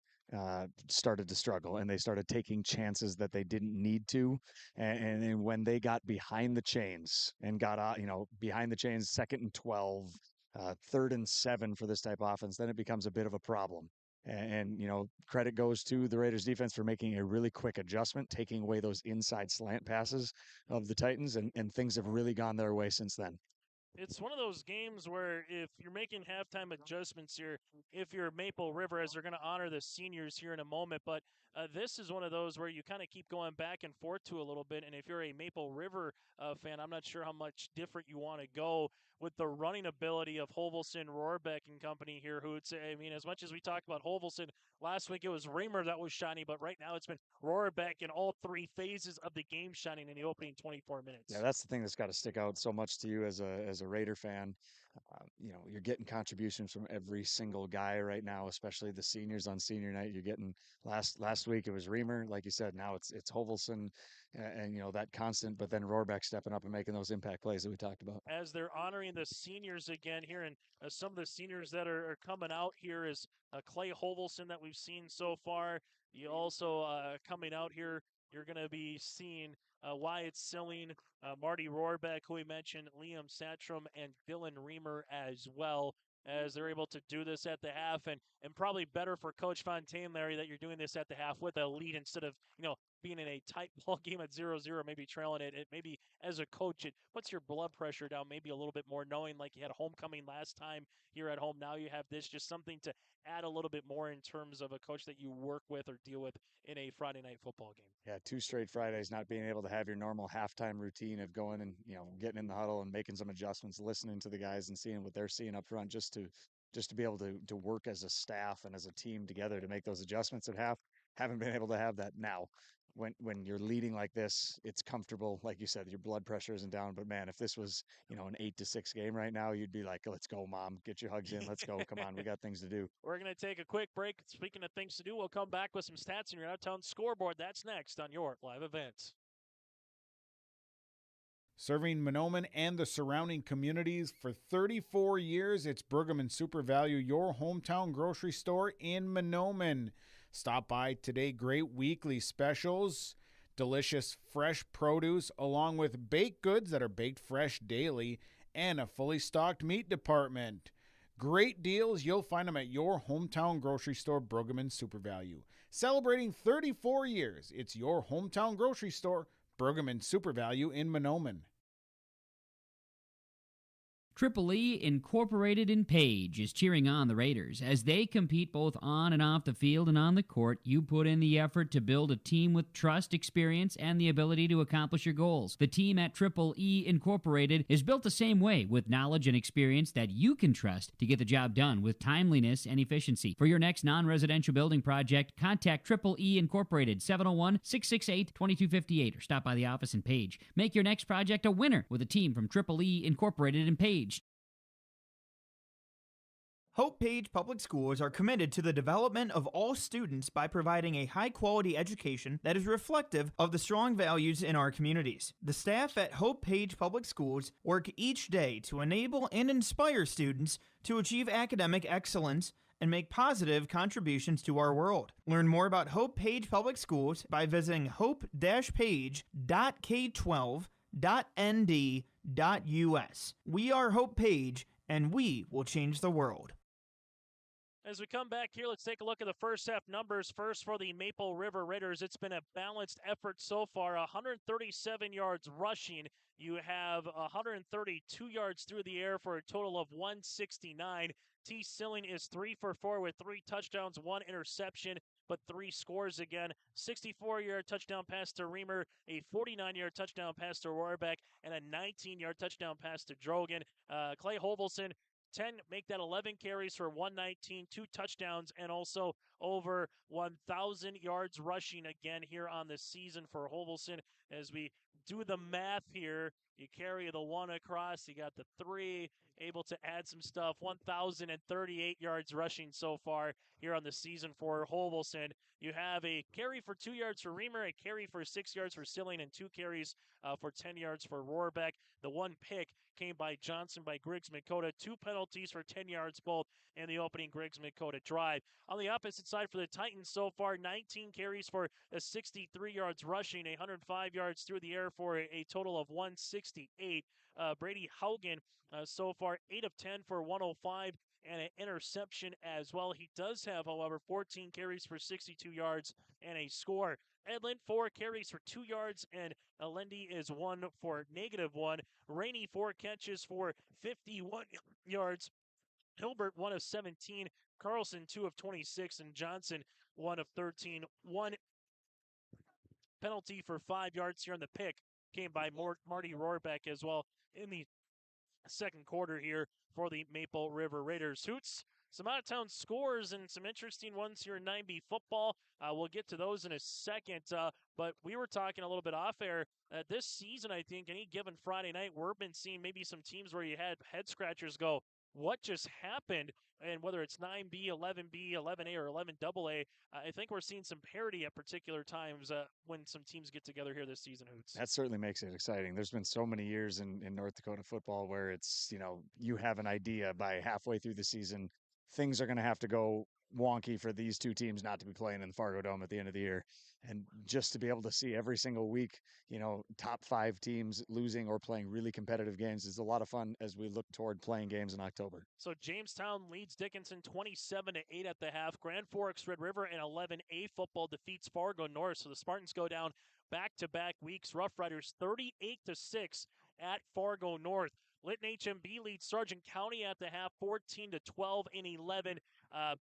started to struggle, and they started taking chances that they didn't need to. And then when they got behind the chains and got behind the chains, 2nd and 12, 3rd and 7 for this type of offense, then it becomes a bit of a problem. And credit goes to the Raiders defense for making a really quick adjustment, taking away those inside slant passes of the Titans, and things have really gone their way since then. It's one of those games where if you're making halftime adjustments here, if you're Maple River, as they're going to honor the seniors here in a moment, but this is one of those where you kind of keep going back and forth to a little bit. And if you're a Maple River fan, I'm not sure how much different you want to go with the running ability of Hovelson, Rohrbeck, and company here, Hoots. I mean, as much as we talked about Hovelson, last week it was Reamer that was shiny, but right now it's been Rohrbeck in all 3 phases of the game shining in the opening 24 minutes. Yeah, that's the thing that's got to stick out so much to you as a Raider fan. You're getting contributions from every single guy right now, especially the seniors on senior night. You're getting last week it was Reamer, like you said. Now it's Hovelson, and that constant. But then Rohrbeck stepping up and making those impact plays that we talked about. As they're honoring the seniors again here, and some of the seniors that are coming out here is Clay Hovelson that we've seen so far. You also coming out here, you're going to be seeing Wyatt Silling, Marty Rohrbeck, who we mentioned, Liam Satchram, and Dylan Reamer as well, as they're able to do this at the half. And probably better for Coach Fontaine, Larry, that you're doing this at the half with a lead instead of, being in a tight ball game at 0-0, maybe trailing it. Maybe as a coach, it puts your blood pressure down maybe a little bit more, knowing like you had homecoming last time here at home. Now you have this, just something to add a little bit more in terms of a coach that you work with or deal with in a Friday night football game. Yeah, 2 straight Fridays, not being able to have your normal halftime routine of going and, getting in the huddle and making some adjustments, listening to the guys and seeing what they're seeing up front, just to be able to work as a staff and as a team together to make those adjustments at half. Haven't been able to have that now. When you're leading like this, it's comfortable. Like you said, your blood pressure isn't down. But man, if this was, an 8-6 game right now, you'd be like, let's go, Mom. Get your hugs in. Let's go. Come on. We got things to do. We're going to take a quick break. Speaking of things to do, we'll come back with some stats in your Out-of-Town scoreboard. That's next on your live event. Serving Mahnomen and the surrounding communities for 34 years, it's Pregame and Super Value, your hometown grocery store in Mahnomen. Stop by today. Great weekly specials, delicious fresh produce, along with baked goods that are baked fresh daily, and a fully stocked meat department. Great deals. You'll find them at your hometown grocery store, Pregame and Super Value. Celebrating 34 years, it's your hometown grocery store, Pregame and Super Value in Mahnomen. Triple E Incorporated in Page is cheering on the Raiders. As they compete both on and off the field and on the court, you put in the effort to build a team with trust, experience, and the ability to accomplish your goals. The team at Triple E Incorporated is built the same way, with knowledge and experience that you can trust to get the job done with timeliness and efficiency. For your next non-residential building project, contact Triple E Incorporated, 701-668-2258, or stop by the office in Page. Make your next project a winner with a team from Triple E Incorporated in Page. Hope Page Public Schools are committed to the development of all students by providing a high-quality education that is reflective of the strong values in our communities. The staff at Hope Page Public Schools work each day to enable and inspire students to achieve academic excellence and make positive contributions to our world. Learn more about Hope Page Public Schools by visiting hope-page.k12.nd.us. We are Hope Page, and we will change the world. As we come back here, let's take a look at the first half numbers. First, for the Maple River Raiders, it's been a balanced effort so far. 137 yards rushing. You have 132 yards through the air for a total of 169. T. Silling is 3 for 4 with 3 touchdowns, 1 interception. but 3 scores again. 64-yard touchdown pass to Reamer, a 49-yard touchdown pass to Rohrbeck, and a 19-yard touchdown pass to Drogan. Clay Hovelson, 11 carries for 119, 2 touchdowns, and also over 1,000 yards rushing again here on the season for Hovelson. As we do the math here, you carry the 1 across, you got the 3, able to add some stuff. 1,038 yards rushing so far here on the season for Hovelson. You have a carry for 2 yards for Reamer, a carry for 6 yards for Silling, and 2 carries for 10 yards for Rohrbeck. The 1 pick came by Johnson by Griggs-Midkota. 2 penalties for 10 yards both in the opening Griggs-Midkota drive. On the opposite side for the Titans so far, 19 carries for 63 yards rushing, 105 yards through the air for a total of 168. Brady Haugen so far 8 of 10 for 105 and an interception as well. He does have, however, 14 carries for 62 yards and a score. Edlin, 4 carries for 2 yards, and Alendi is 1 for -1. Rainey, 4 catches for 51 yards. Hilbert, 1 of 17. Carlson, 2 of 26. And Johnson, 1 of 13. 1 penalty for 5 yards here on the pick came by Marty Rohrbeck as well in the second quarter here for the Maple River Raiders. Hoots, some out-of-town scores and some interesting ones here in 9B football. We'll get to those in a second, but we were talking a little bit off air. This season, I think, any given Friday night, we've been seeing maybe some teams where you had head-scratchers go, what just happened? And whether it's 9B, 11B, 11A, or 11AA, I think we're seeing some parity at particular times when some teams get together here this season, Hoots. That certainly makes it exciting. There's been so many years in North Dakota football where it's, you have an idea by halfway through the season, things are going to have to go wonky for these two teams not to be playing in the Fargo Dome at the end of the year. And just to be able to see every single week, top 5 teams losing or playing really competitive games is a lot of fun as we look toward playing games in October. So Jamestown leads Dickinson 27-8 at the half. Grand Forks Red River in 11A football defeats Fargo North. So the Spartans go down back-to-back weeks. Rough Riders 38-6 at Fargo North. Lytton HMB leads Sargent County at the half, 14-12 in 11.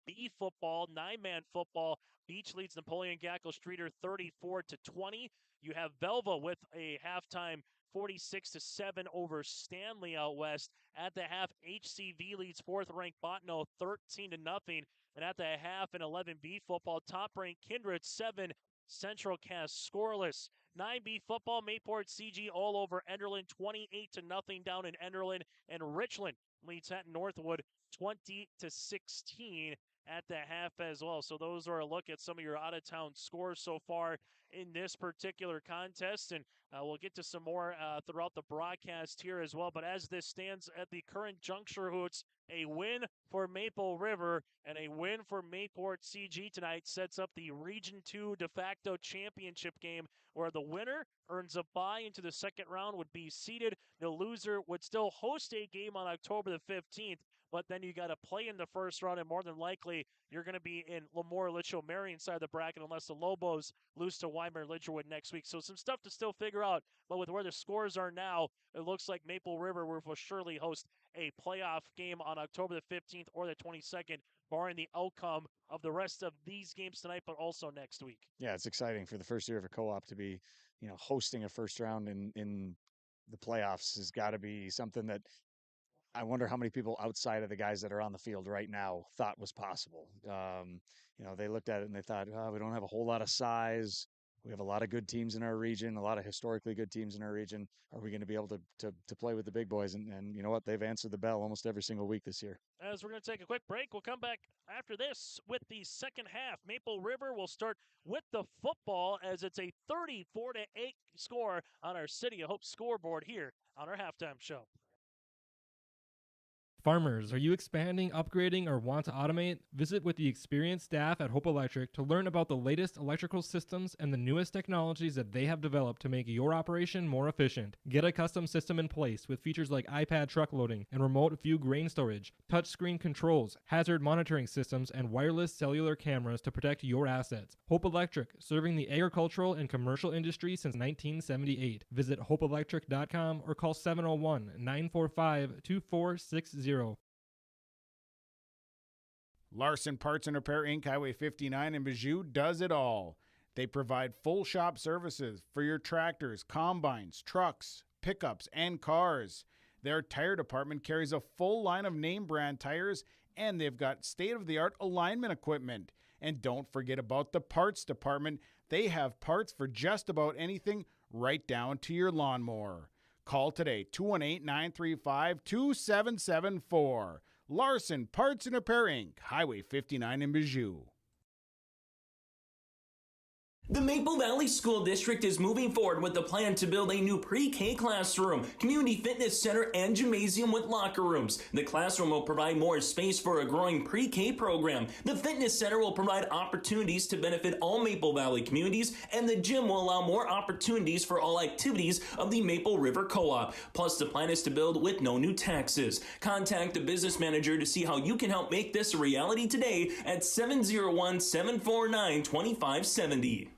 B football, 9-man football. Beach leads Napoleon Gackle Streeter 34-20. You have Velva with a halftime 46-7 over Stanley out west. At the half, HCV leads 4th-ranked Botno 13-0. And at the half in 11B football, top-ranked Kindred 7, Central Cast scoreless. 9B football, Mayport CG all over Enderlin, 28-0 down in Enderlin. And Richland leads at Northwood 20-16 at the half as well. So those are a look at some of your out-of-town scores so far in this particular contest. And we'll get to some more throughout the broadcast here as well. But as this stands at the current juncture, Hoots, a win for Maple River and a win for Mayport CG tonight sets up the Region 2 de facto championship game, where the winner earns a bye into the second round, would be seeded. The loser would still host a game on October the 15th, but then you got to play in the first round, and more than likely you're going to be in Lemoore, Litchfield, Marion side of the bracket unless the Lobos lose to Weimar, Lidgerwood next week. So some stuff to still figure out, but with where the scores are now, it looks like Maple River will surely host a playoff game on October the 15th or the 22nd, barring the outcome of the rest of these games tonight, but also next week. Yeah, it's exciting for the first year of a co-op to be, hosting a first round in the playoffs has got to be something that I wonder how many people outside of the guys that are on the field right now thought was possible. They looked at it and they thought, we don't have a whole lot of size. We have a lot of good teams in our region, a lot of historically good teams in our region. Are we going to be able to play with the big boys? And you know what? They've answered the bell almost every single week this year. As we're going to take a quick break, we'll come back after this with the second half. Maple River will start with the football as it's a 34-8 score on our City of Hope scoreboard here on our halftime show. Farmers, are you expanding, upgrading, or want to automate? Visit with the experienced staff at Hope Electric to learn about the latest electrical systems and the newest technologies that they have developed to make your operation more efficient. Get a custom system in place with features like iPad truck loading and remote view grain storage, touchscreen controls, hazard monitoring systems, and wireless cellular cameras to protect your assets. Hope Electric, serving the agricultural and commercial industry since 1978. Visit hopeelectric.com or call 701-945-2460. Larson Parts and Repair Inc., Highway 59 in Bijou does it all. They provide full shop services for your tractors, combines, trucks, pickups, and cars. Their tire department carries a full line of name brand tires, and they've got state-of-the-art alignment equipment. And don't forget about the parts department. They have parts for just about anything, right down to your lawnmower. Call today, 218-935-2774. Larson Parts and Repair Inc., Highway 59 in Bijou. The Maple Valley School District is moving forward with the plan to build a new pre-K classroom, community fitness center, and gymnasium with locker rooms. The classroom will provide more space for a growing pre-K program. The fitness center will provide opportunities to benefit all Maple Valley communities, and the gym will allow more opportunities for all activities of the Maple River Co-op. Plus, the plan is to build with no new taxes. Contact the business manager to see how you can help make this a reality today at 701-749-2570.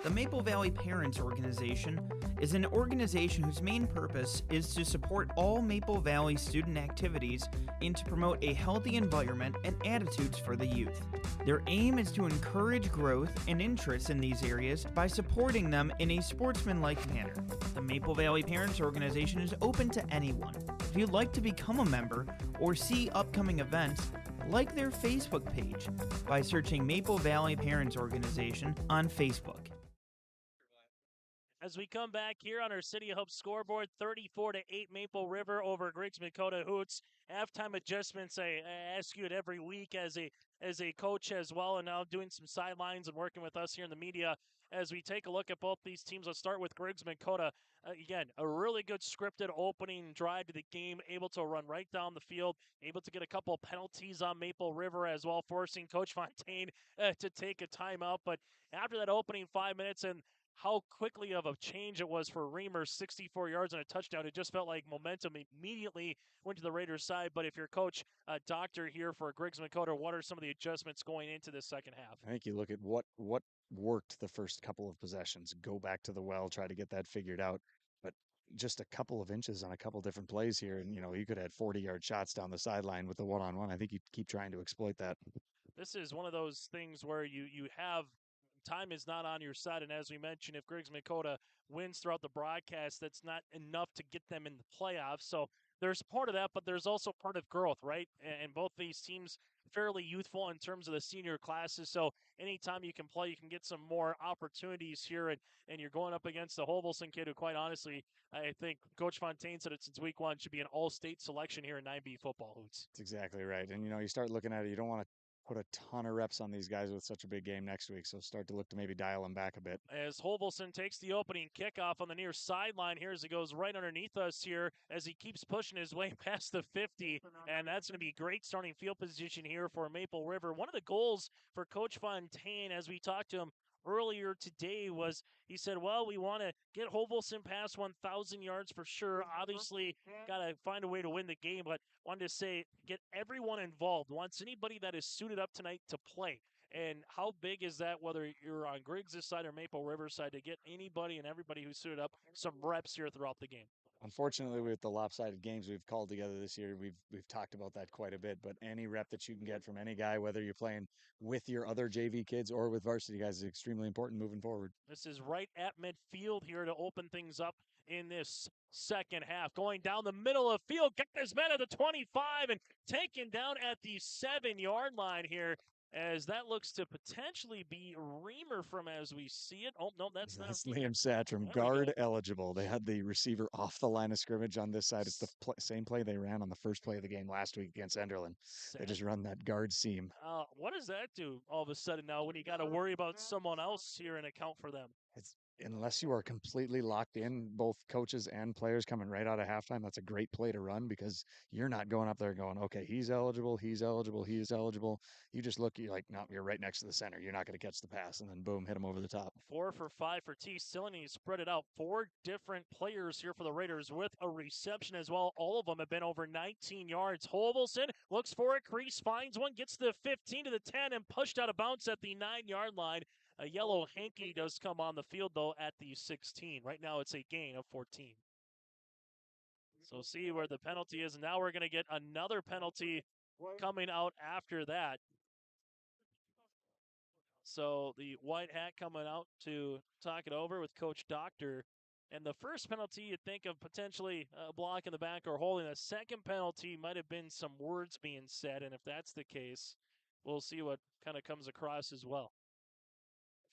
The Maple Valley Parents Organization is an organization whose main purpose is to support all Maple Valley student activities and to promote a healthy environment and attitudes for the youth. Their aim is to encourage growth and interest in these areas by supporting them in a sportsmanlike manner. The Maple Valley Parents Organization is open to anyone. If you'd like to become a member or see upcoming events, like their Facebook page by searching Maple Valley Parents Organization on Facebook. As we come back here on our City of Hope scoreboard, 34-8 Maple River over Griggs-Midkota Hoots. Halftime adjustments, I ask you it every week as a coach as well, and now doing some sidelines and working with us here in the media as we take a look at both these teams. Let's start with Griggs-Midkota. Again, a really good scripted opening drive to the game, able to run right down the field, able to get a couple of penalties on Maple River as well, forcing Coach Fontaine to take a timeout. But after that opening 5 minutes and how quickly of a change it was for Reamer, 64 yards and a touchdown. It just felt like momentum immediately went to the Raiders' side. But if you're coach, doctor here for Griggs-Midkota, what are some of the adjustments going into this second half? I think you look at what worked the first couple of possessions. Go back to the well, try to get that figured out. But just a couple of inches on a couple different plays here, and you could have 40-yard shots down the sideline with the one-on-one. I think you keep trying to exploit that. This is one of those things where you have time is not on your side, and as we mentioned, if Griggs-Midkota wins throughout the broadcast, that's not enough to get them in the playoffs. So there's part of that, but there's also part of growth, right? And both these teams fairly youthful in terms of the senior classes. So anytime you can play, you can get some more opportunities here. And you're going up against the Hovelson kid who, quite honestly, I think Coach Fontaine said it since week one, should be an all-state selection here in 9B football hoots. That's exactly right. And, you start looking at it, you don't want to put a ton of reps on these guys with such a big game next week, so start to look to maybe dial them back a bit. As Hovelson takes the opening kickoff on the near sideline here as he goes right underneath us here as he keeps pushing his way past the 50, and that's going to be great starting field position here for Maple River. One of the goals for Coach Fontaine, as we talked to him earlier today, was he said, well, we want to get Hovelson past 1,000 yards for sure. Obviously, got to find a way to win the game, but wanted to say get everyone involved. Wants anybody that is suited up tonight to play. And how big is that, whether you're on Griggs' side or Maple River's side, to get anybody and everybody who's suited up some reps here throughout the game? Unfortunately, with the lopsided games we've called together this year, we've talked about that quite a bit. But any rep that you can get from any guy, whether you're playing with your other JV kids or with varsity guys, is extremely important moving forward. This is right at midfield here to open things up in this second half. Going down the middle of the field, get this man at the 25 and taken down at the 7-yard line here, as that looks to potentially be Reamer from as we see it. Oh, no, that's Liam Satram, guard eligible. They had the receiver off the line of scrimmage on this side. It's the same play they ran on the first play of the game last week against Enderlin. They just run that guard seam. What does that do all of a sudden now when you got to worry about someone else here and account for them? Unless you are completely locked in, both coaches and players coming right out of halftime, that's a great play to run because you're not going up there going, okay, he's eligible, he's eligible, he's eligible. You just look, you're like, no, you're right next to the center. You're not going to catch the pass, and then boom, hit him over the top. 4 for 5 for T. Sillany spread it out. 4 different players here for the Raiders with a reception as well. All of them have been over 19 yards. Hovelson looks for a crease, finds one, gets the 15 to the 10, and pushed out of bounds at the 9-yard line. A yellow hanky does come on the field, though, at the 16. Right now, it's a gain of 14. So see where the penalty is. And now we're going to get another penalty coming out after that. So the white hat coming out to talk it over with Coach Doctor. And the first penalty, you'd think of potentially a block in the back or holding. The second penalty might have been some words being said. And if that's the case, we'll see what kind of comes across as well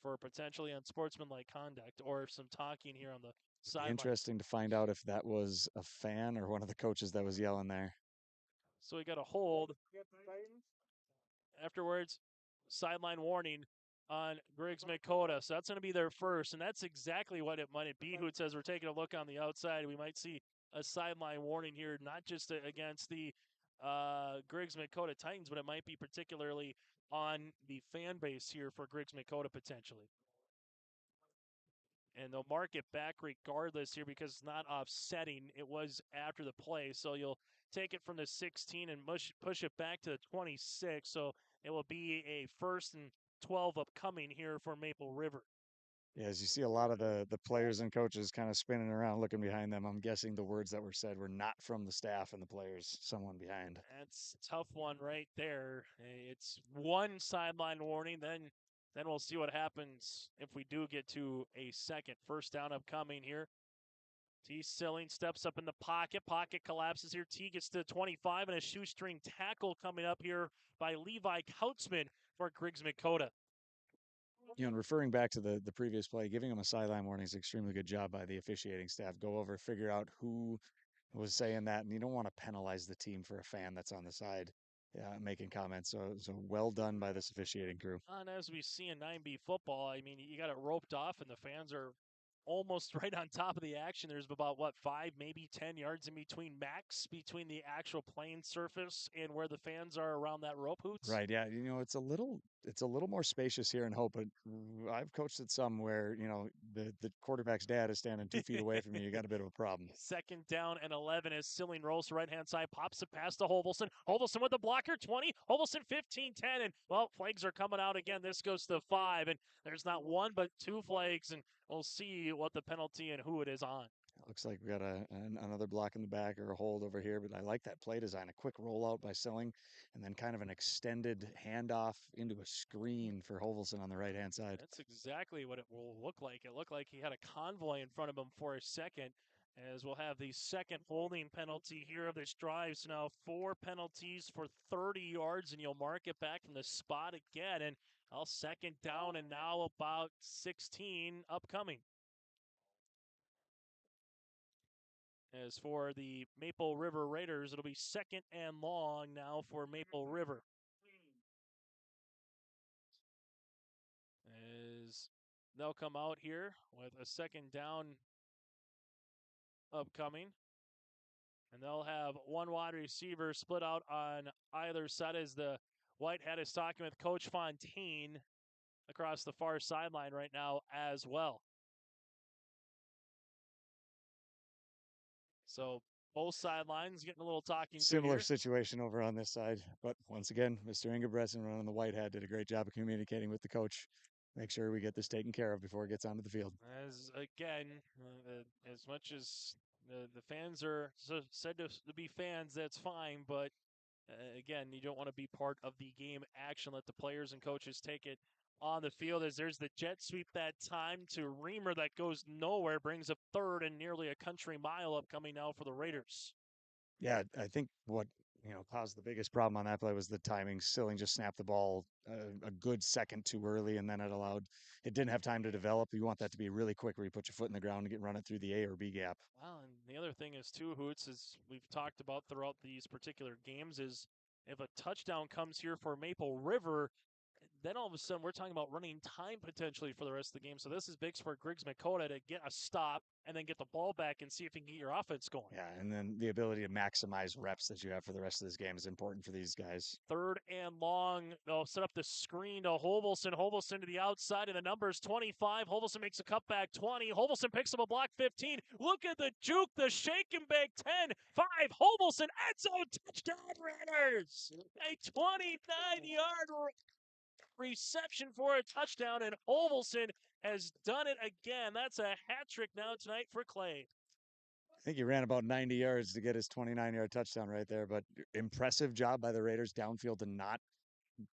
for potentially unsportsmanlike conduct or some talking here on the sideline. Interesting to find out if that was a fan or one of the coaches that was yelling there. So we got a hold. Afterwards, sideline warning on Griggs-Midkota. So that's going to be their first, and that's exactly what it might be. Hoot says we're taking a look on the outside. We might see a sideline warning here, not just against the Griggs-Midkota Titans, but it might be particularly on the fan base here for Griggs-Midkota potentially. And they'll mark it back regardless here because it's not offsetting. It was after the play. So you'll take it from the 16 and push it back to the 26. So it will be a 1st and 12 upcoming here for Maple River. Yeah, as you see a lot of the players and coaches kind of spinning around looking behind them, I'm guessing the words that were said were not from the staff and the players, someone behind. That's a tough one right there. It's one sideline warning, then we'll see what happens if we do get to a second. First down upcoming here. T. Silling steps up in the pocket. Pocket collapses here. T gets to 25 and a shoestring tackle coming up here by Levi Kautzman for Griggs-Midkota. You know, and referring back to the previous play, giving him a sideline warning is an extremely good job by the officiating staff. Go over, figure out who was saying that, and you don't want to penalize the team for a fan that's on the side making comments. So well done by this officiating crew. And as we see in 9B football, I mean, you got it roped off, and the fans are almost right on top of the action. There's about, 5, maybe 10 yards in between max, between the actual playing surface and where the fans are around that rope, Hoots. Right, yeah. You know, it's a little more spacious here in Hope, but I've coached at some where, you know, the quarterback's dad is standing 2 feet away from you. You got a bit of a problem. Second down and 11 as Silling rolls to right-hand side, pops it past to Hovelson. Hovelson with the blocker, 20. Hovelson 15-10, and, flags are coming out again. This goes to 5, and there's not one but 2 flags, and we'll see what the penalty and who it is on. Looks like we got another block in the back or a hold over here, but I like that play design. A quick rollout by Silling, and then kind of an extended handoff into a screen for Hovelson on the right-hand side. That's exactly what it will look like. It looked like he had a convoy in front of him for a second, as we'll have the second holding penalty here of this drive. So now 4 penalties for 30 yards, and you'll mark it back from the spot again. And I'll second down, and now about 16 upcoming. As for the Maple River Raiders, it'll be 2nd and long now for Maple River. As they'll come out here with a 2nd down upcoming. And they'll have one wide receiver split out on either side as the white hat is talking with Coach Fontaine across the far sideline right now as well. So both sidelines getting a little talking. Similar situation over on this side. But once again, Mr. Ingebretson running the white hat did a great job of communicating with the coach. Make sure we get this taken care of before it gets onto the field. As again, as much as the fans are said to be fans, that's fine. But again, you don't want to be part of the game action. Let the players and coaches take it on the field. As there's the jet sweep that time to Reamer that goes nowhere, brings up 3rd and nearly a country mile upcoming now for the Raiders. Yeah, I think what caused the biggest problem on that play was the timing. Silling just snapped the ball a good second too early, and then it didn't have time to develop. You want that to be really quick where you put your foot in the ground and run it through the A or B gap. Well, and the other thing is too, Hoots, is we've talked about throughout these particular games, is if a touchdown comes here for Maple River, then all of a sudden we're talking about running time potentially for the rest of the game. So this is big for Griggs-Midkota to get a stop and then get the ball back and see if you can get your offense going. Yeah, and then the ability to maximize reps that you have for the rest of this game is important for these guys. 3rd and long. They'll set up the screen to Hovelson. Hovelson to the outside, and the number's 25. Hovelson makes a cutback 20. Hovelson picks up a block 15. Look at the juke, the shake and bake 10. 5. Hovelson, end zone touchdown, Raiders. A 29-yard reception for a touchdown, and Hovelson has done it again. That's a hat trick now tonight for Clay. think he ran about 90 yards to get his 29-yard touchdown right there, but impressive job by the Raiders downfield to not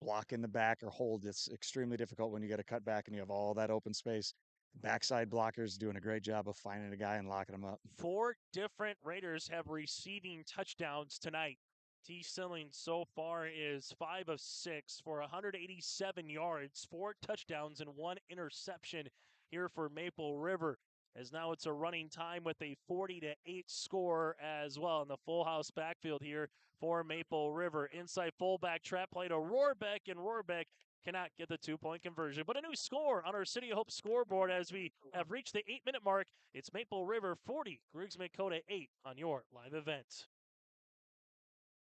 block in the back or hold. It's extremely difficult when you get a cut back and you have all that open space. Backside blockers doing a great job of finding a guy and locking him up. 4 different Raiders have receiving touchdowns tonight. T. Silling so far is 5 of 6 for 187 yards, 4 touchdowns, and 1 interception here for Maple River. As now it's a running time with a 40-8 score as well in the full house backfield here for Maple River. Inside fullback trap play to Rohrbeck, and Rohrbeck cannot get the 2-point conversion. But a new score on our City of Hope scoreboard as we have reached the 8-minute mark. It's Maple River 40, Griggs-Midkota 8 on your live event.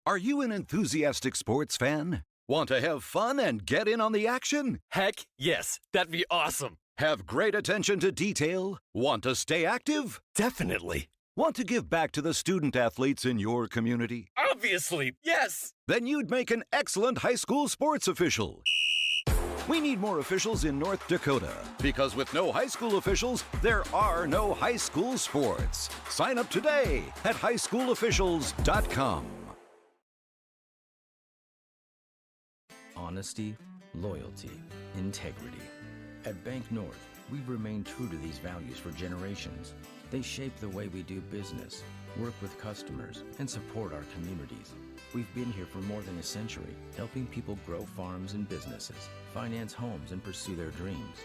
Are you an enthusiastic sports fan? Want to have fun and get in on the action? Heck, yes. That'd be awesome. Have great attention to detail? Want to stay active? Definitely. Want to give back to the student athletes in your community? Obviously, yes. Then you'd make an excellent high school sports official. We need more officials in North Dakota, because with no high school officials, there are no high school sports. Sign up today at highschoolofficials.com. Honesty, loyalty, integrity. At Bank North, we've remained true to these values for generations. They shape the way we do business, work with customers, and support our communities. We've been here for more than a century, helping people grow farms and businesses, finance homes, and pursue their dreams.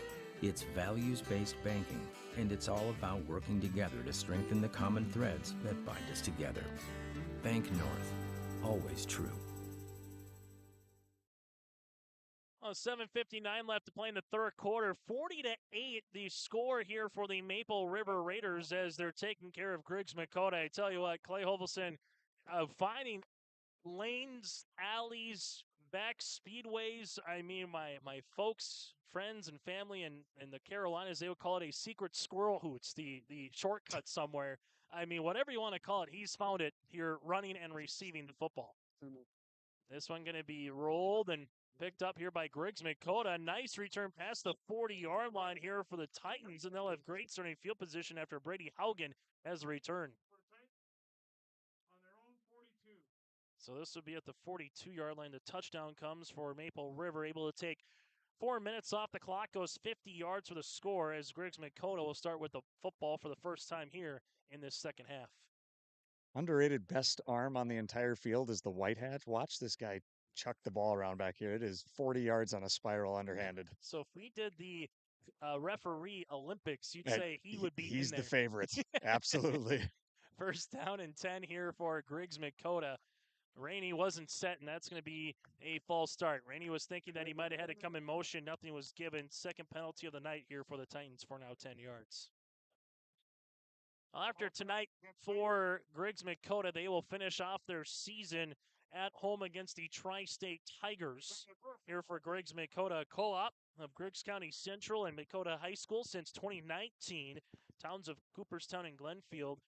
It's values-based banking, and it's all about working together to strengthen the common threads that bind us together. Bank North, always true. 7:59 left to play in the third quarter. 40-8 the score here for the Maple River Raiders as they're taking care of Griggs-Midkota. I tell you what, Clay Hovelson finding lanes, alleys, back speedways. I mean, my folks, friends, and family in the Carolinas, they would call it a secret squirrel hoots, the shortcut somewhere. I mean, whatever you want to call it, he's found it here running and receiving the football. This one going to be rolled and picked up here by Griggs-Midkota. Nice return past the 40-yard line here for the Titans, and they'll have great starting field position after Brady Haugen has a return. So this would be at the 42-yard line. The touchdown comes for Maple River, able to take 4 minutes off the clock, goes 50 yards for the score as Griggs-Midkota will start with the football for the first time here in this second half. Underrated best arm on the entire field is the white hat. Watch this guy chuck the ball around back here. It is 40 yards on a spiral underhanded. So if we did the referee Olympics, you'd say he would be He's in the there. favorite. Absolutely. First down and 10 here for Griggs-Midkota. Rainey wasn't set, and that's going to be a false start. Rainey was thinking that he might have had to come in motion. Nothing was given. Second penalty of the night here for the Titans for now 10 yards. After tonight for Griggs-Midkota, they will finish off their season at home against the Tri-State Tigers. Here for Griggs-Midkota, co-op of Griggs County Central and Midkota High School since 2019. Towns of Cooperstown and Glenfield.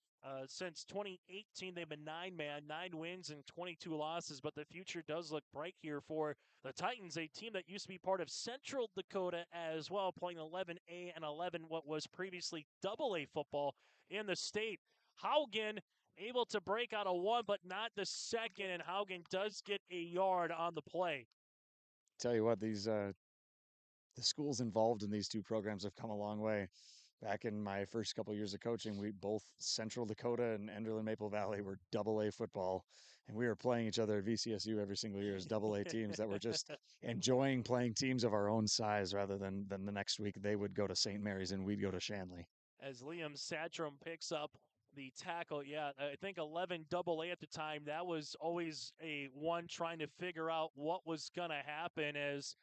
Since 2018, they've been 9-man, 9 wins and 22 losses, but the future does look bright here for the Titans, a team that used to be part of Central Dakota as well, playing 11A and 11, what was previously AA football in the state. Haugen able to break out a 1, but not the second, and Haugen does get a yard on the play. Tell you what, these the schools involved in these two programs have come a long way. Back in my first couple of years of coaching, we both Central Dakota and Enderlin Maple Valley were AA football, and we were playing each other at VCSU every single year as AA teams that were just enjoying playing teams of our own size rather than the next week they would go to St. Mary's and we'd go to Shanley. As Liam Satcham picks up the tackle, yeah, I think 11 AA at the time, that was always a one trying to figure out what was going to happen as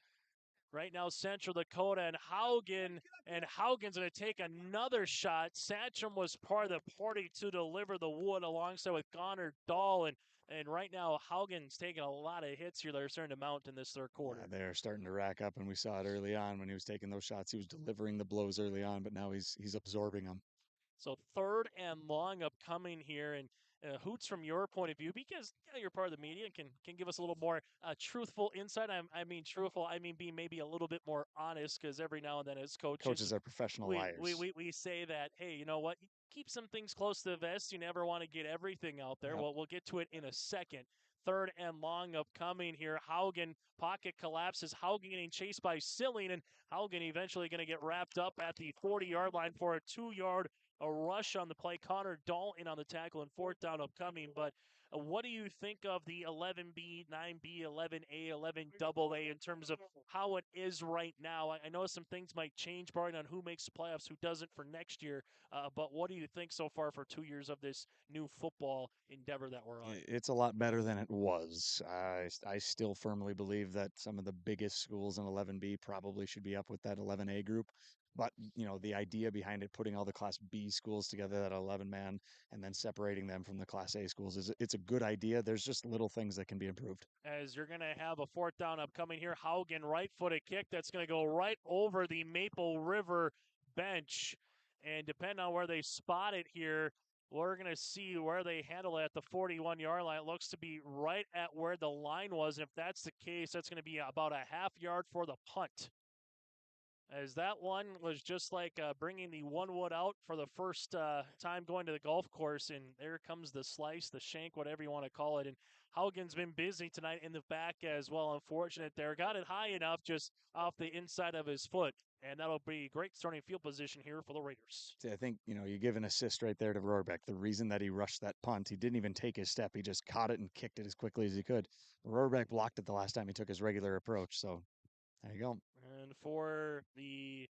right now, Central Dakota and Haugen's going to take another shot. Satcham was part of the party to deliver the wood alongside with Connor Dahl, and right now Haugen's taking a lot of hits here that are starting to mount in this third quarter. Yeah, they're starting to rack up, and we saw it early on when he was taking those shots. He was delivering the blows early on, but now he's absorbing them. So 3rd and long upcoming here, and Hoots, from your point of view, because you're part of the media and can give us a little more truthful insight. I mean truthful. I mean being maybe a little bit more honest, because every now and then as coaches Coaches are professional liars. we say that, hey, you know what? Keep some things close to the vest. You never want to get everything out there. Yep. Well, we'll get to it in a second. Third and long upcoming here. Haugen, pocket collapses. Haugen getting chased by Silling, and Haugen eventually going to get wrapped up at the 40-yard line for a 2-yard rush on the play. Connor Dalton on the tackle, and fourth down upcoming. But what do you think of the 11B, 9B, 11A, 11AA in terms of how it is right now? I know some things might change, barring on who makes the playoffs, who doesn't for next year. But what do you think so far for 2 years of this new football endeavor that we're on? It's a lot better than it was. I still firmly believe that some of the biggest schools in 11B probably should be up with that 11A group. But, the idea behind it, putting all the Class B schools together, that 11-man, and then separating them from the Class A schools, it's a good idea. There's just little things that can be improved. As you're going to have a fourth down upcoming here. Haugen, right-footed kick that's going to go right over the Maple River bench. And depending on where they spot it here, we're going to see where they handle it at the 41-yard line. It looks to be right at where the line was. And if that's the case, that's going to be about a half yard for the punt. As that one was just like bringing the one wood out for the first time going to the golf course, and there comes the slice, the shank, whatever you want to call it. And Haugen's been busy tonight in the back as well. Unfortunate there. Got it high enough just off the inside of his foot, and that'll be great starting field position here for the Raiders. See, I think, you give an assist right there to Rohrbeck. The reason that he rushed that punt, he didn't even take his step. He just caught it and kicked it as quickly as he could. Rohrbeck blocked it the last time he took his regular approach, so there you go. And for the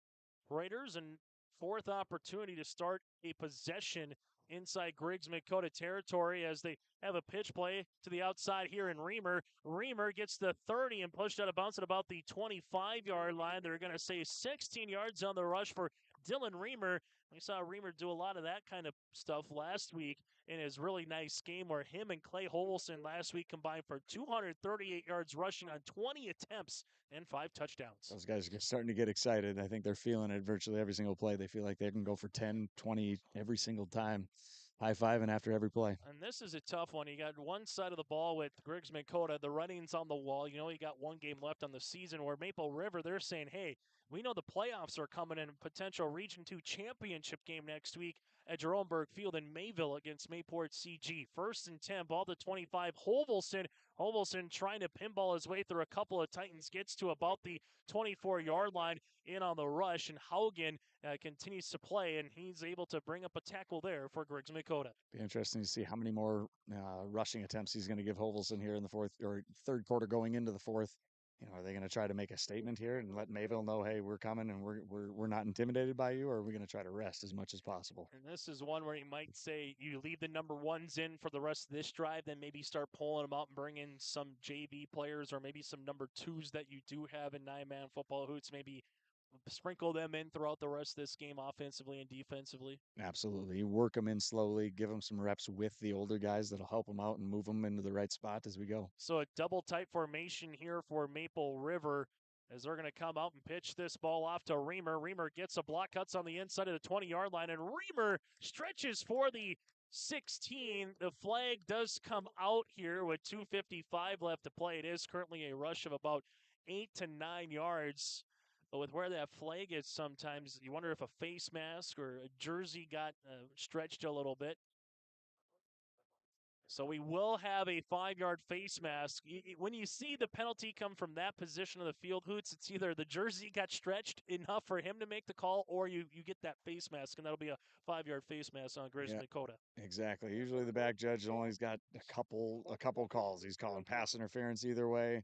Raiders, and fourth opportunity to start a possession inside Griggs-Midkota territory as they have a pitch play to the outside here in Reamer. Reamer gets the 30 and pushed out of bounds at about the 25-yard line. They're going to say 16 yards on the rush for Dylan Reamer. We saw Reamer do a lot of that kind of stuff last week in his really nice game, where him and Clay Holson last week combined for 238 yards rushing on 20 attempts and 5 touchdowns. Those guys are starting to get excited. I think they're feeling it virtually every single play. They feel like they can go for 10, 20 every single time. High-fiving after every play. And this is a tough one. You got one side of the ball with Griggs-Midkota. The running's on the wall. You got one game left on the season, where Maple River, they're saying, hey, we know the playoffs are coming in, a potential Region 2 championship game next week at Jeromeburg Field in Mayville against Mayport CG. 1st and 10, ball to 25. Hovelson trying to pinball his way through a couple of Titans, gets to about the 24-yard line in on the rush, and Haugen continues to play, and he's able to bring up a tackle there for Griggs-Midkota. Be interesting to see how many more rushing attempts he's going to give Hovelson here in the fourth or third quarter going into the fourth. Are they going to try to make a statement here and let Mayville know, hey, we're coming and we're not intimidated by you, or are we going to try to rest as much as possible? And this is one where you might say you leave the number ones in for the rest of this drive, then maybe start pulling them out and bring in some JV players, or maybe some number twos that you do have in 9-man football hoots, maybe sprinkle them in throughout the rest of this game offensively and defensively. Absolutely. You work them in slowly, give them some reps with the older guys that'll help them out and move them into the right spot as we go. So a double tight formation here for Maple River, as they're going to come out and pitch this ball off to Reamer. Reamer gets a block, cuts on the inside of the 20-yard line, and Reamer stretches for the 16. The flag does come out here with 2:55 left to play. It is currently a rush of about 8 to 9 yards. But with where that flag is, sometimes you wonder if a face mask or a jersey got stretched a little bit. So we will have a 5-yard face mask. When you see the penalty come from that position of the field, Hoots, it's either the jersey got stretched enough for him to make the call, or you get that face mask, and that'll be a 5-yard face mask on Griggs-Midkota. Exactly. Usually the back judge only's got a couple calls. He's calling pass interference either way.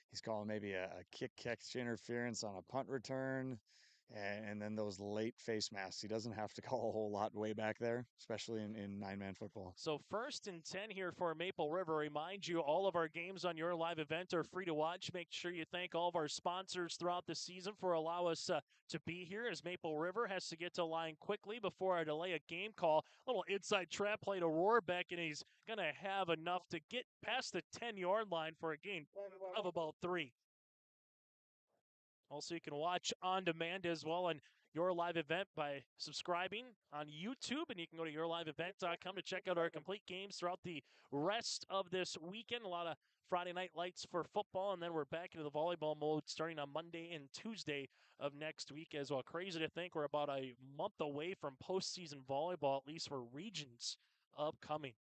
He's calling maybe a kick catch interference on a punt return, and then those late face masks. He doesn't have to call a whole lot way back there, especially in 9-man football. So 1st and 10 here for Maple River. Remind you, all of our games on your live event are free to watch. Make sure you thank all of our sponsors throughout the season for allowing us to be here, as Maple River has to get to line quickly before I delay a game call. A little inside trap play to Rohrbeck, and he's going to have enough to get past the 10-yard line for a gain of about 3. Also, you can watch on demand as well, and Your Live Event by subscribing on YouTube, and you can go to yourliveevent.com to check out our complete games throughout the rest of this weekend. A lot of Friday night lights for football, and then we're back into the volleyball mode starting on Monday and Tuesday of next week as well. Crazy to think we're about a month away from postseason volleyball, at least for regions upcoming.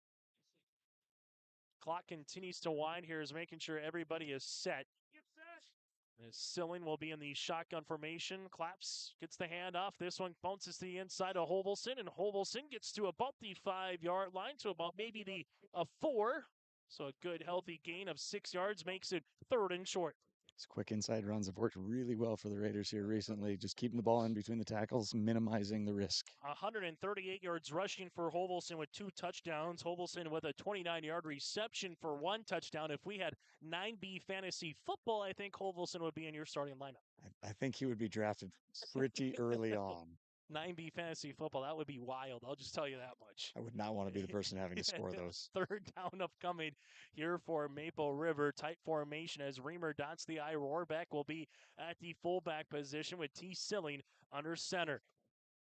Clock continues to wind here, is making sure everybody is set. As Silling will be in the shotgun formation. Claps, gets the hand off. This one bounces to the inside of Hovelson, and Hovelson gets to about the 5-yard line, to about maybe the 4. So a good, healthy gain of 6 yards makes it 3rd and short. These quick inside runs have worked really well for the Raiders here recently, just keeping the ball in between the tackles, minimizing the risk. 138 yards rushing for Hovelson with 2 touchdowns. Hovelson with a 29-yard reception for 1 touchdown. If we had 9B fantasy football, I think Hovelson would be in your starting lineup. I think he would be drafted pretty early on. 9B fantasy football, that would be wild. I'll just tell you that much. I would not want to be the person having to score those. 3rd down upcoming here for Maple River. Tight formation as Reamer dots the I. Rohrbeck will be at the fullback position with T. Silling under center.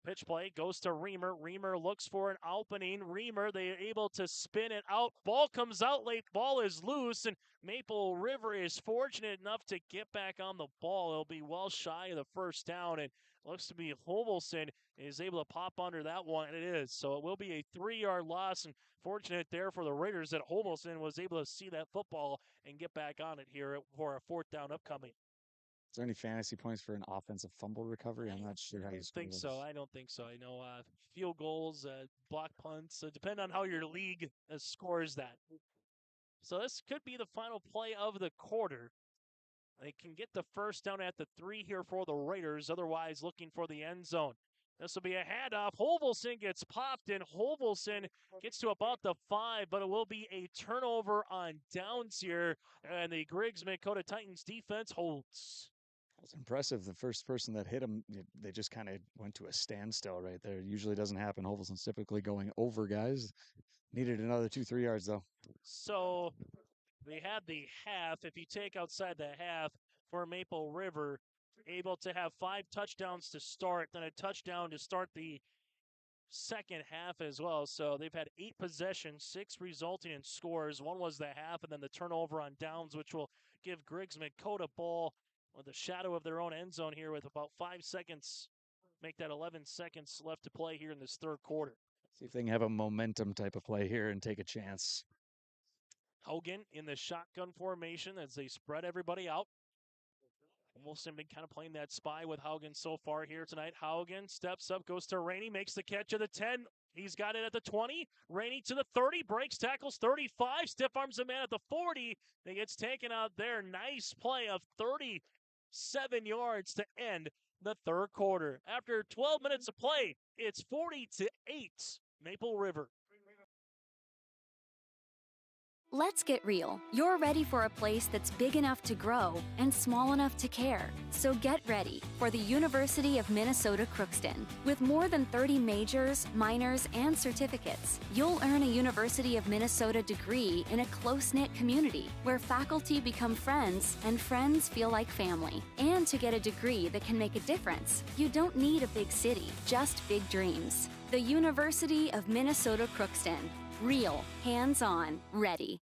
Pitch play goes to Reamer. Reamer looks for an opening. Reamer, they are able to spin it out. Ball comes out late. Ball is loose, and Maple River is fortunate enough to get back on the ball. It'll be well shy of the 1st down, and looks to be Hovelson is able to pop under that one, and it is. So it will be a 3-yard loss, and fortunate there for the Raiders that Hovelson was able to see that football and get back on it here for a 4th down upcoming. Is there any fantasy points for an offensive fumble recovery? I'm not sure how you score those. I don't think so. I know field goals, block punts, depend on how your league scores that. So this could be the final play of the quarter. They can get the 1st down at the 3 here for the Raiders, otherwise looking for the end zone. This will be a handoff. Hovelson gets popped, and Hovelson gets to about the 5, but it will be a turnover on downs here, and the Griggs-Midkota Titans defense holds. It's impressive. The first person that hit him, they just kind of went to a standstill right there. It usually doesn't happen. Hovelson's typically going over guys. Needed another 2-3 yards, though. So they had the half. If you take outside the half for Maple River, able to have 5 touchdowns to start, then a touchdown to start the second half as well. So they've had 8 possessions, 6 resulting in scores. 1 was the half, and then the turnover on downs, which will give Griggs-Midkota ball with the shadow of their own end zone here with about 5 seconds. Make that 11 seconds left to play here in this 3rd quarter. See if they can have a momentum type of play here and take a chance. Hogan in the shotgun formation as they spread everybody out. Wilson been kind of playing that spy with Haugen so far here tonight. Haugen steps up, goes to Rainey, makes the catch at the 10. He's got it at the 20. Rainey to the 30, breaks tackles, 35, stiff arms the man at the 40. He gets taken out there. Nice play of 37 yards to end the 3rd quarter. After 12 minutes of play, it's 40-8, Maple River. Let's get real. You're ready for a place that's big enough to grow and small enough to care. So get ready for the University of Minnesota Crookston. With more than 30 majors, minors, and certificates, you'll earn a University of Minnesota degree in a close-knit community where faculty become friends and friends feel like family. And to get a degree that can make a difference, you don't need a big city, just big dreams. The University of Minnesota Crookston. Real, hands-on, ready.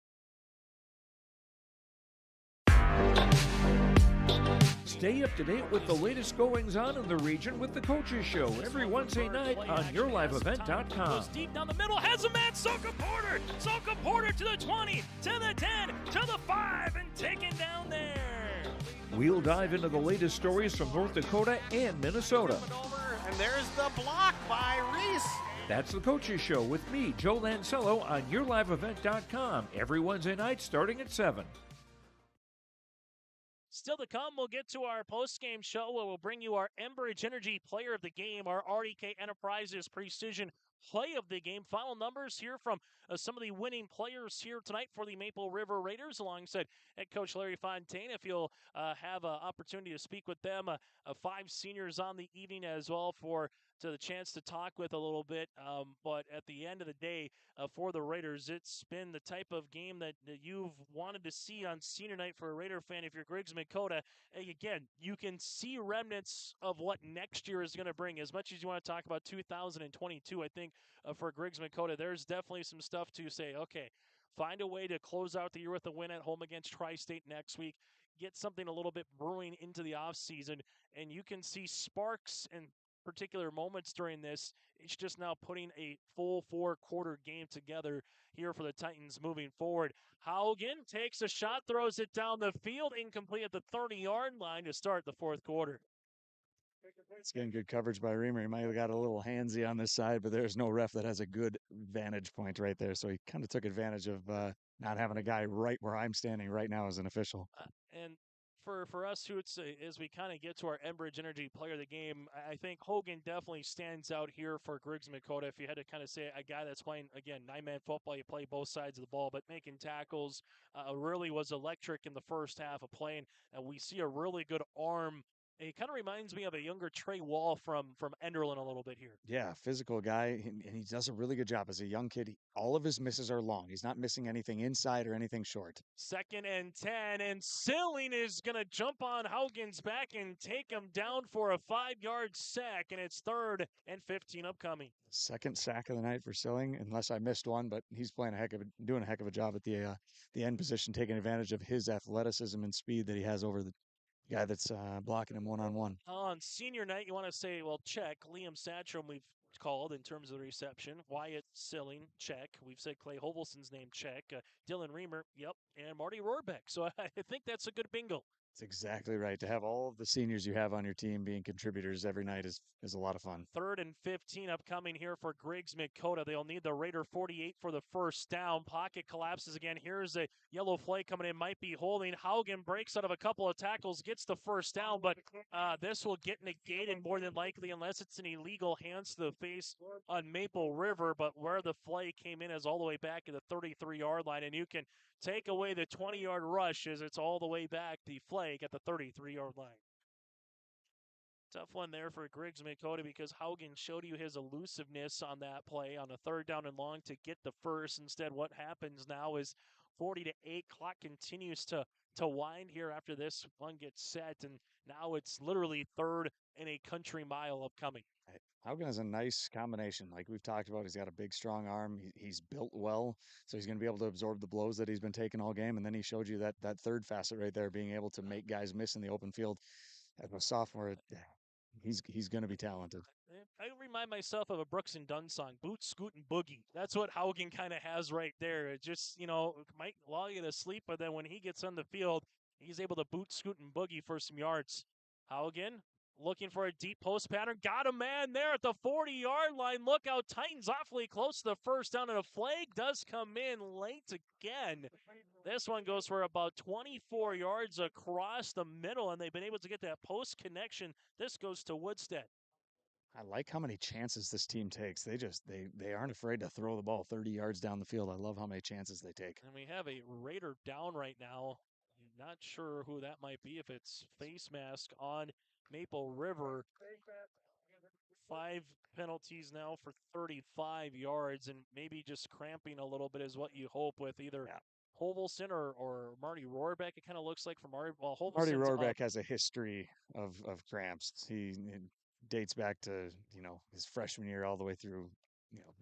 Stay up to date with the latest goings-on in the region with the Coaches Show every Wednesday night on yourliveevent.com. Goes deep down the middle, has a man, Soka Porter! Soka Porter to the 20, to the 10, to the 5, and taken down there. We'll dive into the latest stories from North Dakota and Minnesota. And there's the block by Reese. That's the Coaches Show with me, Joe Lancello, on yourliveevent.com every Wednesday night starting at 7. Still to come, we'll get to our post-game show where we'll bring you our Enbridge Energy Player of the Game, our RDK Enterprises Precision Play of the Game. Final numbers here from some of the winning players here tonight for the Maple River Raiders, alongside head coach Larry Fontaine. If you'll have an opportunity to speak with them, 5 seniors on the evening as well for the chance to talk with a little bit. But at the end of the day, for the Raiders, it's been the type of game that you've wanted to see on senior night for a Raider fan. If you're Griggs-Midkota, again, you can see remnants of what next year is going to bring. As much as you want to talk about 2022, I think for Griggs-Midkota, there's definitely some stuff to say, okay, find a way to close out the year with a win at home against Tri-State next week. Get something a little bit brewing into the offseason, and you can see sparks and particular moments during this. It's just now putting a full 4-quarter game together here for the Titans moving forward. Haugen takes a shot, throws it down the field, incomplete at the 30-yard line to start the fourth quarter. It's getting good coverage by Reamer. He might have got a little handsy on this side, but there's no ref that has a good vantage point right there. So he kind of took advantage of not having a guy right where I'm standing right now as an official. And for us, who it's as we kind of get to our Enbridge Energy player of the game, I think Hogan definitely stands out here for Griggs-Midkota. If you had to kind of say a guy that's playing, again, 9-man football, you play both sides of the ball, but making tackles really was electric in the first half of playing. And we see a really good arm. It kind of reminds me of a younger Trey Wall from Enderlin a little bit here. Yeah, physical guy, and he does a really good job as a young kid. All of his misses are long. He's not missing anything inside or anything short. 2nd and 10, and Silling is going to jump on Haugen's back and take him down for a 5-yard sack, and it's 3rd and 15 upcoming. Second sack of the night for Silling, unless I missed one, but he's doing a heck of a job at the end position, taking advantage of his athleticism and speed that he has over the guy that's blocking him one-on-one. On senior night, you want to say, well, check. Liam Satcham, we've called in terms of the reception. Wyatt Silling, check. We've said Clay Hovelson's name, check. Dylan Reamer, yep. And Marty Rohrbeck. So I think that's a good bingo. That's exactly right. To have all of the seniors you have on your team being contributors every night is a lot of fun. 3rd and 15 upcoming here for Griggs-Midkota. They'll need the Raider 48 for the first down. Pocket collapses again. Here's a yellow flag coming in. Might be holding. Haugen breaks out of a couple of tackles, gets the first down, but this will get negated more than likely unless it's an illegal hands to the face on Maple River. But where the flag came in is all the way back at the 33-yard line, and you can take away the 20-yard rush as it's all the way back, the flag at the 33-yard line. Tough one there for Griggs-Midkota because Haugen showed you his elusiveness on that play on a 3rd down and long to get the first. Instead, what happens now is 40-8. Clock continues to wind here after this one gets set, and now it's literally 3rd and a country mile upcoming. Haugen has a nice combination. Like we've talked about, he's got a big, strong arm. He's built well, so he's going to be able to absorb the blows that he's been taking all game. And then he showed you that third facet right there, being able to make guys miss in the open field. As a sophomore, he's going to be talented. I remind myself of a Brooks and Dunn song, Boot, Scoot, and Boogie. That's what Haugen kind of has right there. It just, might lull you to sleep, but then when he gets on the field, he's able to boot, scoot, and boogie for some yards. Haugen looking for a deep post pattern. Got a man there at the 40-yard line. Look out, Titans awfully close to the first down, and a flag does come in late again. This one goes for about 24 yards across the middle, and they've been able to get that post connection. This goes to Woodstead. I like how many chances this team takes. They aren't afraid to throw the ball 30 yards down the field. I love how many chances they take. And we have a Raider down right now. Not sure who that might be, if it's face mask on Maple River. 5 penalties now for 35 yards, and maybe just cramping a little bit is what you hope with either Hovelson or Marty Rohrbeck. It kind of looks like from Marty. Well, Marty Hovelson's Rohrbeck has a history of cramps. It dates back to his freshman year all the way through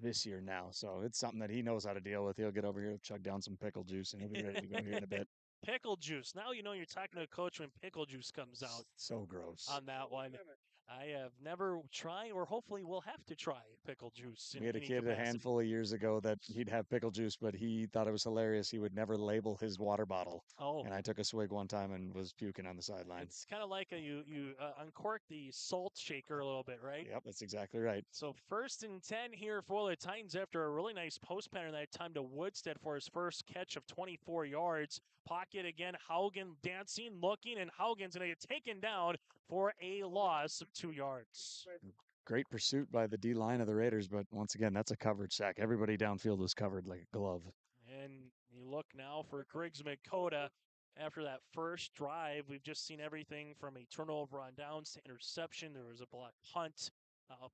this year now. So it's something that he knows how to deal with. He'll get over here, chug down some pickle juice, and he'll be ready to go here in a bit. Pickle juice. Now you know you're talking to a coach when pickle juice comes out. So gross. On that one. I have never tried, or hopefully will have to try pickle juice. We had a kid a handful of years ago that he'd have pickle juice, but he thought it was hilarious. He would never label his water bottle. Oh. And I took a swig one time and was puking on the sideline. It's kind of like you uncork the salt shaker a little bit, right? Yep, that's exactly right. So 1st and 10 here for the Titans after a really nice post pattern that time to Woodstead for his first catch of 24 yards. Pocket again, Haugen dancing, looking, and Haugen's going to get taken down for a loss of 2 yards. Great pursuit by the D-line of the Raiders, but once again, that's a coverage sack. Everybody downfield was covered like a glove. And you look now for Griggs-Midkota. After that first drive, we've just seen everything from a turnover on downs to interception. There was a block punt.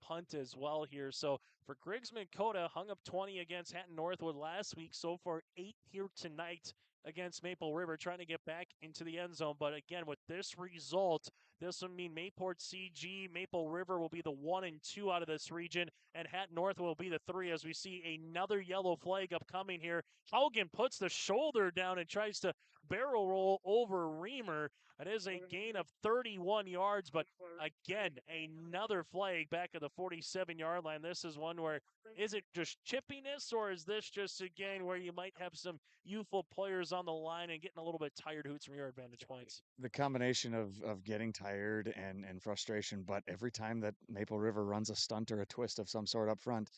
punt as well here. So for Griggs-Midkota, hung up 20 against Hatton Northwood last week. So far, 8 here tonight against Maple River, trying to get back into the end zone. But again, with this result, this would mean Mayport CG, Maple River will be the 1 and 2 out of this region, and Hatton Northwood will be the 3 as we see another yellow flag upcoming here. Haugen puts the shoulder down and tries to barrel roll over Reamer. It is a gain of 31 yards, but again, another flag back at the 47-yard line. This is one where, is it just chippiness, or is this just a game where you might have some youthful players on the line and getting a little bit tired, Hoots, from your advantage points? The combination of getting tired and frustration, but every time that Maple River runs a stunt or a twist of some sort up front,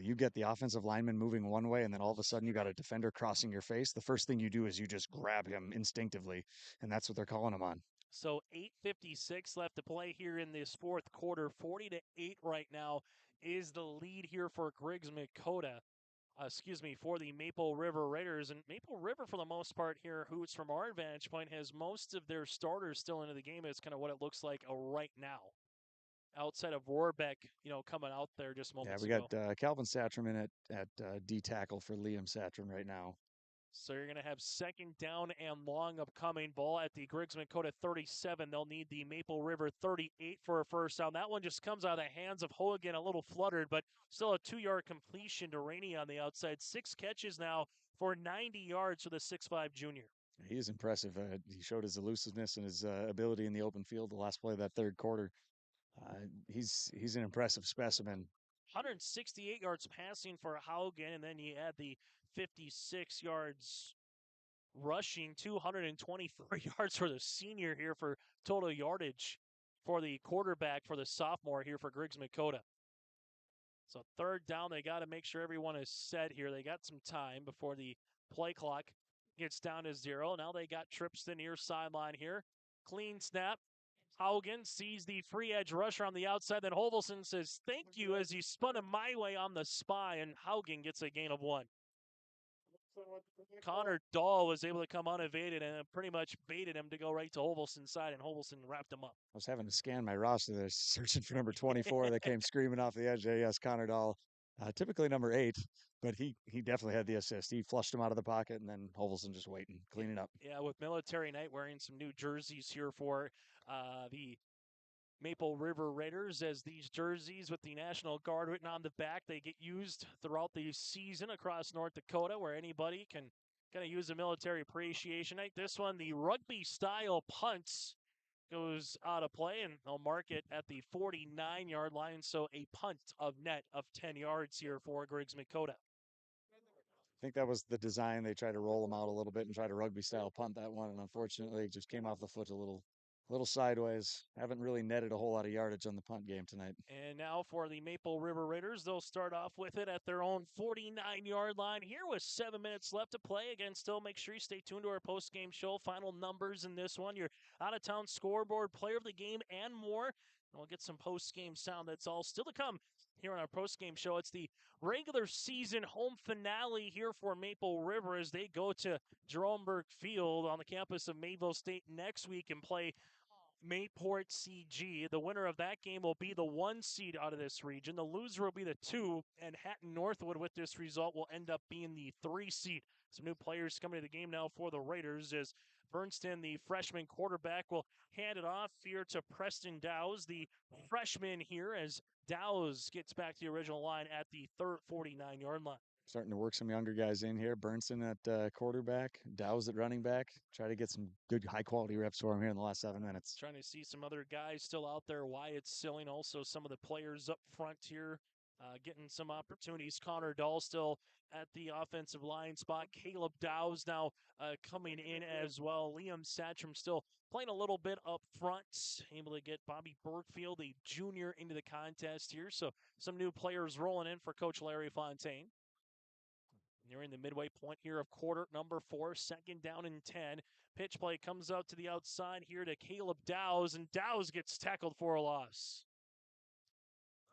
you get the offensive lineman moving one way, and then all of a sudden you got a defender crossing your face. The first thing you do is you just grab him instinctively, and that's what they're calling him on. So 8:56 left to play here in this fourth quarter. 40-8 right now is the lead here for Griggs-Midkota. For the Maple River Raiders. And Maple River, for the most part here, Hoots, from our vantage point, has most of their starters still into the game. Is kind of what it looks like right now. Outside of Warbeck, coming out there just moments ago. We got Calvin Satram in at D tackle for Liam Satram right now. So you're going to have second down and long upcoming. Ball at the Griggs-Midkota 37. They'll need the Maple River 38 for a first down. That one just comes out of the hands of Hogan, a little fluttered, but still a 2-yard completion to Rainey on the outside. 6 catches now for 90 yards for the 6'5 junior. He is impressive. He showed his elusiveness and his ability in the open field the last play of that third quarter. He's an impressive specimen. 168 yards passing for Haugen, and then you add the 56 yards rushing, 224 yards for the senior here for total yardage for the quarterback for the sophomore here for Griggs-Midkota. So third down, they got to make sure everyone is set here. They got some time before the play clock gets down to 0. Now they got trips to the near sideline here. Clean snap. Haugen sees the free edge rusher on the outside. Then Hovelson says, thank you, as he spun him my way on the spy, and Haugen gets a gain of 1. Connor Dahl was able to come unevaded and pretty much baited him to go right to Hovelson's side, and Hovelson wrapped him up. I was having to scan my roster there, searching for number 24 that came screaming off the edge. Yes, Connor Dahl, typically number 8, but he definitely had the assist. He flushed him out of the pocket, and then Hovelson just waiting, cleaning up. Yeah, with Military Night wearing some new jerseys here for the Maple River Raiders, as these jerseys with the National Guard written on the back, they get used throughout the season across North Dakota, where anybody can kind of use a military appreciation night. This one, the rugby-style punts, goes out of play, and they'll mark it at the 49-yard line, so a punt of net of 10 yards here for Griggs-Midkota. I think that was the design. They tried to roll them out a little bit and try to rugby-style punt that one, and unfortunately it just came off the foot a little sideways. Haven't really netted a whole lot of yardage on the punt game tonight. And now for the Maple River Raiders, they'll start off with it at their own 49-yard line here with 7 minutes left to play. Again, still make sure you stay tuned to our post-game show. Final numbers in this one, your out-of-town scoreboard, player of the game, and more. And we'll get some post-game sound. That's all still to come here on our post-game show. It's the regular season home finale here for Maple River as they go to Jerome Burke Field on the campus of Mayville State next week and play Mayport CG. The winner of that game will be the 1 seed out of this region. The loser will be the 2, and Hatton Northwood with this result will end up being the 3 seed. Some new players coming to the game now for the Raiders as Bernston, the freshman quarterback, will hand it off here to Preston Dowes, the freshman here, as Dowes gets back to the original line at the 49-yard line. Starting to work some younger guys in here. Burnson at quarterback, Dowes at running back. Try to get some good high-quality reps for him here in the last 7 minutes. Trying to see some other guys still out there. Wyatt Silling, also some of the players up front here, getting some opportunities. Connor Dahl still at the offensive line spot. Caleb Dowes now coming in as well. Liam Satcham still playing a little bit up front. Able to get Bobby Burkfield, a junior, into the contest here. So some new players rolling in for Coach Larry Fontaine. Nearing the midway point here of quarter number 4, second down and 10. Pitch play comes out to the outside here to Caleb Dowes, and Dowes gets tackled for a loss.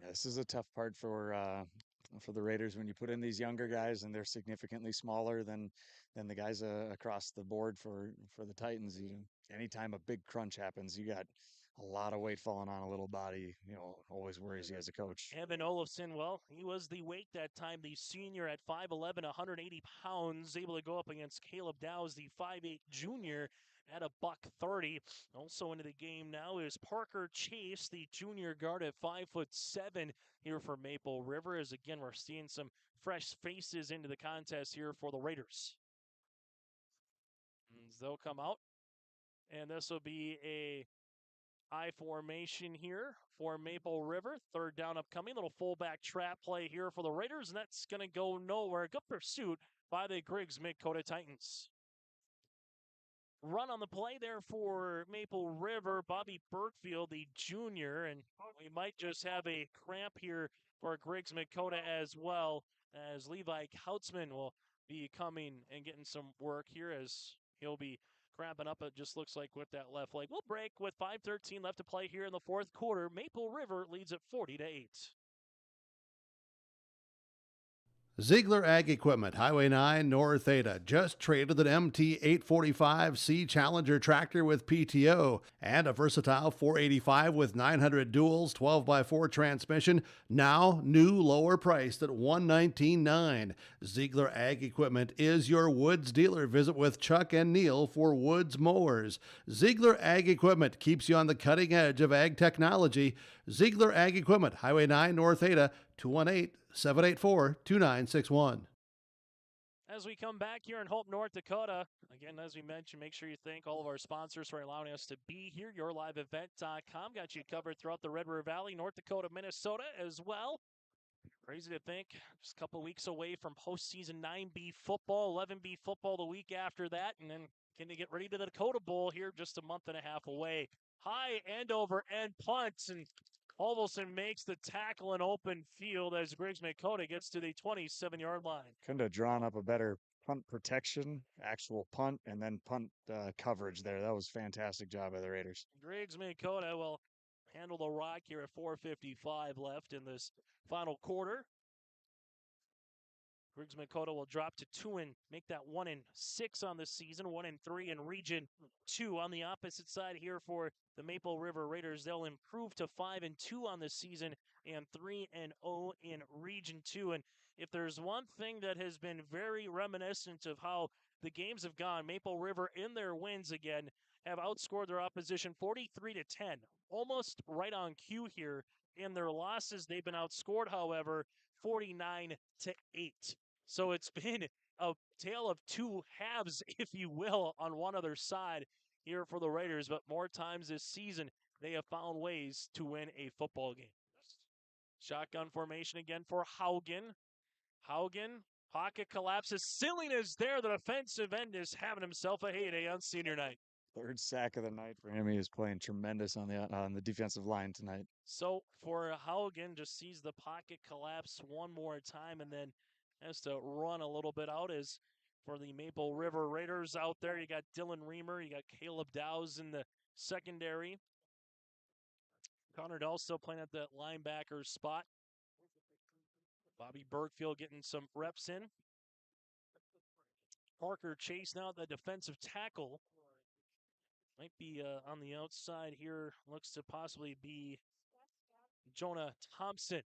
Yeah, this is a tough part for the Raiders when you put in these younger guys and they're significantly smaller than the guys across the board for the Titans. Anytime a big crunch happens, you got a lot of weight falling on a little body, always worries you as a coach. Evan Olafson, well, he was the weight that time, the senior at 5'11", 180 pounds, able to go up against Caleb Dow's, the 5'8" junior at $130. Also into the game now is Parker Chase, the junior guard at 5'7" here for Maple River. As again, we're seeing some fresh faces into the contest here for the Raiders. As they'll come out, and this will be a I formation here for Maple River. Third down upcoming. Little fullback trap play here for the Raiders, and that's going to go nowhere. Good pursuit by the Griggs-Midkota Titans. Run on the play there for Maple River. Bobby Burkfield, the junior, and we might just have a cramp here for Griggs-Midkota as well, as Levi Kautzman will be coming and getting some work here as he'll be cramping up, it just looks like, with that left leg. We'll break with 5:13 left to play here in the fourth quarter. Maple River leads at 40-8. Ziegler Ag Equipment, Highway 9, North Ada, just traded an MT-845C Challenger tractor with PTO and a versatile 485 with 900 duals, 12x4 transmission, now new lower priced at $119,900. Ziegler Ag Equipment is your Woods dealer. Visit with Chuck and Neil for Woods mowers. Ziegler Ag Equipment keeps you on the cutting edge of ag technology. Ziegler Ag Equipment, Highway 9, North Ada, 218-784-2961. As we come back here in Hope, North Dakota, again, as we mentioned, make sure you thank all of our sponsors for allowing us to be here. YourLiveEvent.com got you covered throughout the Red River Valley, North Dakota, Minnesota as well. Crazy to think, just a couple weeks away from postseason 9B football, 11B football the week after that, and then can they get ready to the Dakota Bowl here just a month and a half away. High end over end punts, and Olafson makes the tackle in open field as Griggs-Midkota gets to the 27-yard line. Couldn't have drawn up a better punt protection, actual punt, and then punt coverage there. That was a fantastic job by the Raiders. Griggs-Midkota will handle the rock here at 4:55 left in this final quarter. Griggs-Midkota will drop to 2 and make that 1-6 on the season, 1-3 in Region 2. On the opposite side here for the Maple River Raiders, they'll improve to 5-2 on the season and 3-0 in Region 2. And if there's one thing that has been very reminiscent of how the games have gone, Maple River in their wins again have outscored their opposition 43-10, almost right on cue here. In their losses, they've been outscored, however, 49-8. So it's been a tale of two halves, if you will, on one other side here for the Raiders. But more times this season, they have found ways to win a football game. Shotgun formation again for Haugen. Haugen, pocket collapses. Ceiling is there. The defensive end is having himself a heyday on senior night. Third sack of the night for him. He is playing tremendous on the defensive line tonight. So for Haugen, just sees the pocket collapse one more time and then has to run a little bit out. As for the Maple River Raiders out there, you got Dylan Reamer, you got Caleb Dow's in the secondary. Connor Dahl still playing at that linebacker spot. Bobby Burkfield getting some reps in. Parker Chase now at the defensive tackle. Might be on the outside here. Looks to possibly be Jonah Thompson.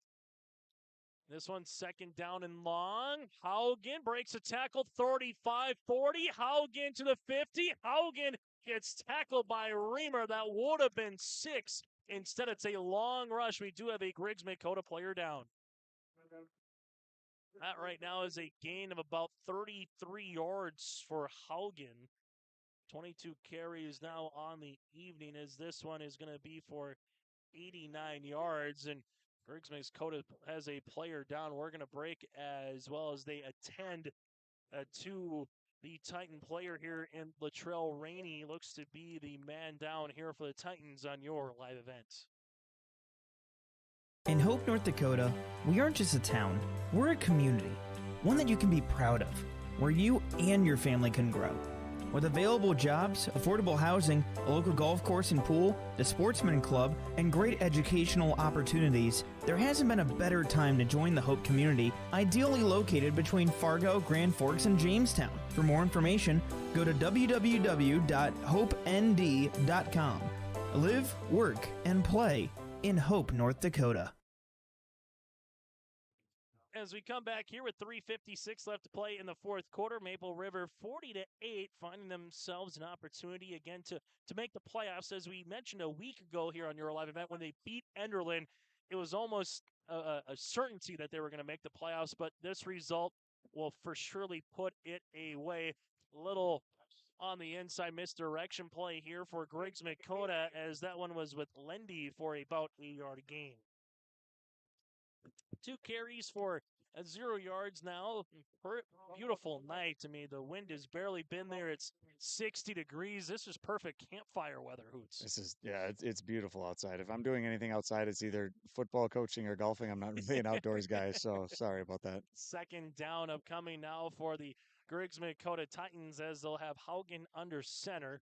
This one's second down and long. Haugen breaks a tackle, 35-40. Haugen to the 50. Haugen gets tackled by Reamer. That would have been 6. Instead, it's a long rush. We do have a Griggs-Midkota player down. That right now is a gain of about 33 yards for Haugen. 22 carries now on the evening, as this one is going to be for 89 yards. And Griggs-Midkota has a player down. We're going to break as well as they attend to the Titan player here in Latrell Rainey. Looks to be the man down here for the Titans on your live event. In Hope, North Dakota, we aren't just a town, we're a community. One that you can be proud of, where you and your family can grow. With available jobs, affordable housing, a local golf course and pool, the Sportsman Club, and great educational opportunities, there hasn't been a better time to join the Hope community, ideally located between Fargo, Grand Forks, and Jamestown. For more information, go to www.hopend.com. Live, work, and play in Hope, North Dakota. As we come back here with 3:56 left to play in the fourth quarter, Maple River 40-8, finding themselves an opportunity again to make the playoffs. As we mentioned a week ago here on your live event, when they beat Enderlin, it was almost a certainty that they were going to make the playoffs, but this result will for surely put it away. Little on the inside misdirection play here for Griggs-Midkota, as that one was with Lendy for about 8-yard gain. 2 carries for 0 yards now. Beautiful night to me. The wind has barely been there. It's 60 degrees. This is perfect campfire weather, Hoots. This is, yeah, it's beautiful outside. If I'm doing anything outside, it's either football coaching or golfing. I'm not really an outdoors guy, so sorry about that. Second down upcoming now for the Griggs-Midkota Titans, as they'll have Haugen under center.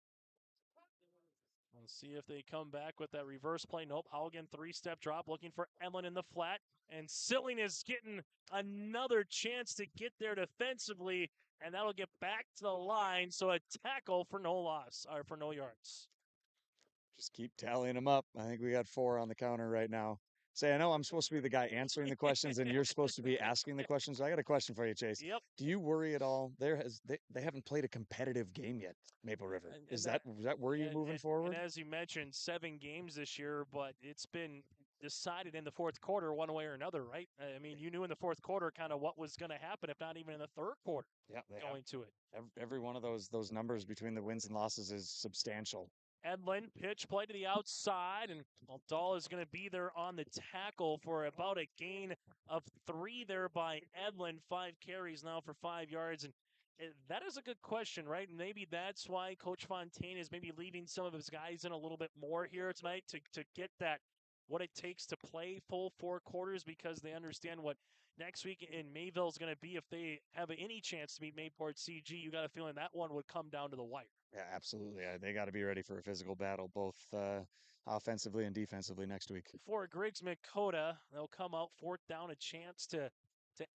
We'll see if they come back with that reverse play. Nope. Haugen 3-step drop, looking for Emlyn in the flat. And Silling is getting another chance to get there defensively, and that'll get back to the line. So a tackle for no loss, or for no yards. Just keep tallying them up. I think we got 4 on the counter right now. Say, I know I'm supposed to be the guy answering the questions, and you're supposed to be asking the questions. So I got a question for you, Chase. Yep. Do you worry at all? They haven't played a competitive game yet, Maple River. Is that worry you moving forward? And as you mentioned, 7 games this year, but it's been decided in the fourth quarter one way or another, right? I mean, you knew in the fourth quarter kind of what was going to happen, if not even in the third quarter. Yeah, going to it. Every one of those numbers between the wins and losses is substantial. Edlin, pitch play to the outside, and Dahl is going to be there on the tackle for about a gain of 3 there by Edlin. 5 carries now for 5 yards, and that is a good question, right? And maybe that's why Coach Fontaine is maybe leaving some of his guys in a little bit more here tonight to get that, what it takes to play full 4 quarters, because they understand what next week in Mayville is going to be. If they have any chance to meet Mayport CG, you got a feeling that one would come down to the wire. Yeah, absolutely. They got to be ready for a physical battle, both offensively and defensively next week. For Griggs-Midkota, they'll come out 4th down, a chance to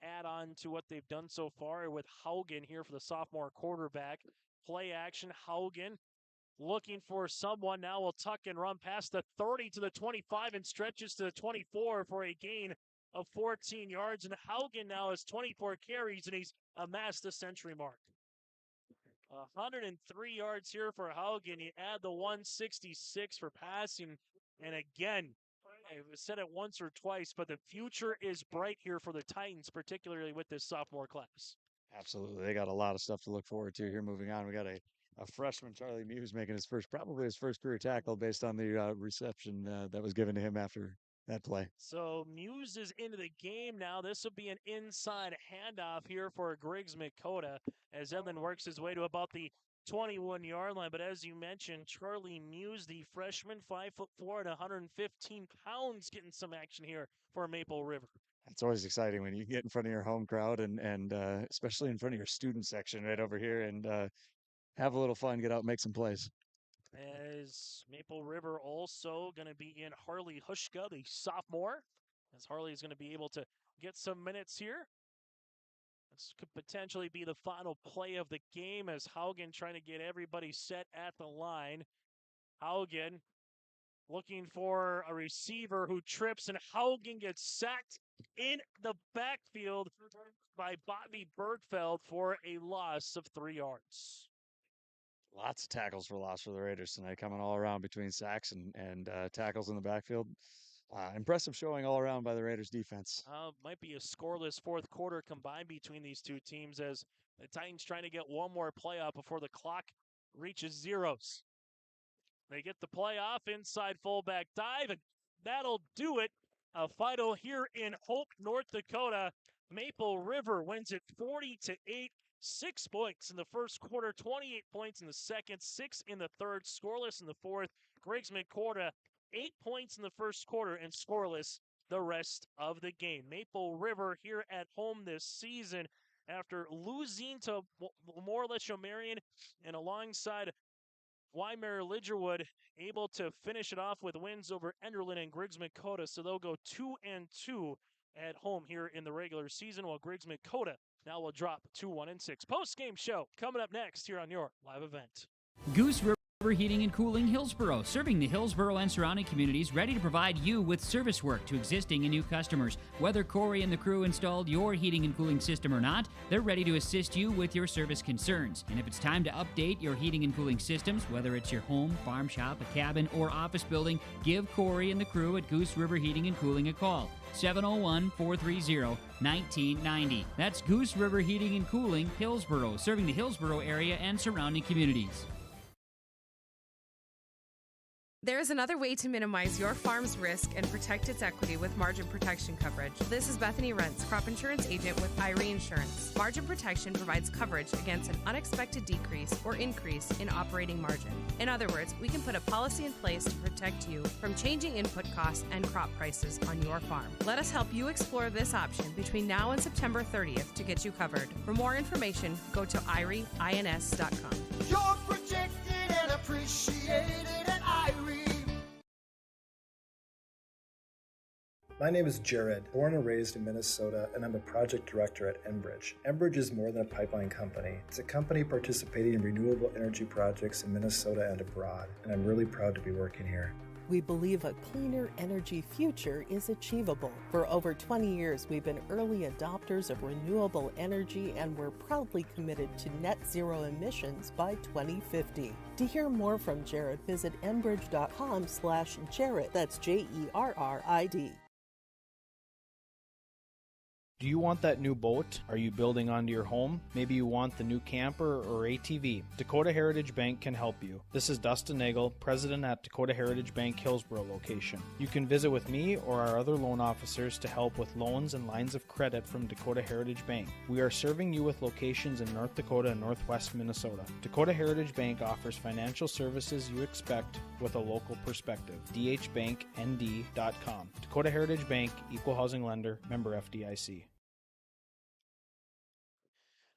add on to what they've done so far with Haugen here for the sophomore quarterback. Play action, Haugen looking for someone. Now will tuck and run past the 30 to the 25 and stretches to the 24 for a gain of 14 yards. And Haugen now has 24 carries, and he's amassed the century mark. 103 yards here for Haugen. You add the 166 for passing. And again, I've said it once or twice, but the future is bright here for the Titans, particularly with this sophomore class. Absolutely. They got a lot of stuff to look forward to here moving on. We got a freshman, Charlie Muse, making probably his first career tackle based on the reception that was given to him after that play. So Muse is into the game now. This will be an inside handoff here for Griggs-Midkota as Edlin works his way to about the 21-yard line. But as you mentioned, Charlie Muse, the freshman, 5'4" and 115 pounds, getting some action here for Maple River. It's always exciting when you get in front of your home crowd and especially in front of your student section right over here and have a little fun, get out and make some plays. As Maple River also going to be in Harley Hushka, the sophomore, as Harley is going to be able to get some minutes here. This could potentially be the final play of the game as Haugen trying to get everybody set at the line. Haugen looking for a receiver who trips, and Haugen gets sacked in the backfield by Bobby Bergfeld for a loss of 3 yards. Lots of tackles for loss for the Raiders tonight, coming all around between sacks and tackles in the backfield. Impressive showing all around by the Raiders defense. Might be a scoreless fourth quarter combined between these two teams as the Titans trying to get one more play out before the clock reaches zeros. They get the play off, inside fullback dive, and that'll do it. A final here in Hope, North Dakota. Maple River wins it 40-8. 6 points in the first quarter, 28 points in the second, 6 in the third, scoreless in the fourth. Griggs-Midkota, 8 points in the first quarter and scoreless the rest of the game. Maple River here at home this season after losing to Morlitz Marion and alongside Weimar Lidgerwood, able to finish it off with wins over Enderlin and Griggs-Midkota. So they'll go 2-2 at home here in the regular season, while Griggs-Midkota now will drop to 1-6. Post-game show coming up next here on your live event. Goose River. River Heating and Cooling Hillsboro, serving the Hillsboro and surrounding communities, ready to provide you with service work to existing and new customers. Whether Corey and the crew installed your heating and cooling system or not, they're ready to assist you with your service concerns. And if it's time to update your heating and cooling systems, whether it's your home, farm shop, a cabin, or office building, give Corey and the crew at Goose River Heating and Cooling a call. 701-430-1990. That's Goose River Heating and Cooling, Hillsboro, serving the Hillsboro area and surrounding communities. There is another way to minimize your farm's risk and protect its equity with margin protection coverage. This is Bethany Rentz, crop insurance agent with IRE Insurance. Margin protection provides coverage against an unexpected decrease or increase in operating margin. In other words, we can put a policy in place to protect you from changing input costs and crop prices on your farm. Let us help you explore this option between now and September 30th to get you covered. For more information, go to IREINS.com. You're protected and appreciated at IRE. My name is Jared, born and raised in Minnesota, and I'm a project director at Enbridge. Enbridge is more than a pipeline company. It's a company participating in renewable energy projects in Minnesota and abroad, and I'm really proud to be working here. We believe a cleaner energy future is achievable. For over 20 years, we've been early adopters of renewable energy, and we're proudly committed to net zero emissions by 2050. To hear more from Jared, visit enbridge.com/Jared. That's JERRID. Do you want that new boat? Are you building onto your home? Maybe you want the new camper or ATV. Dakota Heritage Bank can help you. This is Dustin Nagel, president at Dakota Heritage Bank Hillsboro location. You can visit with me or our other loan officers to help with loans and lines of credit from Dakota Heritage Bank. We are serving you with locations in North Dakota and Northwest Minnesota. Dakota Heritage Bank offers financial services you expect with a local perspective. dhbanknd.com. Dakota Heritage Bank, equal housing lender, member FDIC.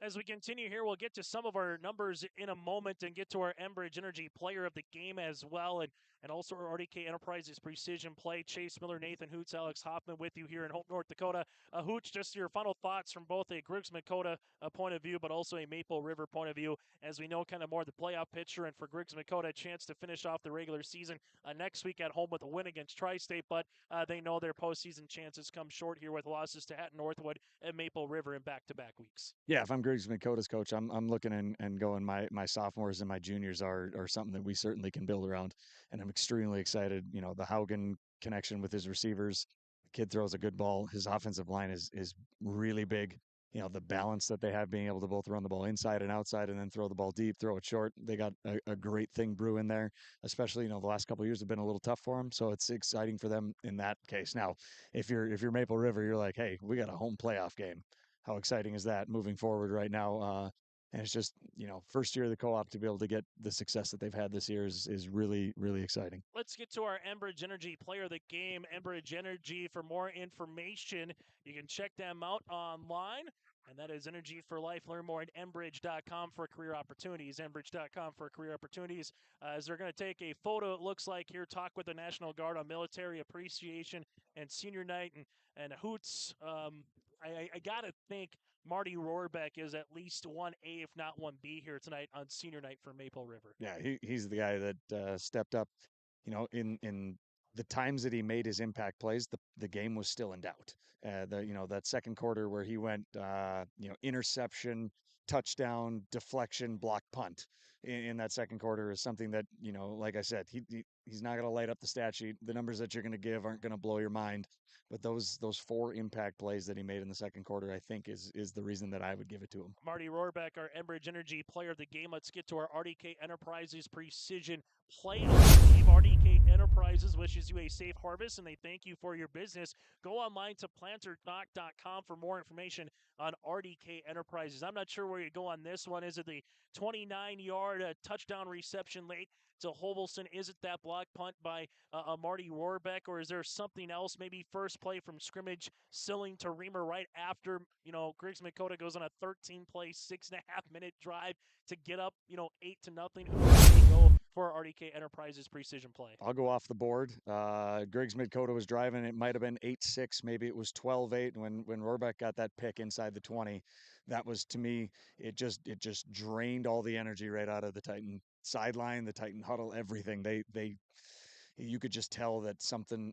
As we continue here, we'll get to some of our numbers in a moment and get to our Enbridge Energy player of the game as well, and also our RDK Enterprises Precision Play. Chase Miller, Nathan Hoots, Alex Hoffman with you here in Hope, North Dakota. Hoots, just your final thoughts from both a Griggs-Midkota point of view, but also a Maple River point of view, as we know kind of more the playoff picture, and for Griggs-Midkota, a chance to finish off the regular season next week at home with a win against Tri-State, but they know their postseason chances come short here with losses to Hatton Northwood and Maple River in back-to-back weeks. Yeah, if I'm Griggs-Midkota's coach, I'm looking and going my sophomores and my juniors are something that we certainly can build around, and I'm extremely excited. You know, the Haugen connection with his receivers. The kid throws a good ball. His offensive line is really big. You know, the balance that they have, being able to both run the ball inside and outside and then throw the ball deep, throw it short. They got a great thing brewing there, especially, you know, the last couple of years have been a little tough for them. So it's exciting for them in that case. Now, if you're Maple River, you're like, hey, we got a home playoff game. How exciting is that moving forward right now? And it's just, you know, first year of the co-op to be able to get the success that they've had this year is really, really exciting. Let's get to our Enbridge Energy player of the game, Enbridge Energy. For more information, you can check them out online, and that is Energy for Life. Learn more at Enbridge.com for career opportunities, Enbridge.com for career opportunities. As they're going to take a photo, it looks like here, talk with the National Guard on Military Appreciation and Senior Night, and Hoots. I got to think Marty Rohrbeck is at least 1A, if not 1B here tonight on Senior Night for Maple River. Yeah, he's the guy that stepped up, you know, in the times that he made his impact plays, the game was still in doubt. That second quarter where he went, interception, touchdown, deflection, block, punt in that second quarter is something that, you know, like I said, he's not going to light up the stat sheet. The numbers that you're going to give aren't going to blow your mind. But those 4 impact plays that he made in the second quarter, I think, is the reason that I would give it to him. Marty Rohrbeck, our Enbridge Energy player of the game. Let's get to our RDK Enterprises Precision Play. RDK Enterprises wishes you a safe harvest, and they thank you for your business. Go online to planterdoc.com for more information on RDK Enterprises. I'm not sure where you go on this one. Is it the 29-yard touchdown reception late to Hovelson? Is it that block punt by Marty Rohrbeck, or is there something else? Maybe first play from scrimmage, Silling to Reamer right after, you know, Griggs-Midkota goes on a 13-play, 6.5-minute drive to get up, 8-0. Who do they go for RDK Enterprises Precision Play. I'll go off the board. Griggs-Midkota was driving. It might have been 8-6, maybe it was 12-8. When Rohrbeck got that pick inside the 20, that was, to me, it just drained all the energy right out of the Titan sideline, the Titan huddle, everything. You could just tell that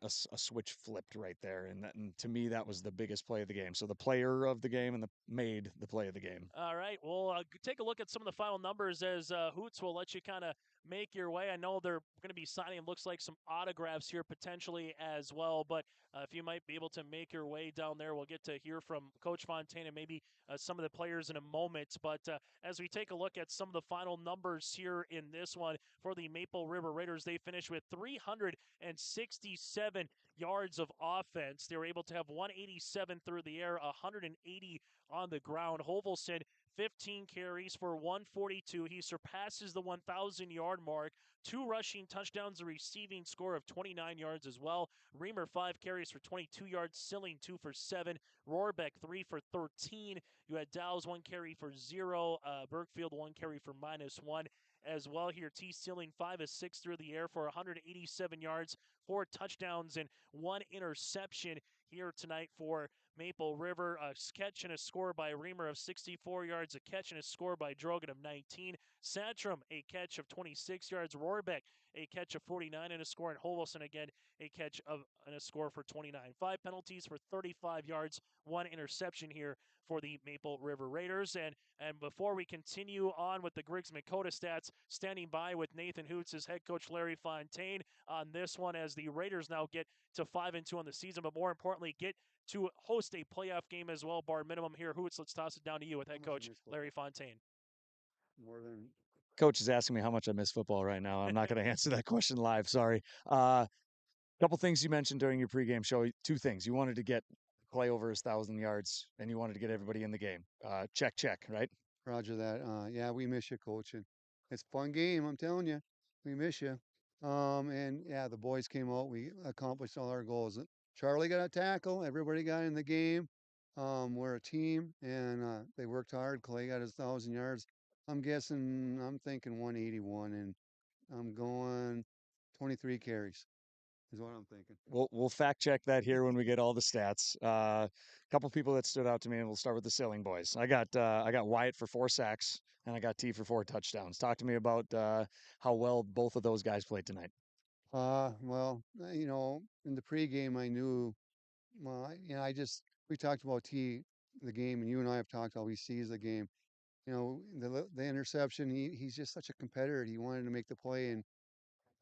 a switch flipped right there. And to me, that was the biggest play of the game. So the player of the game made the play of the game. All right, we'll take a look at some of the final numbers as Hoots will let you kind of make your way. I know they're going to be signing, looks like, some autographs here potentially as well, but if you might be able to make your way down there, we'll get to hear from Coach Fontaine and maybe some of the players in a moment. But as we take a look at some of the final numbers here in this one for the Maple River Raiders, they finished with 367 yards of offense. They were able to have 187 through the air, 180 on the ground. Hovelson, 15 carries for 142. He surpasses the 1,000-yard mark. 2 rushing touchdowns, a receiving score of 29 yards as well. Reamer, 5 carries for 22 yards. Silling, 2 for 7. Rohrbeck, 3 for 13. You had Dow's 1 carry for 0. Bergfield, 1 carry for -1 as well here. T. Silling, 5 of 6 through the air for 187 yards, 4 touchdowns, and 1 interception here tonight for Maple River. A catch and a score by Reamer of 64 yards, a catch and a score by Drogan of 19. Santrum, a catch of 26 yards. Rohrbeck, a catch of 49 and a score. And Holvelson, again, a catch and a score for 29. 5 penalties for 35 yards, 1 interception here for the Maple River Raiders. And before we continue on with the Griggs-Midkota stats, standing by with Nathan Hoots is head coach Larry Fontaine on this one as the Raiders now get to 5-2 on the season, but more importantly, get to host a playoff game as well, bar minimum here. Hoots, let's toss it down to you with head coach Larry Fontaine. Coach is asking me how much I miss football right now. I'm not going to answer that question live. Sorry. Couple things you mentioned during your pregame show. 2 things. You wanted to play over 1,000 yards, and you wanted to get everybody in the game. Check, right? Roger that. Yeah, we miss you, Coach. And it's a fun game, I'm telling you. We miss you. And yeah, the boys came out. We accomplished all our goals. Charlie got a tackle. Everybody got in the game. We're a team, and they worked hard. Clay got his 1,000 yards. I'm thinking 181, and I'm going 23 carries is what I'm thinking. We'll fact check that here when we get all the stats. A couple people that stood out to me, and we'll start with the Silling boys. I got Wyatt for 4 sacks, and I got T for 4 touchdowns. Talk to me about how well both of those guys played tonight. Well, in the pregame, I knew. Well, we talked about the game, and you and I have talked how he sees the game. The interception. He's just such a competitor. He wanted to make the play, and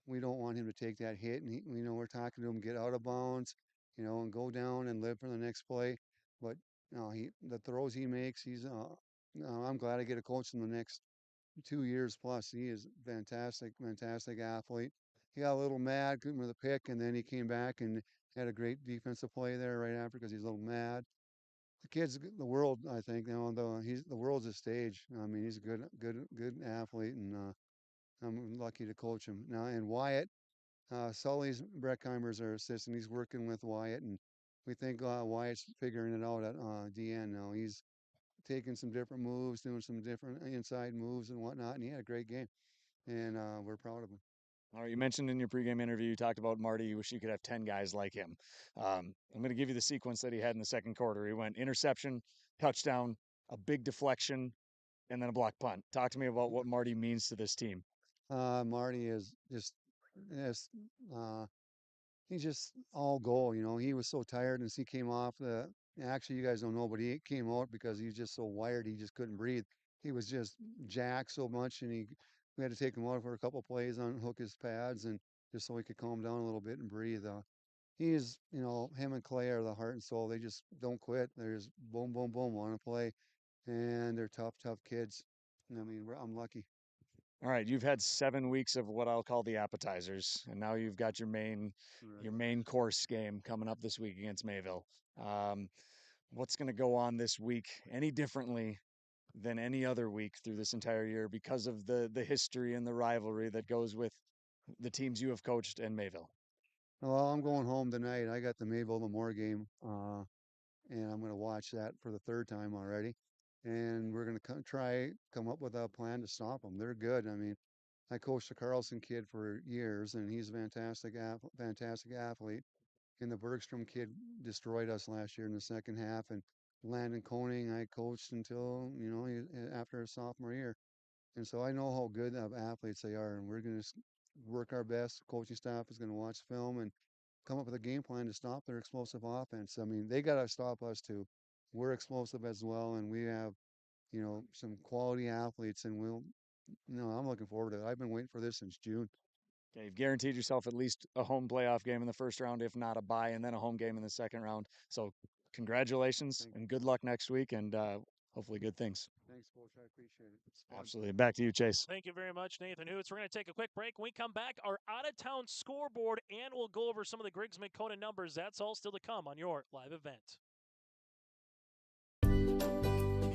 we don't want him to take that hit. And we're talking to him, get out of bounds, and go down and live for the next play. But the throws he makes, I'm glad I get a coach in the next 2 years plus. He is fantastic athlete. He got a little mad with a pick, and then he came back and had a great defensive play there right after because he's a little mad. The kid's the world, I think. The world's a stage. I mean, he's a good athlete, and I'm lucky to coach him now. And Wyatt, Sully's Breckheimer's our assistant. He's working with Wyatt, and we think Wyatt's figuring it out at DN now. He's taking some different moves, doing some different inside moves and whatnot, and he had a great game, and we're proud of him. All right, you mentioned in your pregame interview, you talked about Marty. You wish you could have 10 guys like him. I'm going to give you the sequence that he had in the second quarter. He went interception, touchdown, a big deflection, and then a block punt. Talk to me about what Marty means to this team. Marty is he's just all go. He was so tired, and he came off actually, you guys don't know, but he came out because he's just so wired. He just couldn't breathe. He was just jacked so much, and we had to take him out for a couple of plays, unhook his pads, and just so he could calm down a little bit and breathe. Him and Clay are the heart and soul. They just don't quit. They're just boom, boom, boom, want to play, and they're tough kids. I mean, I'm lucky. All right, you've had 7 weeks of what I'll call the appetizers, and now you've got your main course game coming up this week against Mayville. What's going to go on this week any differently than any other week through this entire year because of the history and the rivalry that goes with the teams you have coached and Mayville? Well, I'm going home tonight. I got the Mayville-Lemoore game, and I'm going to watch that for the 3rd time already. And we're going to come up with a plan to stop them. They're good. I mean, I coached a Carlson kid for years, and he's a fantastic athlete. And the Bergstrom kid destroyed us last year in the second half. And Landon Koning, I coached until after his sophomore year, and so I know how good of athletes they are. And we're going to work our best. Coaching staff is going to watch film and come up with a game plan to stop their explosive offense. I mean, they got to stop us too. We're explosive as well, and we have some quality athletes, and I'm looking forward to it. I've been waiting for this since June. Okay, you've guaranteed yourself at least a home playoff game in the first round, if not a bye, and then a home game in the second round. So congratulations and good luck next week, and hopefully good things. Thanks, Coach. I appreciate it. Absolutely. Back to you, Chase. Thank you very much, Nathan Hoots. We're going to take a quick break. When we come back, our out-of-town scoreboard, and we'll go over some of the Griggs-Midkota numbers. That's all still to come on your live event.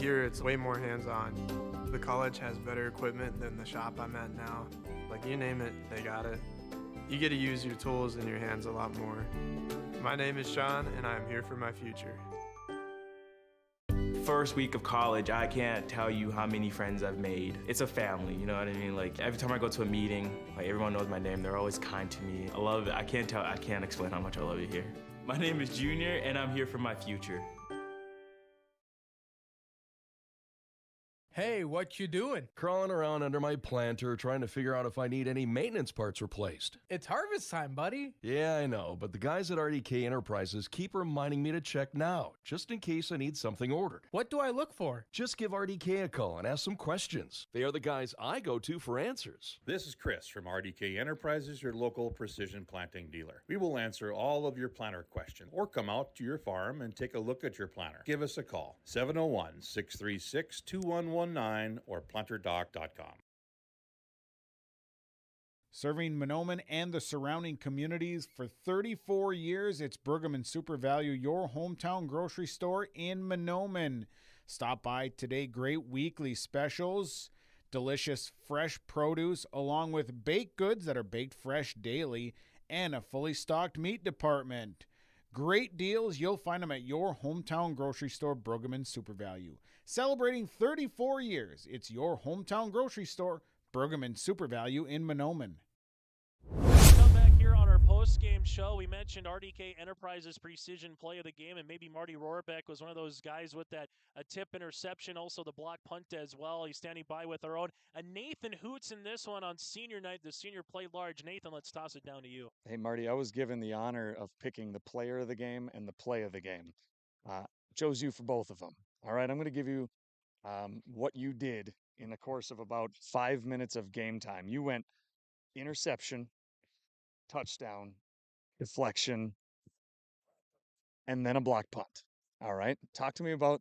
Here, it's way more hands-on. The college has better equipment than the shop I'm at now. Like, you name it, they got it. You get to use your tools and your hands a lot more. My name is Sean, and I'm here for my future. First week of college, I can't tell you how many friends I've made. It's a family, you know what I mean? Like, every time I go to a meeting, like, everyone knows my name. They're always kind to me. I love it. I can't explain how much I love it here. My name is Junior, and I'm here for my future. Hey, what you doing? Crawling around under my planter trying to figure out if I need any maintenance parts replaced. It's harvest time, buddy. Yeah, I know, but the guys at RDK Enterprises keep reminding me to check now, just in case I need something ordered. What do I look for? Just give RDK a call and ask some questions. They are the guys I go to for answers. This is Chris from RDK Enterprises, your local precision planting dealer. We will answer all of your planter questions or come out to your farm and take a look at your planter. Give us a call, 701-636-2119 or planterdoc.com. Serving Mahnomen and the surrounding communities for 34 years, it's Pregame and Super Value, your hometown grocery store in Mahnomen. Stop by today. Great weekly specials, delicious fresh produce, along with baked goods that are baked fresh daily, and a fully stocked meat department. Great deals. You'll find them at your hometown grocery store, Pregame and Super Value. Celebrating 34 years, it's your hometown grocery store, Pregame and Super Value in Mahnomen. Come back here on our post-game show. We mentioned RDK Enterprises precision play of the game, and maybe Marty Rohrbeck was one of those guys with that tip interception, also the block punt as well. He's standing by with our own Nathan Hoots in this one on senior night. The senior played large. Nathan, let's toss it down to you. Hey, Marty, I was given the honor of picking the player of the game and the play of the game. Chose you for both of them. All right, I'm going to give you what you did in the course of about 5 minutes of game time. You went interception, touchdown, deflection, and then a block punt. All right, talk to me about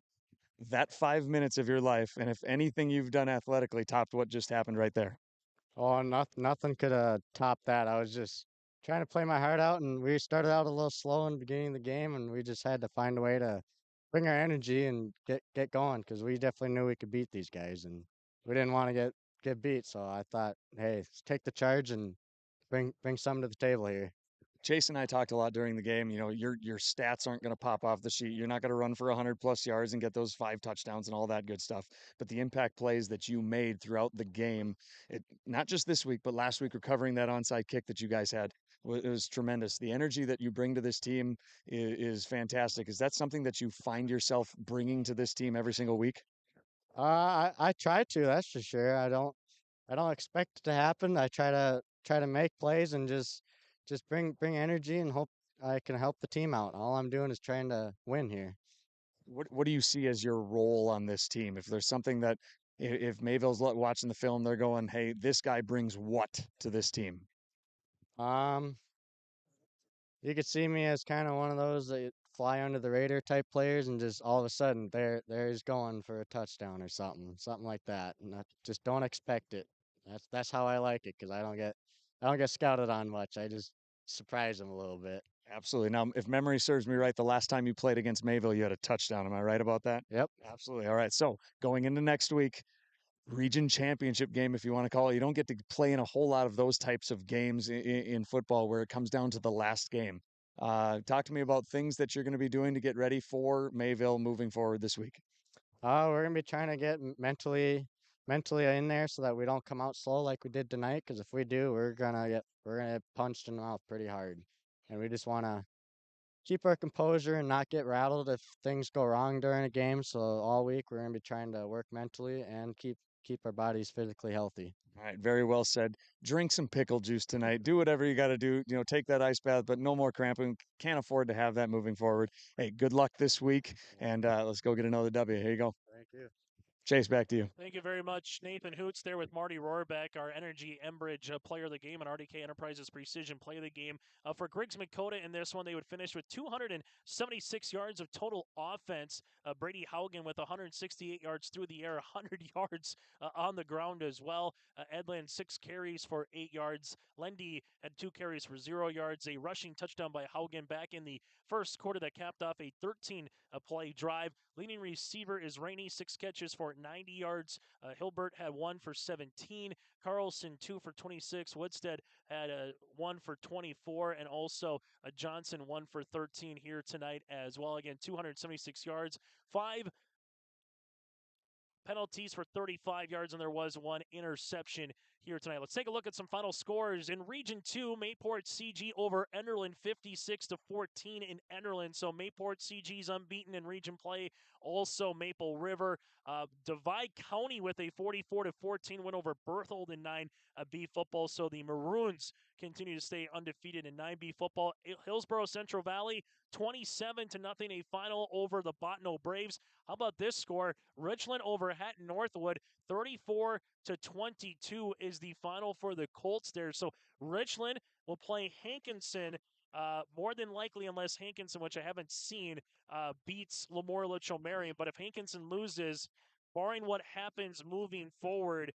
that 5 minutes of your life, and if anything you've done athletically topped what just happened right there. Oh, nothing could have topped that. I was just trying to play my heart out, and we started out a little slow in the beginning of the game, and we just had to find a way to bring our energy and get going, because we definitely knew we could beat these guys, and we didn't want to get beat. So I thought, hey, let's take the charge and bring something to the table here. Chase and I talked a lot during the game. You know, your stats aren't going to pop off the sheet. You're not going to run for 100+ yards and get those 5 touchdowns and all that good stuff. But the impact plays that you made throughout the game, not just this week, but last week, recovering that onside kick that you guys had, it was tremendous. The energy that you bring to this team is fantastic. Is that something that you find yourself bringing to this team every single week? I try to, that's for sure. I don't expect it to happen. I try to make plays and just bring energy and hope I can help the team out. All I'm doing is trying to win here. What do you see as your role on this team? If there's something that, if Mayville's watching the film, they're going, hey, this guy brings what to this team? You could see me as kind of one of those that fly under the radar type players, and just all of a sudden there's going for a touchdown or something like that. And I just don't expect it. That's how I like it, because I don't get scouted on much. I just surprise them a little bit. Absolutely. Now, if memory serves me right, the last time you played against Mayville, you had a touchdown. Am I right about that? Yep. Absolutely. All right. So going into next week, region championship game, if you want to call it, you don't get to play in a whole lot of those types of games in football where it comes down to the last game. Talk to me about things that you're going to be doing to get ready for Mayville moving forward this week. We're going to be trying to get mentally mentally in there so that we don't come out slow like we did tonight. Because if we do, we're gonna get punched in the mouth pretty hard, and we just want to keep our composure and not get rattled if things go wrong during a game. So all week we're gonna be trying to work mentally and keep our bodies physically healthy. All right, very well said. Drink some pickle juice tonight. Do whatever you got to do. Take that ice bath, but no more cramping. Can't afford to have that moving forward. Hey, good luck this week, and let's go get another W. Here you go. Thank you. Chase, back to you. Thank you very much, Nathan Hoots, there with Marty Rohrbeck, our Energy Enbridge player of the game, and RDK Enterprises Precision play of the game. For Griggs-Midkota in this one, they would finish with 276 yards of total offense. Brady Haugen with 168 yards through the air, 100 yards on the ground as well. Edlin, 6 carries for 8 yards. Lendy had 2 carries for 0 yards. A rushing touchdown by Haugen back in the first quarter that capped off a 13-play drive. Leading receiver is Rainey, 6 catches for 90 yards. Hilbert had 1 for 17. Carlson, 2 for 26. Woodstead had 1 for 24. And also Johnson, 1 for 13 here tonight as well. Again, 276 yards. 5 penalties for 35 yards, and there was 1 interception here tonight. Let's take a look at some final scores. In Region 2, Mayport CG over Enderlin, 56-14 in Enderlin. So Mayport CG's unbeaten in region play. Also Maple River. Divide County with a 44-14 win over Berthold in 9B football. So the Maroons continue to stay undefeated in 9B football. Hillsborough Central Valley, 27-0, a final over the Botno Braves. How about this score? Richland over Hatton Northwood, 34-22 is the final for the Colts there. So Richland will play Hankinson more than likely, unless Hankinson, which I haven't seen, beats Lemoore Litchfield-Marion. But if Hankinson loses, barring what happens moving forward,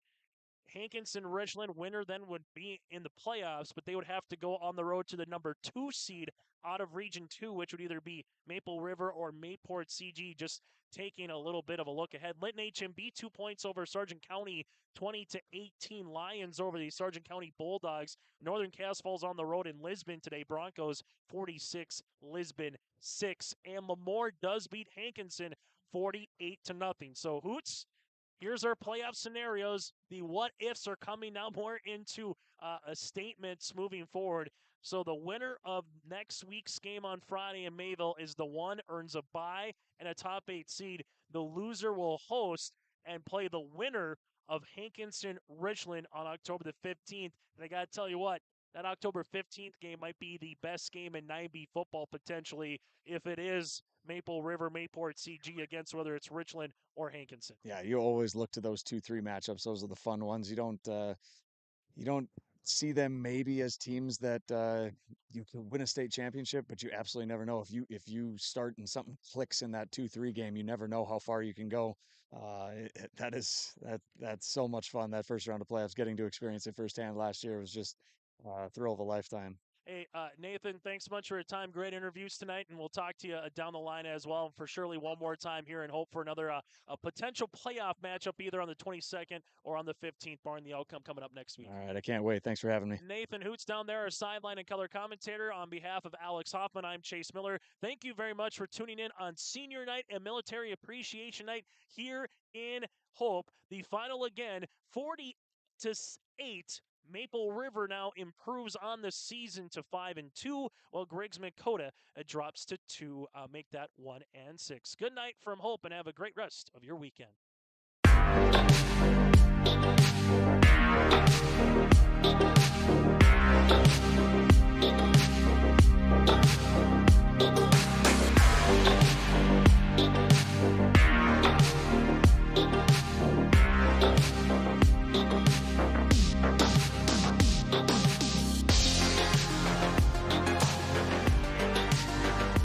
Hankinson-Richland winner then would be in the playoffs, but they would have to go on the road to the number 2 seed out of Region 2, which would either be Maple River or Mayport CG, just taking a little bit of a look ahead. Linton HMB 2 points over Sargent County, 20-18 Lions over the Sargent County Bulldogs. Northern Cass Falls on the road in Lisbon today. Broncos 46, Lisbon 6. And Lemoore does beat Hankinson 48-0. So Hoots, here's our playoff scenarios. The what-ifs are coming now more into statements moving forward. So the winner of next week's game on Friday in Mayville is the one, earns a bye and a top 8 seed. The loser will host and play the winner of Hankinson-Richland on October the 15th. And I got to tell you what, that October 15th game might be the best game in 9B football potentially, if it is Maple River, Mayport CG against whether it's Richland or Hankinson. Yeah, you always look to those 2-3 matchups. Those are the fun ones. You don't see them maybe as teams that you can win a state championship, but you absolutely never know. If you start and something clicks in that 2-3 game, you never know how far you can go. That's so much fun. That first round of playoffs, getting to experience it firsthand last year was just a thrill of a lifetime. Hey, Nathan, thanks so much for your time. Great interviews tonight, and we'll talk to you down the line as well. For surely one more time here, and hope for another a potential playoff matchup either on the 22nd or on the 15th, barring the outcome coming up next week. All right, I can't wait. Thanks for having me. Nathan Hoots down there, our sideline and color commentator. On behalf of Alex Hoffman, I'm Chase Miller. Thank you very much for tuning in on Senior Night and Military Appreciation Night here in Hope. The final again, 40-8. Maple River now improves on the season to 5-2, while Griggs-Midkota drops to 2, make that 1-6. Good night from Hope, and have a great rest of your weekend.